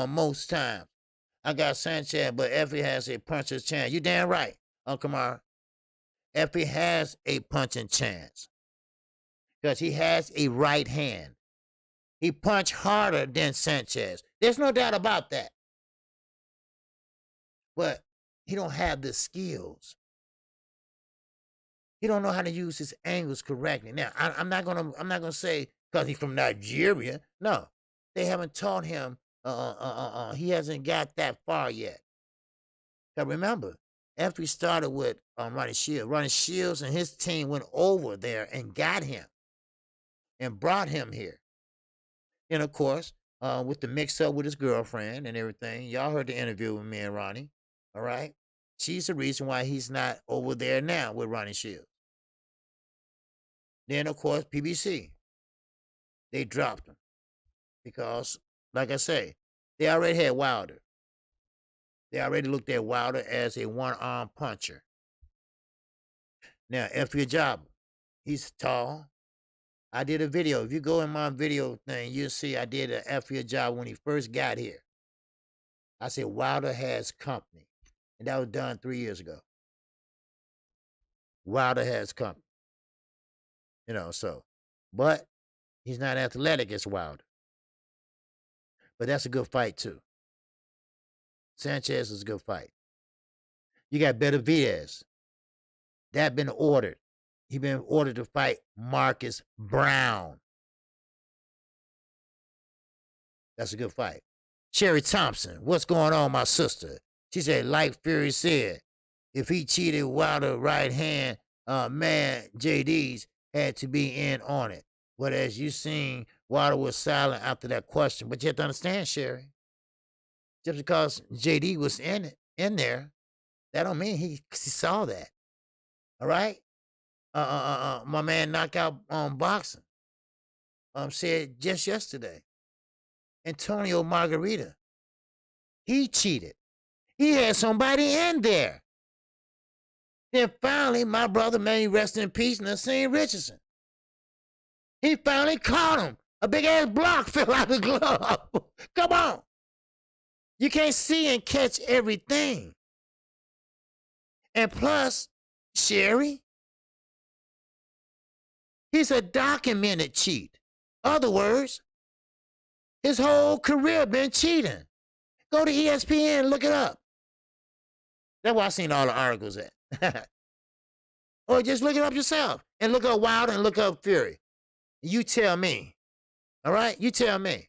S1: most times. I got Sanchez, but Effie has a puncher's chance. You damn right, Uncle Kamara. Effie has a punching chance because he has a right hand. He punched harder than Sanchez. There's no doubt about that. But he don't have the skills. He don't know how to use his angles correctly. Now, I'm not gonna say because he's from Nigeria. No, they haven't taught him. He hasn't got that far yet. Now remember, after he started with Ronnie Shields and his team went over there and got him and brought him here. And of course, with the mix-up with his girlfriend and everything, y'all heard the interview with me and Ronnie. All right, she's the reason why he's not over there now with Ronnie Shields. Then, of course, PBC. They dropped him because Like I say, they already had Wilder. They already looked at Wilder as a one-arm puncher. Now, F.J. Job, he's tall. I did a video. If you go in my video thing, you'll see I did an F.J. Job when he first got here. I said Wilder has company. And that was done 3 years ago. Wilder has company. So. But he's not athletic as Wilder. But that's a good fight, too. Sanchez is a good fight. You got Benavidez. That been ordered. He been ordered to fight Marcus Brown. That's a good fight. Sherry Thompson, what's going on, my sister? She said, like Fury said, if he cheated Wilder right hand, man, JD's had to be in on it. But as you seen, Wilder was silent after that question. But you have to understand, Sherry, just because JD was in there, that don't mean he saw that. All right? My man Knockout Boxing said just yesterday, Antonio Margarita, he cheated. He had somebody in there. Then finally, my brother, may rest in peace, Nassim Richardson. He finally caught him. A big-ass block fell out of the glove. Come on. You can't see and catch everything. And plus, Sherry, he's a documented cheat. Other words, his whole career been cheating. Go to ESPN, look it up. That's where I seen all the articles at. Or just look it up yourself. And look up Wilder and look up Fury. You tell me. All right? You tell me.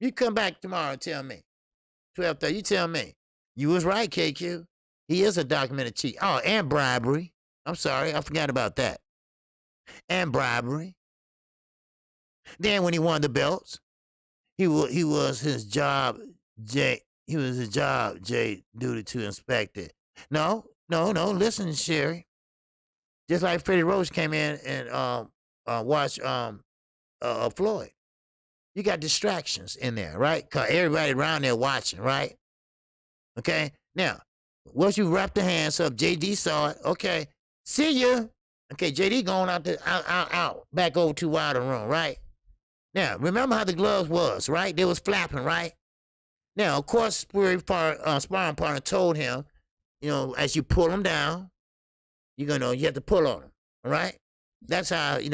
S1: You come back tomorrow and tell me. 12:30, you tell me. You was right, KQ. He is a documented cheat. Oh, and bribery. I'm sorry, I forgot about that. And bribery. Then when he won the belts, he was his job, Jay. He was his job, Jay, duty to inspect it. No. Listen, Sherry. Just like Freddie Roach came in and watched Floyd. You got distractions in there, right? Because everybody around there watching, right? Okay? Now, once you wrap the hands up, JD saw it. Okay. See ya. Okay, JD going out, back over to Wilder room, right? Now, remember how the gloves was, right? They was flapping, right? Now, of course, sparring partner told him, as you pull them down, you have to pull on them, all right? That's how he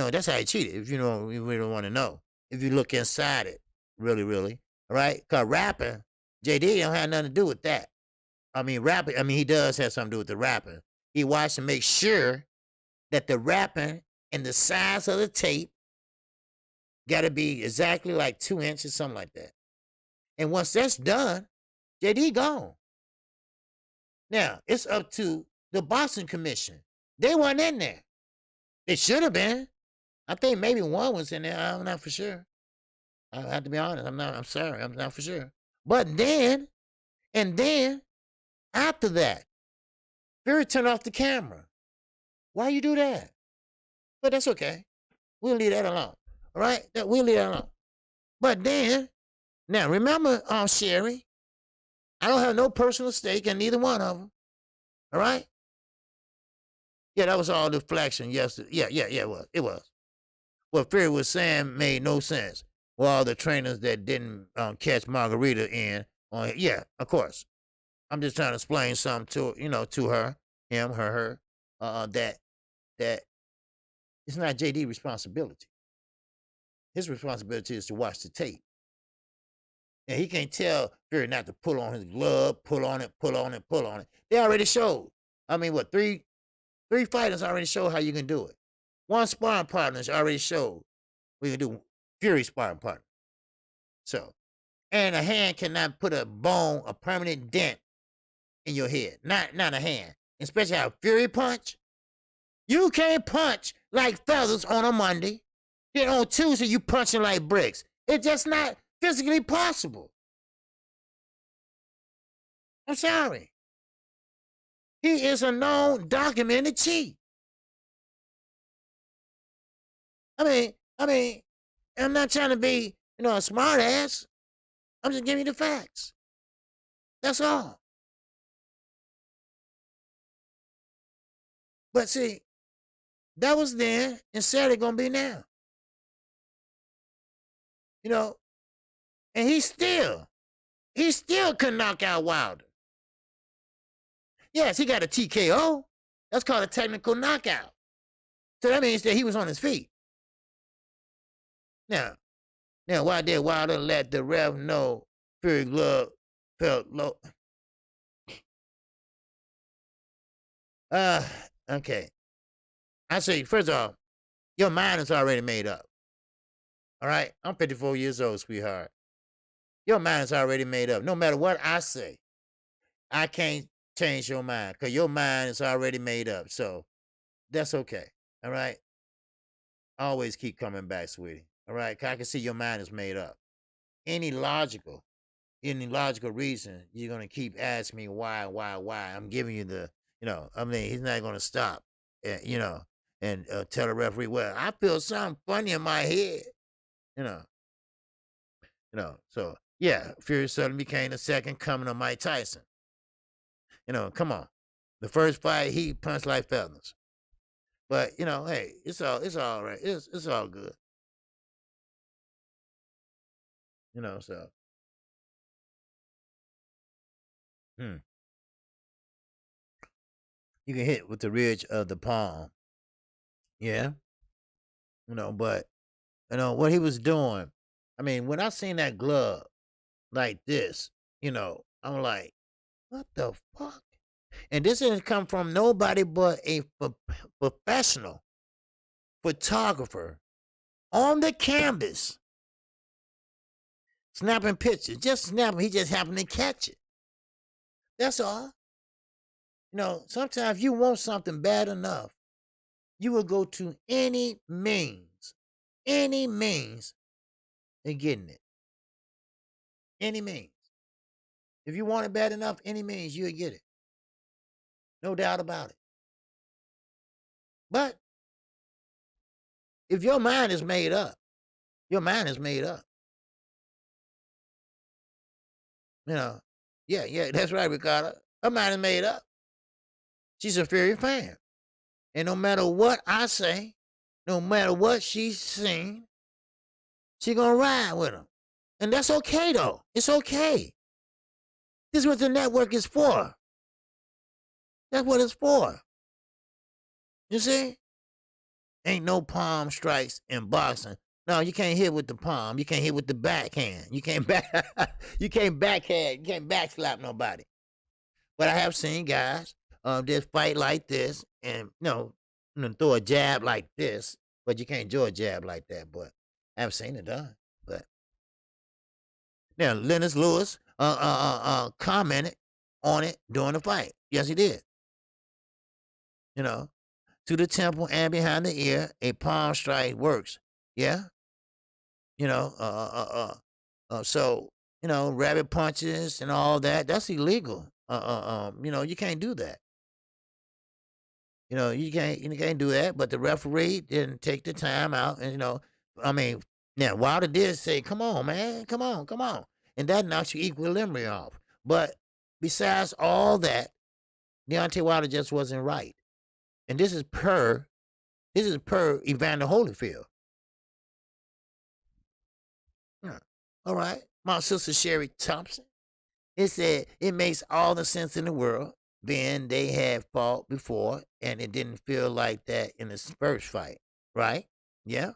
S1: cheated, if you really want to know. If you look inside it, really, really, all right? Because rapping, JD don't have nothing to do with that. He does have something to do with the rapping. He watched to make sure that the rapping and the size of the tape got to be exactly like 2 inches, something like that. And once that's done, JD gone. Now, it's up to the boxing commission. They weren't in there. They should have been. I think maybe one was in there. I'm not for sure. I have to be honest. I'm sorry. I'm not for sure. But then, after that, Fury turned off the camera. Why you do that? But that's okay. We'll leave that alone. All right? We'll leave that alone. But then, now remember, Sherry, I don't have no personal stake in neither one of them. All right? Yeah, that was all deflection yesterday. Yeah, it was. What Fury was saying made no sense. Well, all the trainers that didn't catch Margarita in, yeah, of course. I'm just trying to explain something to her, him, her, that it's not JD's responsibility. His responsibility is to watch the tape. And he can't tell Fury not to pull on his glove, pull on it. They already showed. Three fighters already showed how you can do it. One sparring partner's already showed what you can do. Fury sparring partner. So, and a hand cannot put a permanent dent in your head. Not a hand. Especially how Fury punch. You can't punch like feathers on a Monday. Then on Tuesday, you punching like bricks. It's just not physically possible. I'm sorry. He is a known documented cheat. I'm not trying to be a smart ass. I'm just giving you the facts. That's all. But see, that was then, and Saturday gonna be now. And he still couldn't knock out Wilder. Yes, he got a TKO. That's called a technical knockout. So that means that he was on his feet. Now, why did Wilder let the ref know Fury glove felt low? Okay. I say, first off, your mind is already made up. All right? I'm 54 years old, sweetheart. Your mind is already made up. No matter what I say, I can't change your mind because your mind is already made up. So that's okay. All right? Always keep coming back, sweetie. All right? 'Cause I can see your mind is made up. Any logical reason, you're going to keep asking me why. I'm giving you the, he's not going to stop, and tell the referee, well, I feel something funny in my head, so yeah, Fury suddenly became the second coming of Mike Tyson. Come on. The first fight, he punched like feathers. But, hey, it's all right. It's all good. So. You can hit with the ridge of the palm. Yeah. But, what he was doing, I mean, when I seen that glove like this, I'm like, what the fuck? And this didn't come from nobody but a professional photographer on the canvas, snapping pictures. Just snapping. He just happened to catch it. That's all. Sometimes you want something bad enough, you will go to any means in getting it. Any means. If you want it bad enough, any means, you'll get it. No doubt about it. But if your mind is made up, your mind is made up. Yeah, that's right, Ricardo. Her mind is made up. She's a Fury fan. And no matter what I say, no matter what she's seen, she's going to ride with him. And that's okay, though. It's okay. This is what the network is for. That's what it's for. You see? Ain't no palm strikes in boxing. No, you can't hit with the palm. You can't hit with the backhand. You can't you can't backhand. You can't backslap nobody. But I have seen guys just fight like this and throw a jab like this. But you can't do a jab like that. But I haven't seen it done. But now Lennox Lewis commented on it during the fight. Yes, he did. To the temple and behind the ear, a palm strike works. Yeah. So, rabbit punches and all that, that's illegal. You can't do that. You can't do that, but the referee didn't take the time out and, now Wilder did say, come on, man, come on. And that knocks your equilibrium off. But besides all that, Deontay Wilder just wasn't right. And this is per Evander Holyfield. All right. My sister Sherry Thompson. It said it makes all the sense in the world. Then they had fought before, and it didn't feel like that in the first fight, right? Yeah.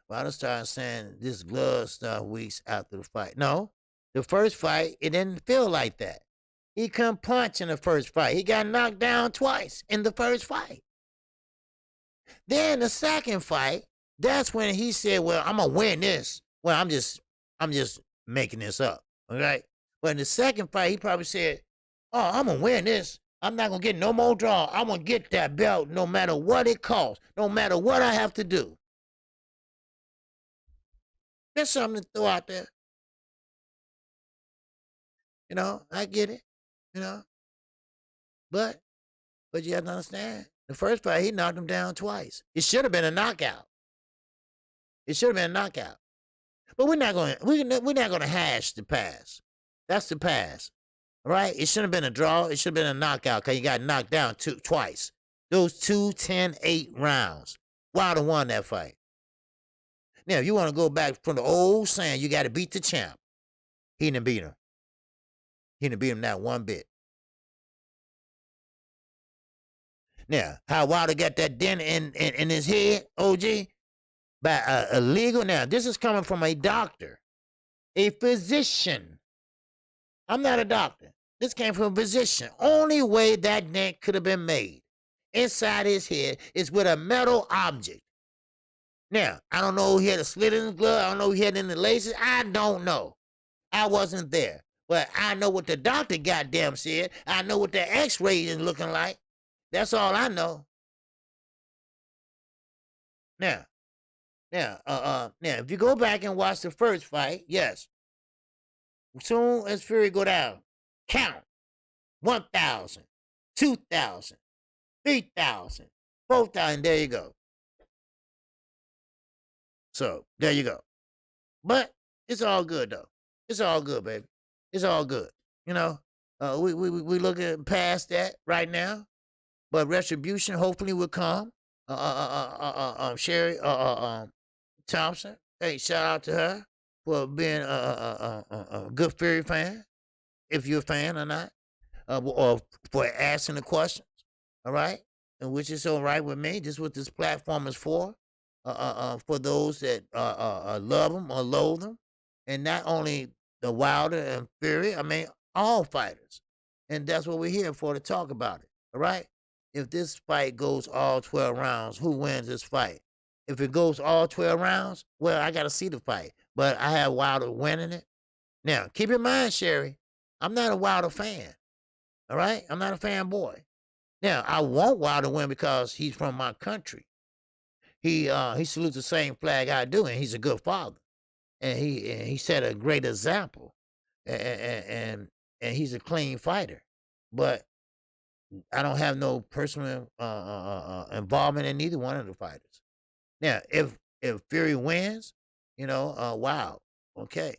S1: Wilder started saying this glove stuff weeks after the fight. No, the first fight, it didn't feel like that. He couldn't punch in the first fight. He got knocked down twice in the first fight. Then the second fight, that's when he said, well, I'm going to win this. Well, I'm just making this up, all right? But in the second fight, he probably said, oh, I'm going to win this. I'm not going to get no more draw. I'm going to get that belt no matter what it costs, no matter what I have to do. There's something to throw out there. I get it, But you have to understand, the first fight, he knocked him down twice. It should have been a knockout. But we're not gonna hash the past. That's the past. All right? It shouldn't have been a draw. It should have been a knockout because you got knocked down twice. Those 2-10-8 rounds. Wilder won that fight. Now, if you want to go back from the old saying, you got to beat the champ. He didn't beat him. He didn't beat him not one bit. Now, how Wilder got that dent in his head, OG, by a legal. Now, this is coming from a doctor, a physician. I'm not a doctor. This came from a physician. Only way that dent could have been made inside his head is with a metal object. Now, I don't know if he had a slit in his glove. I don't know if he had any laces. I don't know. I wasn't there. But I know what the doctor goddamn said. I know what the x-ray is looking like. That's all I know. Now, if you go back and watch the first fight, yes. As soon as Fury go down, count 1,000, 2,000, 3,000, 4,000. There you go. So there you go. But it's all good though. It's all good, baby. It's all good. You know, we looking past that right now. But retribution hopefully will come. Sherry Thompson. Hey, shout out to her for being a good Fury fan, if you're a fan or not, or for asking the questions. All right, and which is all right with me. This is what this platform is for those that love them or loathe them, and not only the Wilder and Fury. I mean, all fighters, and that's what we're here for, to talk about it. All right. If this fight goes all 12 rounds, who wins this fight? If it goes all 12 rounds, well, I got to see the fight. But I have Wilder winning it. Now, keep in mind, Sherry, I'm not a Wilder fan. All right? I'm not a fanboy. Now, I want Wilder to win because he's from my country. He salutes the same flag I do, and he's a good father. And he set a great example. And he's a clean fighter. But I don't have no personal involvement in neither one of the fighters. Now, if Fury wins, wow, okay,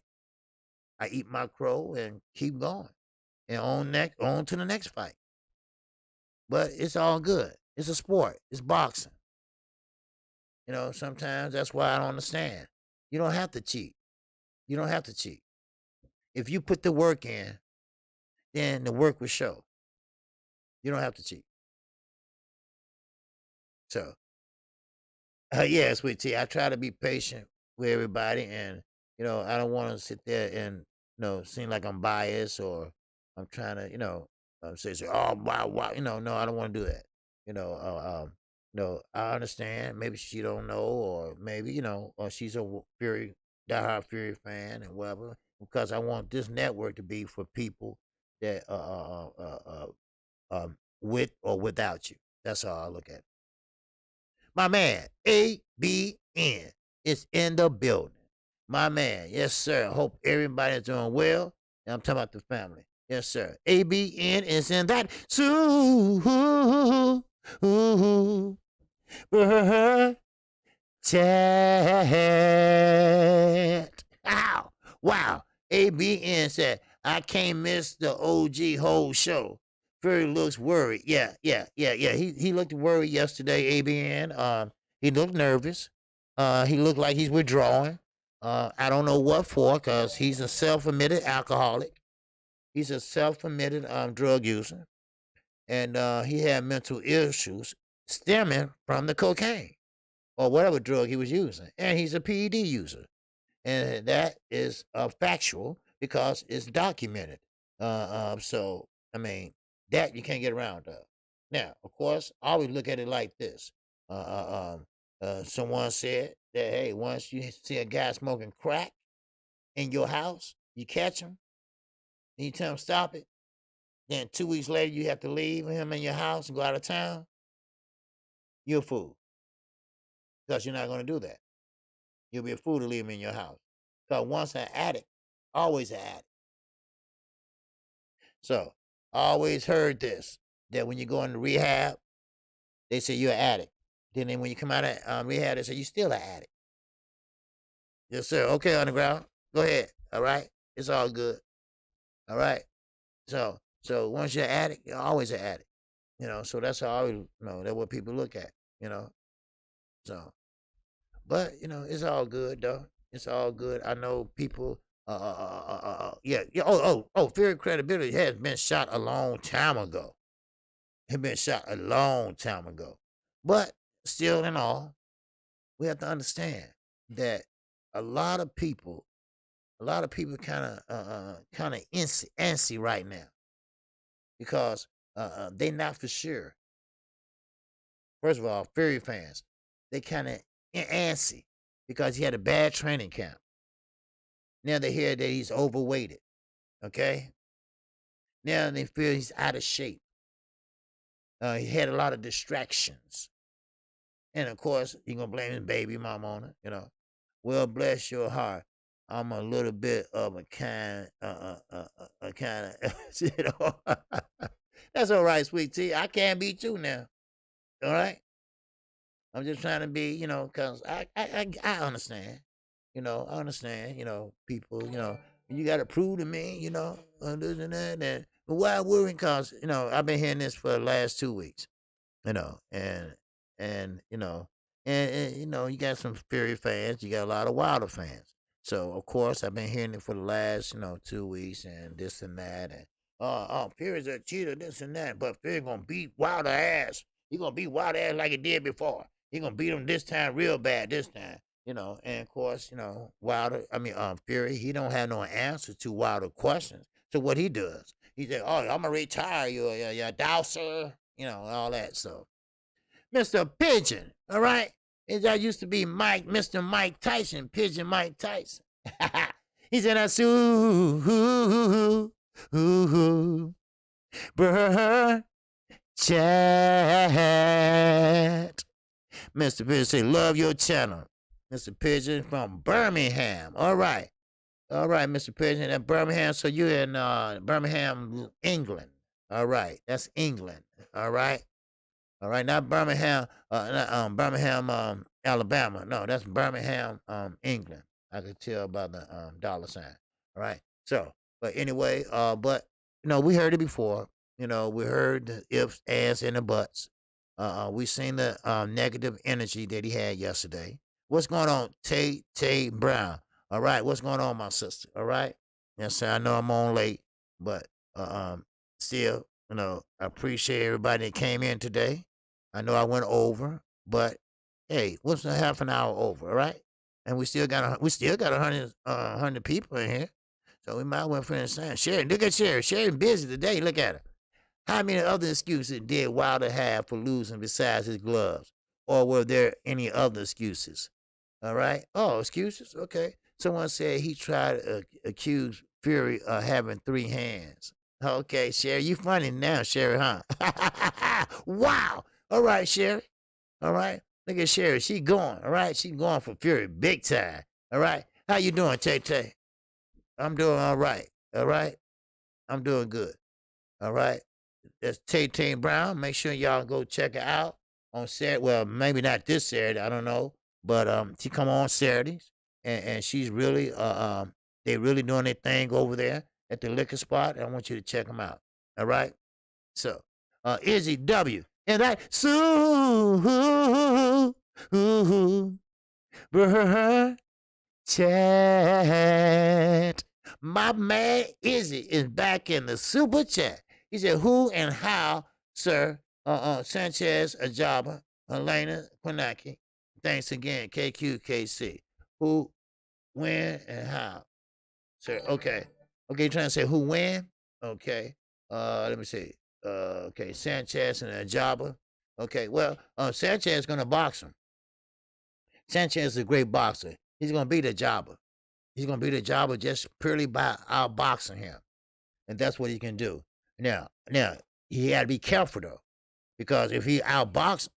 S1: I eat my crow and keep going, and on to the next fight. But it's all good. It's a sport. It's boxing. Sometimes that's why I don't understand. You don't have to cheat. You don't have to cheat. If you put the work in, then the work will show. You don't have to cheat. So, yeah, Sweet Tea, I try to be patient with everybody, and I don't want to sit there and seem like I'm biased or I'm trying to say oh wow no, I don't want to do that. I understand. Maybe she don't know, or maybe or she's a Fury diehard Fury fan and whatever. Because I want this network to be for people that with or without you. That's how I look at it. My man, ABN, is in the building. My man, yes, sir. Hope everybody's doing well. And I'm talking about the family. Yes, sir. ABN is in that. Chat. Ow. Wow. ABN said, I can't miss the OG whole show. Fury looks worried. Yeah. He looked worried yesterday, ABN. He looked nervous. He looked like he's withdrawing. I don't know what for, because he's a self-admitted alcoholic. He's a self-admitted drug user. And he had mental issues stemming from the cocaine or whatever drug he was using. And he's a PED user. And that is factual because it's documented. So, I mean, that you can't get around of. Now, of course, I always look at it like this. Someone said that, hey, once you see a guy smoking crack in your house, you catch him, and you tell him stop it. Then 2 weeks later, you have to leave him in your house and go out of town. You're a fool. Because you're not going to do that. You'll be a fool to leave him in your house. Because once an addict, always an addict. So, I always heard this, that when you go into rehab, they say you're an addict. Then when you come out of rehab, they say you're still an addict. Yes, sir. Okay, underground. Go ahead. All right. It's all good. All right. So once you're an addict, you're always an addict. So that's how I always that's what people look at, you know. So but it's all good though. It's all good. I know people yeah, yeah. Fear and credibility has been shot a long time ago. Had been shot a long time ago. But still in all, we have to understand that a lot of people, kind of antsy right now because they not for sure. First of all, Fury fans, they kind of antsy because he had a bad training camp. Now they hear that he's overweighted. Okay. Now they feel he's out of shape. He had a lot of distractions. And of course, you're going to blame his baby mama on it. Well, bless your heart. I'm a little bit of a kind of, That's all right, sweet tea. I can't be too now. All right. I'm just trying to be, because I understand. I understand, people, you got to prove to me, this and that. But why worrying? Because, I've been hearing this for the last 2 weeks. you know, and and you got some Fury fans, you got a lot of Wilder fans. So of course I've been hearing it for the last 2 weeks and this and that and Fury's a cheater, this and that, but Fury gonna beat Wilder ass. He gonna beat Wilder ass like he did before. He gonna beat him this time real bad this time. And of course, Wilder, Fury, he don't have no answer to Wilder questions. So what he does, he said, "Oh, I'm gonna retire you, your douser," all that. So, Mr. Pigeon, all right, that used to be Mr. Mike Tyson, Pigeon Mike Tyson. He said, "That's ooh, brr, chat." Mr. Pigeon say, "Love your channel." Mr. Pigeon from Birmingham. All right. All right, Mr. Pigeon, at Birmingham. So you're in Birmingham, England. All right. That's England. All right. All right. Not Birmingham, Birmingham, Alabama. No, that's Birmingham, England. I could tell by the dollar sign. All right. So, but anyway, we heard it before. We heard the ifs, ands, and the buts. We seen the negative energy that he had yesterday. What's going on, Tay Brown? All right, what's going on, my sister? All right, yes, sir. I know I'm on late, but still, I appreciate everybody that came in today. I know I went over, but hey, what's a half an hour over? All right, and we still got 100 people in here, so we might well finish saying, Sherry, look at Sherry. Sherry busy today. Look at her. How many other excuses did Wilder have for losing besides his gloves? Or were there any other excuses? All right. Oh, excuses? Okay. Someone said he tried to accuse Fury of having three hands. Okay, Sherry, you funny now, Sherry, huh? Wow. All right, Sherry. All right. Look at Sherry. She going. All right. She going for Fury big time. All right. How you doing, Tay Tay? I'm doing all right. All right. I'm doing good. All right. That's Tay Brown. Make sure y'all go check her out on Saturday. Well, maybe not this Saturday. I don't know, but she come on Saturdays, and she's really they really doing their thing over there at the liquor spot. I want you to check them out. All right. So, Izzy W. And that chat. My man Izzy is back in the super chat. He said, "Who and how, sir? Sanchez, Ajaba, Elena, Quinaki. Thanks again, KQKC. Who, when, and how, sir? Okay, okay. You're trying to say who, when? Okay. Let me see. Okay, Sanchez and Ajaba. Okay. Well, Sanchez is gonna box him. Sanchez is a great boxer. He's gonna beat Ajaba. He's gonna beat Ajaba just purely by outboxing him, and that's what he can do. Now, he had to be careful though, because if he outbox,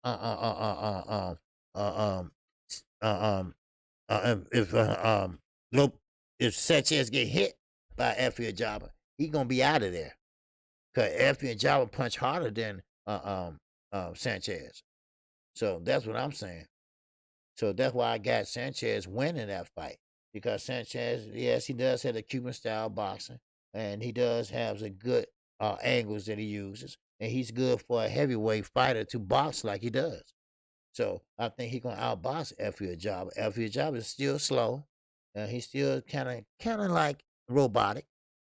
S1: if Sanchez get hit by Effie Ajaba, he gonna be out of there. Cause Effie Ajaba punch harder than Sanchez. So that's what I'm saying. So that's why I got Sanchez winning that fight. because Sanchez, yes, he does have a Cuban style boxing, and he does have a good angles that he uses, and he's good for a heavyweight fighter to box like he does. So I think he's gonna outbox Effie Job. Effie Job is still slow, and he's still kind of like robotic,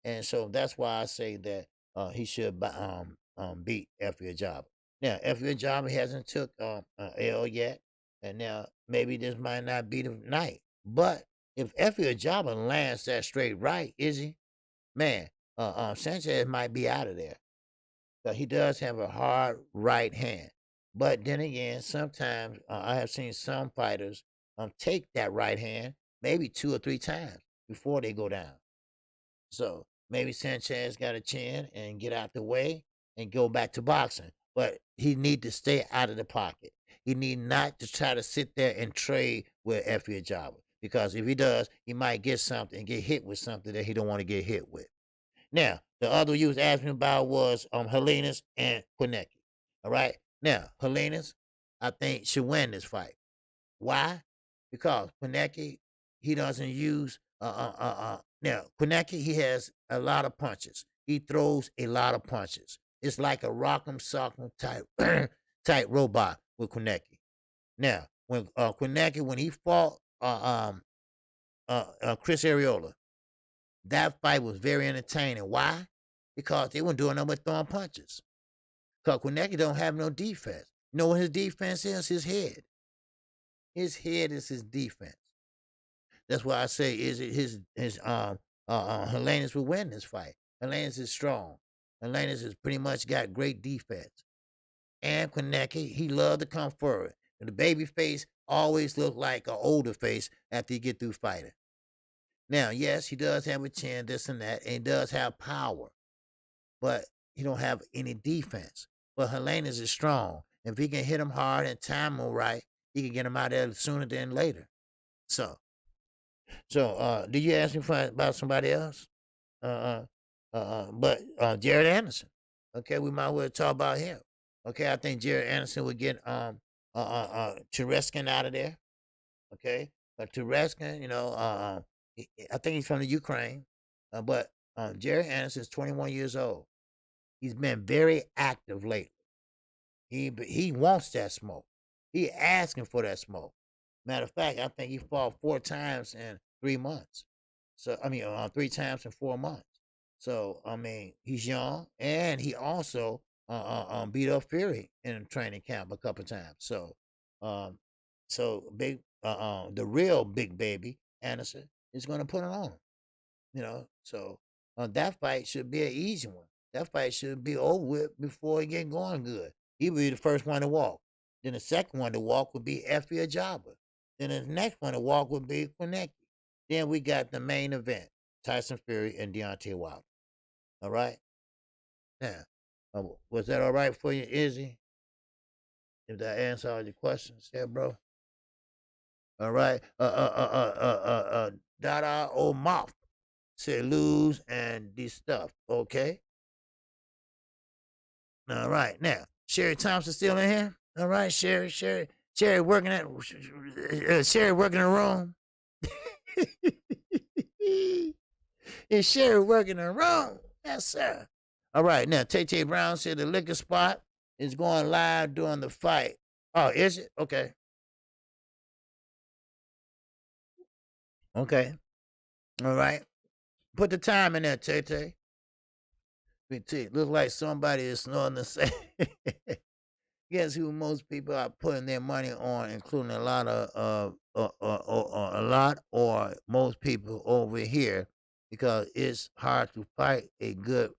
S1: and so that's why I say that he should beat Effie Job. Now Effie Job hasn't took L yet, and now maybe this might not be the night. But if Effie Job lands that straight right, is he? Man, Sanchez might be out of there. So he does have a hard right hand. But then again, sometimes I have seen some fighters take that right hand maybe 2 or 3 times before they go down. So maybe Sanchez got a chin and get out the way and go back to boxing. But he need to stay out of the pocket. He need not to try to sit there and trade with Effie Java. Because if he does, he might get something and get hit with something that he don't want to get hit with. Now, the other you was asking about was Helenas and Konecki. All right. Now, Helenas, I think, should win this fight. Why? Because Konecki, he doesn't use now, Konecki, he has a lot of punches. He throws a lot of punches. It's like a rock'em sock'em type type robot with Konecki. Now, when Konecki, when he fought Chris Arreola, that fight was very entertaining. Why? Because they weren't doing nothing but throwing punches. Because Konecki don't have no defense. You know what his defense is? His head. His head is his defense. That's why I say is it his Helenas will win this fight. Helenas is strong. Helenas has pretty much got great defense. And Konecki, he loved to come forward. And the baby face always look like an older face after you get through fighting. Now, yes, he does have a chin, this and that, and he does have power, but he don't have any defense. But Helenas is strong. If he can hit him hard and time him right, he can get him out there sooner than later. So, did you ask me about somebody else? But Jared Anderson. Okay, we might well talk about him. Okay, I think Jared Anderson would get Tereskin out of there. Okay, but Tereskin, I think he's from the Ukraine, but Jared Anderson is 21 years old. He's been very active lately. He wants that smoke. He asking for that smoke. Matter of fact, I think he fought 4 times in 3 months. So 3 times in 4 months. So I mean, he's young, and he also beat up Fury in a training camp a couple times. So, big the real big baby Anderson is going to put it on. So that fight should be an easy one. That fight should be over with before it get going good. He would be the first one to walk. Then the second one to walk would be Effie Ajaba. Then the next one to walk would be Konecki. Then we got the main event, Tyson Fury and Deontay Wilder. All right? Now, was that all right for you, Izzy? If that answer all your questions, yeah, bro. All right. Dada Omaf said lose and this stuff. Okay. All right. Now, Sherry Thompson still in here. All right, Sherry working Sherry working the room. Is Sherry working the room? Yes, sir. All right. Now, Tay Brown said the liquor spot is going live during the fight. Oh, is it? Okay. Okay. All right. Put the time in there, Tay. Look like somebody is snoring the same. Guess who most people are putting their money on, including a lot or most people over here, because it's hard to fight a good.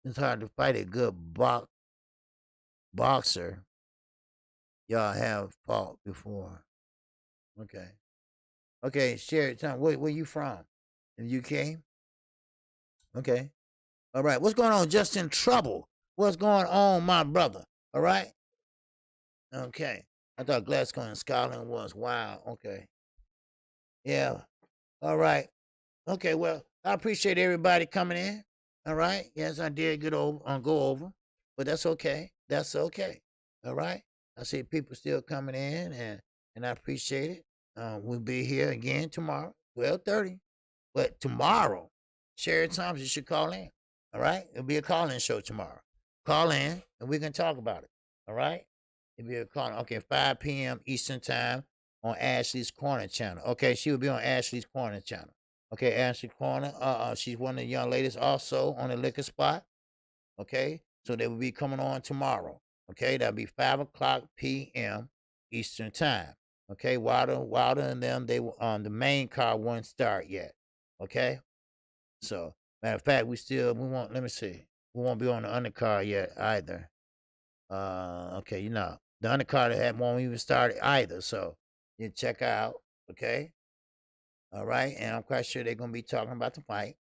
S1: It's hard to fight a good boxer. Y'all have fought before. Okay, Sherry, Tom, where you from? In the UK? Okay. All right. What's going on? Just in trouble. What's going on, my brother? All right. Okay. I thought Glasgow and Scotland was wild. Okay. Yeah. All right. Okay. Well, I appreciate everybody coming in. All right. Yes, I did go over, but that's okay. That's okay. All right. I see people still coming in, and I appreciate it. We'll be here again tomorrow. 12:30. But tomorrow, Sherry Thompson, you should call in. All right? It'll be a call-in show tomorrow. Call in, and we can talk about it. All right? It'll be a call. Okay, 5 p.m. Eastern Time on Ashley's Corner channel. Okay, she will be on Ashley's Corner channel. Okay, Ashley Corner. She's one of the young ladies also on the liquor spot. Okay, so they will be coming on tomorrow. Okay, that'll be 5 o'clock p.m. Eastern Time. Okay, Wilder and them, they were on the main car won't start yet. Okay, so matter of fact, we won't. Let me see, we won't be on the undercard yet either. Okay, the undercard that won't even start either. So you check out. Okay, all right, and I'm quite sure they're gonna be talking about the fight,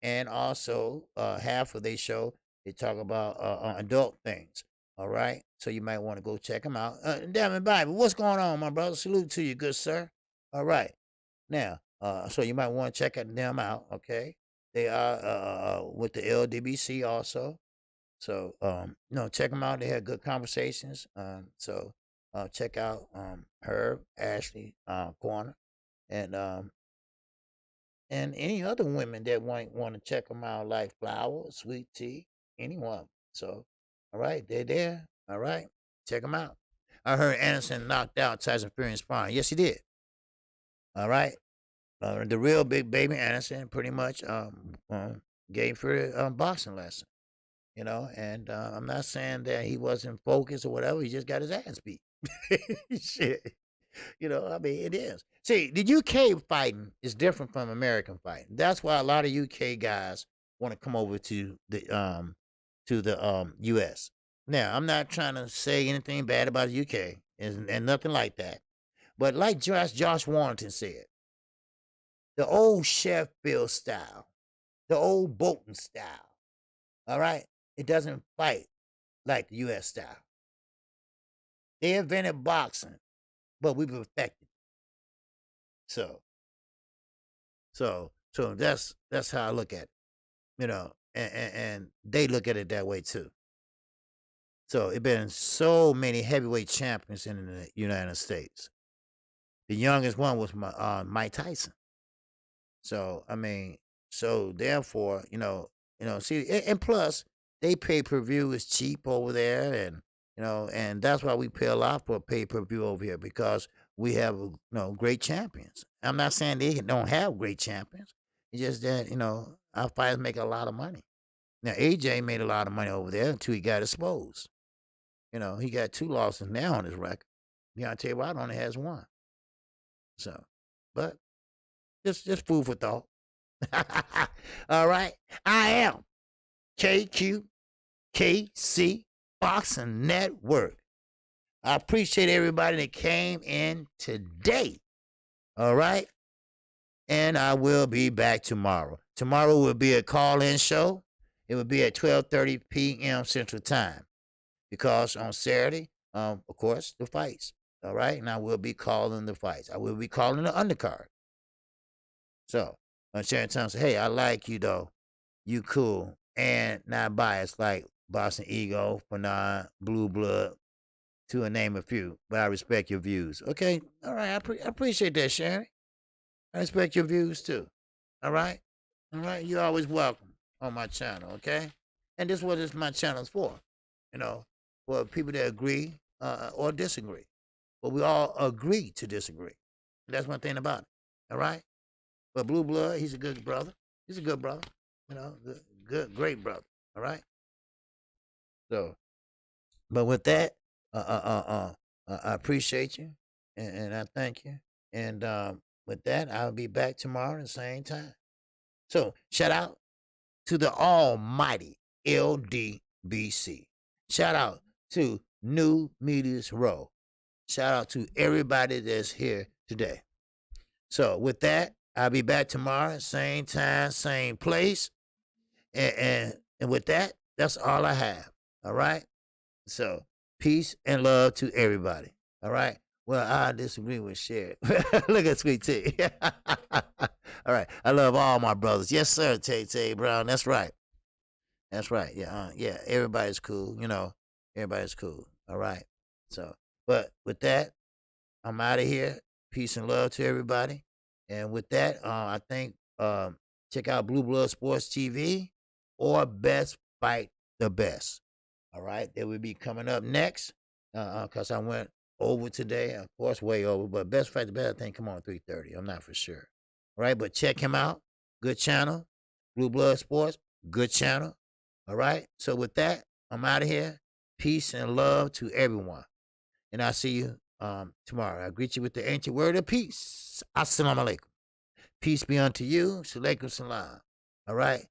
S1: and also half of their show they talk about adult things. All right, so you might want to go check them out. Damn it, Bible, what's going on, my brother? Salute to you, good sir. All right, now, so you might want to check them out. Okay, they are with the LDBC also. So check them out. They had good conversations. So check out Herb, Ashley, Corner, and any other women that want to check them out, like Flower, Sweet Tea, anyone. So, all right, they're there. All right, check them out. I heard Anderson knocked out Tyson Fury in sparring. Yes, he did. All right, the real big baby Anderson pretty much gave Fury a boxing lesson. And I'm not saying that he wasn't focused or whatever. He just got his ass beat. Shit. I mean, it is. See, the UK fighting is different from American fighting. That's why a lot of UK guys want to come over to the US. Now, I'm not trying to say anything bad about the UK and nothing like that. But like Josh Warrington said, the old Sheffield style, the old Bolton style, all right, it doesn't fight like the US style. They invented boxing, but we perfected. So that's how I look at it, and they look at it that way too. So it's been so many heavyweight champions in the United States. The youngest one was Mike Tyson. So I mean, so therefore, see, and plus they pay-per-view is cheap over there, and and that's why we pay a lot for pay-per-view over here, because we have great champions. I'm not saying they don't have great champions. It's just that our fighters make a lot of money. Now AJ made a lot of money over there until he got exposed. He got 2 losses now on his record. Deontay Wilder only has 1. So, but just food for thought. All right, I am KQKC Boxing Network. I appreciate everybody that came in today. All right, and I will be back tomorrow. Tomorrow will be a call-in show. It will be at 12:30 p.m. Central Time, because on Saturday, of course, the fights. All right, and I will be calling the fights. I will be calling the undercard. So, Sharon Thompson, hey, I like you though. You cool and not biased like Boston Ego, Fernand, Blue Blood, to name a few. But I respect your views. Okay, all right. I appreciate that, Sharon. I respect your views too. All right, You're always welcome on my channel. Okay, and this is what my channel is for. For people that agree or disagree. But we all agree to disagree. That's one thing about it. All right. But Blue Blood, he's a good brother. He's a good brother. Great brother. All right. So, but with that, I appreciate you, and I thank you. And with that, I'll be back tomorrow at the same time. So, shout out to the almighty LDBC. Shout out to New Media's Row. Shout out to everybody that's here today. So, with that, I'll be back tomorrow, same time, same place. And with that, that's all I have. All right. So peace and love to everybody. All right. Well, I disagree with Sherry. Look at Sweet Tea. All right. I love all my brothers. Yes, sir, Tay Brown. That's right. That's right. Yeah. Yeah. Everybody's cool. Everybody's cool. All right. So, but with that, I'm out of here. Peace and love to everybody. And with that, I think check out Blue Blood Sports TV or Best Fight the Best. All right, they will be coming up next because I went over today, of course, way over. But Best Fight the Best, I think, come on 3:30. I'm not for sure. All right, but check him out. Good channel. Blue Blood Sports, good channel. All right. So with that, I'm out of here. Peace and love to everyone. And I'll see you tomorrow. I greet you with the ancient word of peace. Assalamu alaikum. Peace be unto you. Salaikum salam. All right.